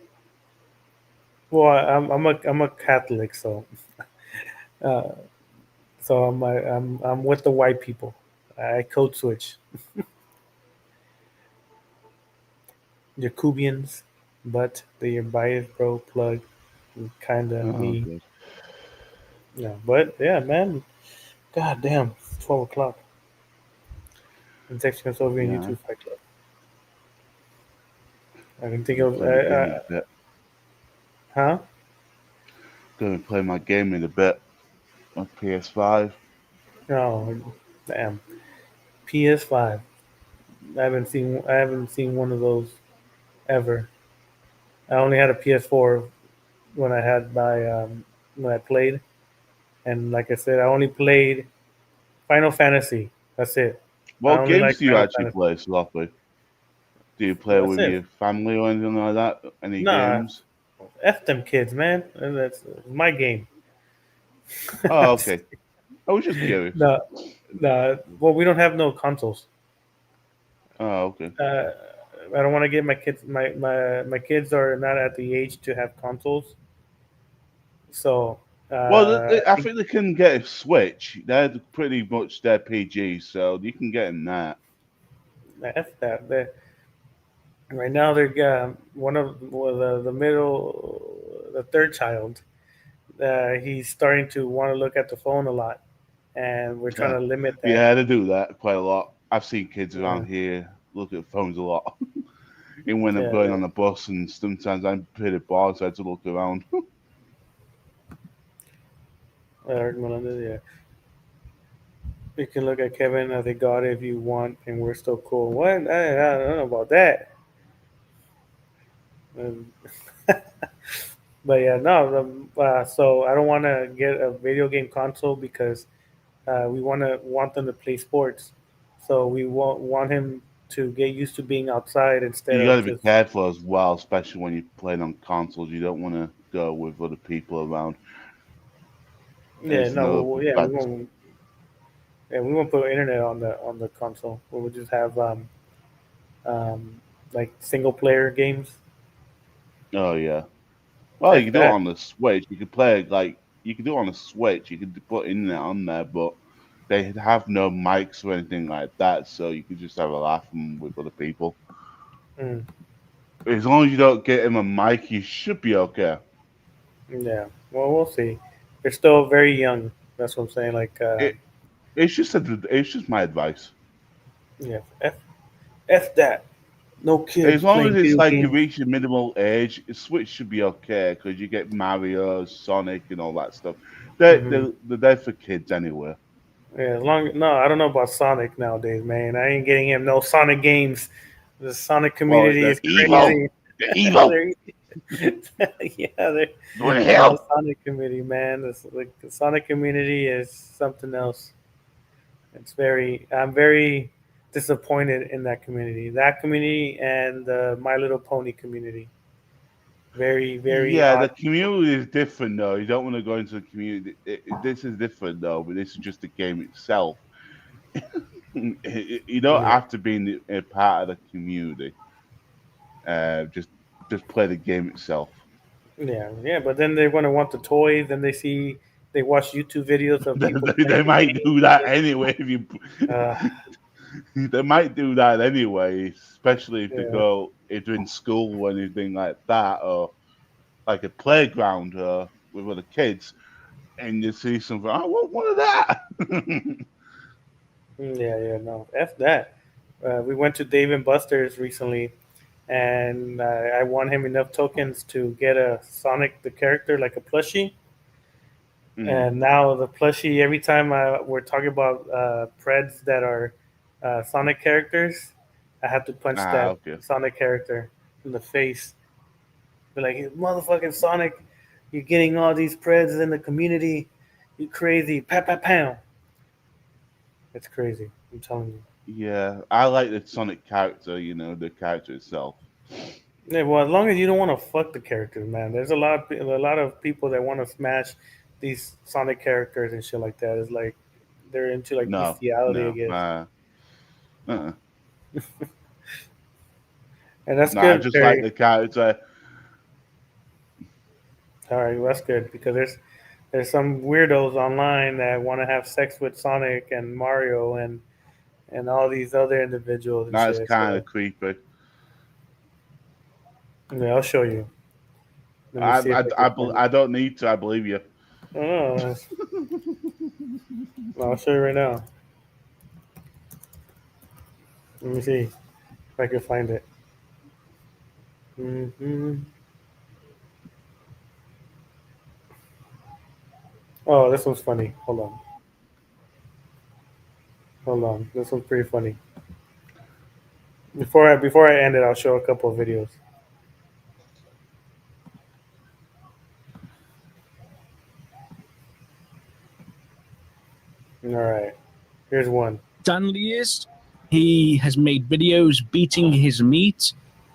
Well, I'm a Catholic, uh, so I'm with the white people. I code switch. Jacobians, but the bias bro plug kinda Oh, me. good. Yeah, but yeah, man. God damn, 12 o'clock. And text me over in Yeah, YouTube Fight Club. I can think gonna of play my game in a bit. huh? Gonna play my game in a bit on PS5. Oh, damn. PS5. I haven't seen one of those ever. I only had a PS4 when I had my when I played, and like I said, I only played Final Fantasy. That's it. I What only games like do you Final actually Fantasy. play, Sloppy? Do you play That's with it. your family or anything like that? Any Nah, games? f them kids, man. That's my game. Oh, okay. I was just curious. no, no. Well, we don't have no consoles. Oh, okay. Uh, I don't want to get my kids. My kids are not at the age to have consoles. So Well, I I think think they can get a Switch. They're pretty much their PG, so you can get in that. F that. Right now they're one of well, the middle, the third child. He's starting to want to look at the phone a lot, and we're trying to limit that. Yeah, they do that quite a lot. I've seen kids Yeah, around here look at phones a lot. Even when I'm yeah. going on the bus, and sometimes I'm pretty bored, so I have to look around. Eric Melendez, yeah. You can look at Kevin as a god if you want, and we're still cool. What? I don't know about that. Um, but yeah, no. So I don't want to get a video game console because we want them to play sports. So we want him to get used to being outside instead You got of to be just careful as well, especially when you're playing on consoles. You don't want to go with other people around. yeah. It's No, no yeah, we bad. won't. Yeah, we won't put internet on the console. We'll just have um, like single player games. Oh yeah. Well, you Heck can do it that. on the Switch. You could play it like you could do it on the Switch. You could put internet on there, but they have no mics or anything like that, so you could just have a laugh with other people. Mm, As long as you don't get him a mic, you should be okay. yeah. Well, we'll see. They're still very young. That's what I'm saying. Like, It, it's just my advice. yeah. F that. No kids As long playing as it's video like you games. reach the minimal age, Switch should be okay because you get Mario, Sonic, and all that stuff. Hmm. They're there for kids anyway. Yeah, as long no, I don't know about Sonic nowadays, man. I ain't getting him no Sonic games. The Sonic Well, community they're is evil. crazy. They're evil. They're- yeah, Going to the hell. Sonic community, man. Like the Sonic community is something else. I'm very disappointed in that community. That community and the My Little Pony community. Very, very Yeah, odd the people. community is different though. You don't want to go into the community. This is different though, but this is just the game itself. You don't Yeah, have to be a part of the community. Just play the game itself. yeah, yeah. But then they're gonna want the toys, and they watch YouTube videos of people They playing the might do games. that anyway. If you, Uh, they might do that anyway, especially if they yeah, go if they're in school or anything like that, or like a playground with other kids, and you see something. I want one of that. yeah, yeah. No, f that. We went to Dave and Buster's recently, and I won him enough tokens to get a Sonic the character, like a plushie. Mhm. And now the plushie, every time we're talking about Preds that are Sonic characters, I have to punch Ah, that okay. Sonic character in the face. Be like, motherfucking Sonic, you're getting all these Preds in the community. You crazy. Pow, pow, pow. It's crazy. I'm telling you. Yeah, I like the Sonic character. The character itself. Yeah, well, as long as you don't want to fuck the characters, man. There's a lot of people that want to smash these Sonic characters and shit like that. It's like they're into like No, bestiality, I no, guess. uh-uh. And that's No. I good, just like Perry. the character. All right, well, that's good because there's some weirdos online that want to have sex with Sonic and Mario and all these other individuals and That's shit. kind of So creepy. yeah, I'll show you. Let me see if I can find it. I don't need to. I believe you. Oh, I'll show you right now. Let me see if I can find it. Hmm. Oh, this one's funny. Hold on. This one's pretty funny. Before I end it, I'll show a couple of videos. All right, here's one. Stanley is. He has made videos beating his meat,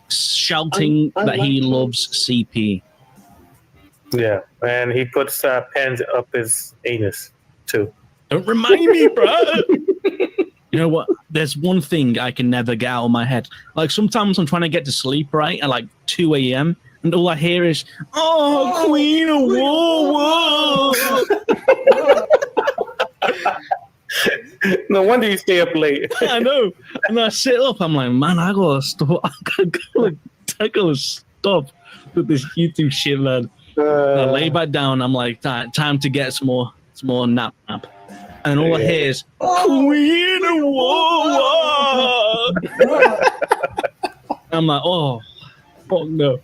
shouting that he loves CP. Yeah, and he puts pens up his anus too. Don't remind me, bro. You know what? There's one thing I can never get out of my head. Like sometimes I'm trying to get to sleep, right, at like 2 a.m., and all I hear is, "Oh, Queen of War." No wonder you stay up late. I know. And I sit up, I'm like, man, I gotta stop. I gotta stop with this YouTube shit, man. I lay back down. I'm like, time to get some more nap. And all I hear is Queen of War. I'm like, oh, fuck no.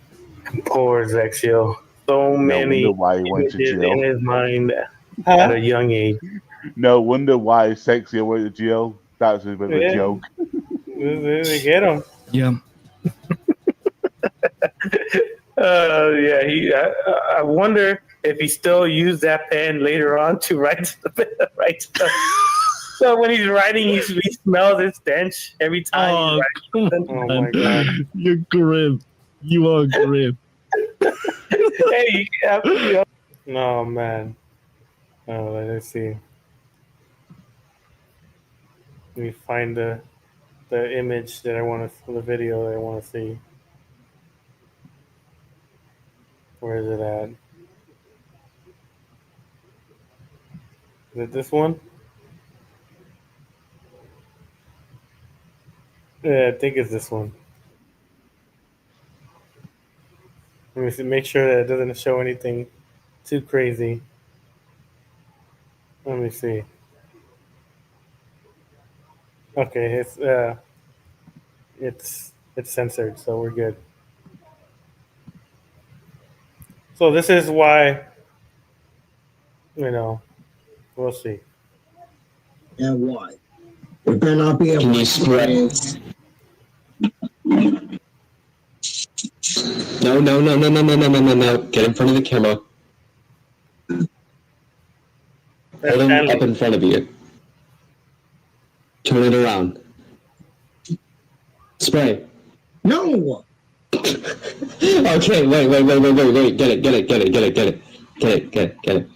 Poor Zexio. So No wonder many why he went to images in jail. his mind at a young age. No wonder why Sexy went to jail. That's a bit of a Yeah, joke. they get him. Yeah. Yeah, I wonder if he still used that pen later on to write write stuff. So when he's writing, he smells his stench every time Oh, he's come writing. Oh on. my god! You're grim. You are grim. Hey, yeah. No man. Oh, let's see. Let me find the image that I want to, the video that I want to see. Where is it at? Is it this one? Yeah, I think it's this one. Let me see, make sure that it doesn't show anything too crazy. Let me see. Okay, it's it's censored, so we're good. So this is why, you know, we'll see. Yeah, why? It better not be able Can to you spread? No, no, no, no, no, no, no, no, no, no. Get in front of the camera. That's Hold him Stanley. up in front of you. Turn it around. Spray. No. Okay, wait. Get it.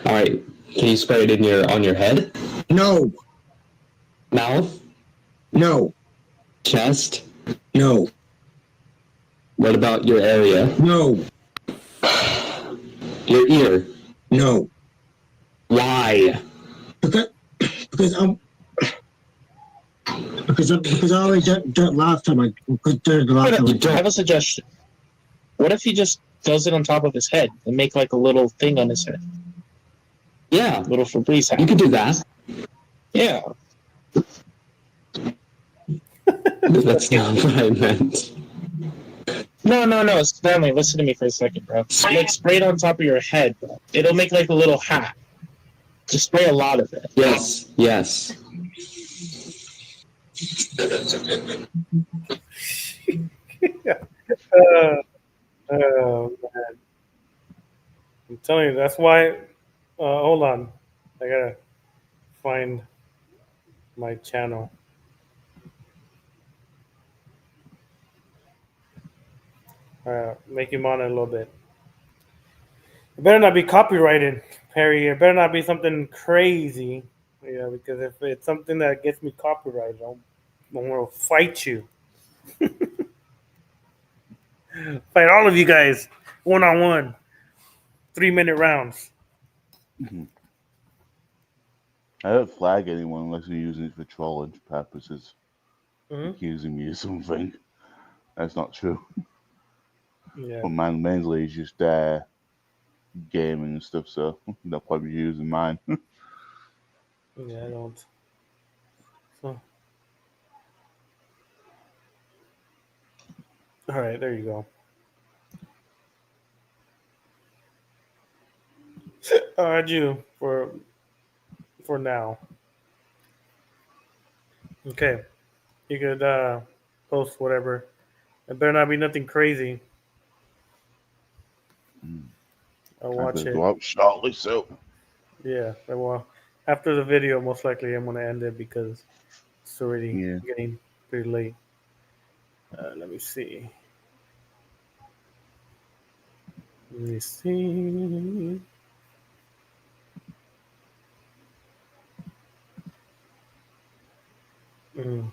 All right. Can you spray it on your head? No. Mouth? No. Chest? No. What about your area? No. Your ear? No. Why? Because I'm. Because I already did it last time. I did it last time. I have a suggestion. What if he just does it on top of his head and make like a little thing on his head? Yeah, Little Febreze hat. you could do that. Yeah. That's not what I meant. No. Stanley, listen to me for a second, bro. Like spray it on top of your head, bro. It'll make like a little hat. Just spray a lot of it. Yes. Uh, man. I'm telling you, that's why. Hold on, I gotta find my channel. Make him on it a little bit. It better not be copyrighted, Perry. It better not be something crazy. Yeah, because if it's something that gets me copyrighted, I'm gonna fight you. Fight all of you guys, 1-on-1, 3-minute rounds. I don't flag anyone unless you're using it for trolling purposes. Mm-hmm. Accusing me of something. That's not true. Yeah. But mine mainly is just gaming and stuff, so they'll probably be using mine. Yeah, I don't. So. All right, there you go. I'll add you for now. Okay, you could post whatever. It better not be nothing crazy. I'll I watch better it. go out shortly, so. Yeah, well, after the video, most likely I'm gonna end it because it's already getting pretty late. Let me see. Let me see. Mm.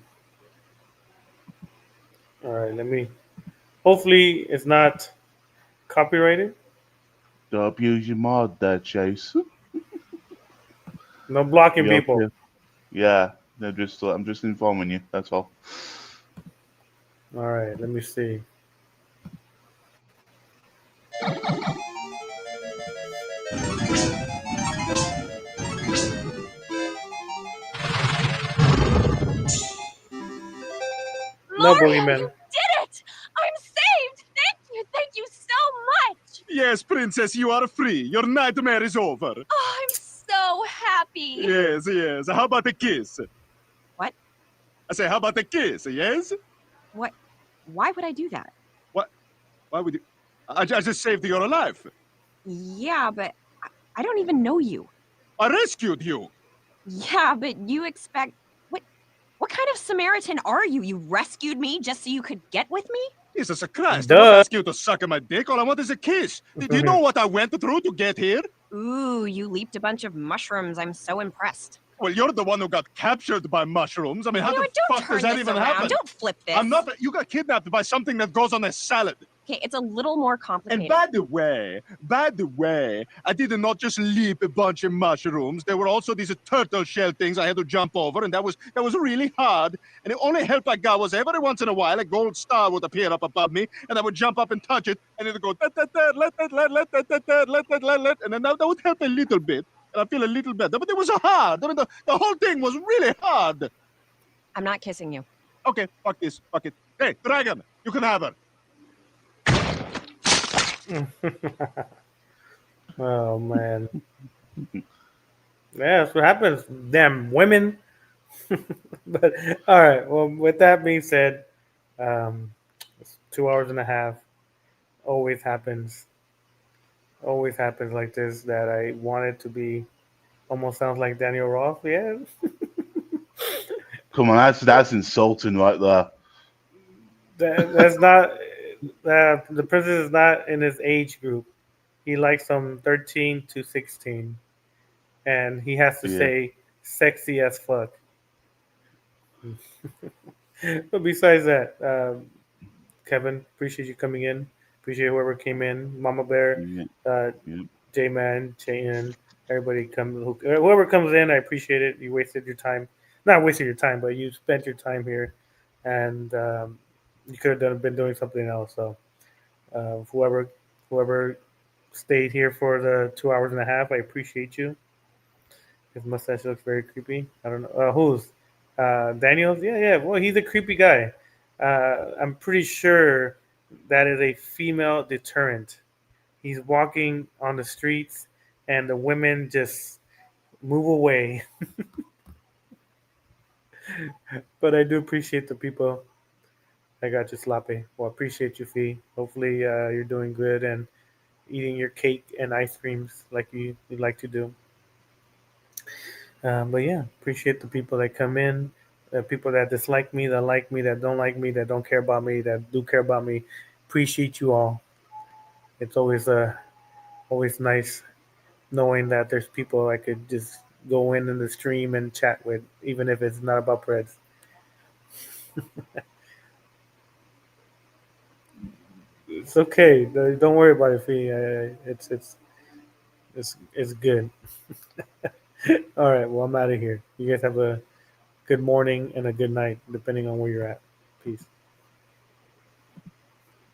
All right, let me. Hopefully, it's not copyrighted. Don't abuse your mod there, Chase. No blocking You people. okay? Yeah, I'm just informing you, that's all. All right, let me see. No boogeyman. You did it! I'm saved! Thank you so much! Yes, princess, you are free. Your nightmare is over. Oh, I'm so happy. Yes. How about a kiss? What? I say, how about a kiss, yes? What? Why would I do that? What? Why would you? I just saved your life. Yeah, but I don't even know you. I rescued you. Yeah, but you expect... What kind of Samaritan are you? You rescued me just so you could get with me? Jesus Christ, Duh. I'm not asking you to suck on my dick. All I want is a kiss. Do you know what I went through to get here? Ooh, you leaped a bunch of mushrooms. I'm so impressed. Well, you're the one who got captured by mushrooms. I mean, how the Don't fuck turn does that this even around. happen? Don't flip this. I'm not. You got kidnapped by something that goes on a salad. Okay, it's a little more complicated. And by the way, I did not just leap a bunch of mushrooms. There were also these turtle shell things I had to jump over, and that was really hard. And the only help I got was every once in a while a gold star would appear up above me, and I would jump up and touch it, and it would go let, and then that would help a little bit, and I feel a little better. But it was hard. I mean, the whole thing was really hard. I'm not kissing you. Okay, fuck this. Fuck it. Hey, Dragon, you can have her. Oh man, yeah, that's what happens. Damn women. But all right. Well, with that being said, um, it's 2 hours and a half. Always happens. Always happens like this. That I wanted to be. Almost sounds like Daniel Roth. Yeah, Come on, that's insulting right there. that's not. The president is not in his age group. He likes them 13 to 16, and he has to Yeah. say "sexy as fuck." But besides that, Kevin, appreciate you coming in. Appreciate whoever came in. Mama Bear, Yeah. uh, Yeah. J Man, Chain, everybody whoever comes in. I appreciate it. You wasted your time, not wasted your time, but you spent your time here, and you could have been doing something else. So whoever stayed here for the 2 hours and a half, I appreciate you. His mustache looks very creepy. I don't know who's Daniels. Yeah, yeah. Well, he's a creepy guy. I'm pretty sure that is a female deterrent. He's walking on the streets, and the women just move away. But I do appreciate the people. I got you, Sloppy. Well, appreciate you, Fee. Hopefully, you're doing good and eating your cake and ice creams like you like to do. But yeah, appreciate the people that come in, the people that dislike me, that like me, that don't like me, that don't care about me, that do care about me. Appreciate you all. It's always nice knowing that there's people I could just go in the stream and chat with, even if it's not about Preds. It's okay. Don't worry about it, Fee. It's good. All right. Well, I'm out of here. You guys have a good morning and a good night, depending on where you're at. Peace.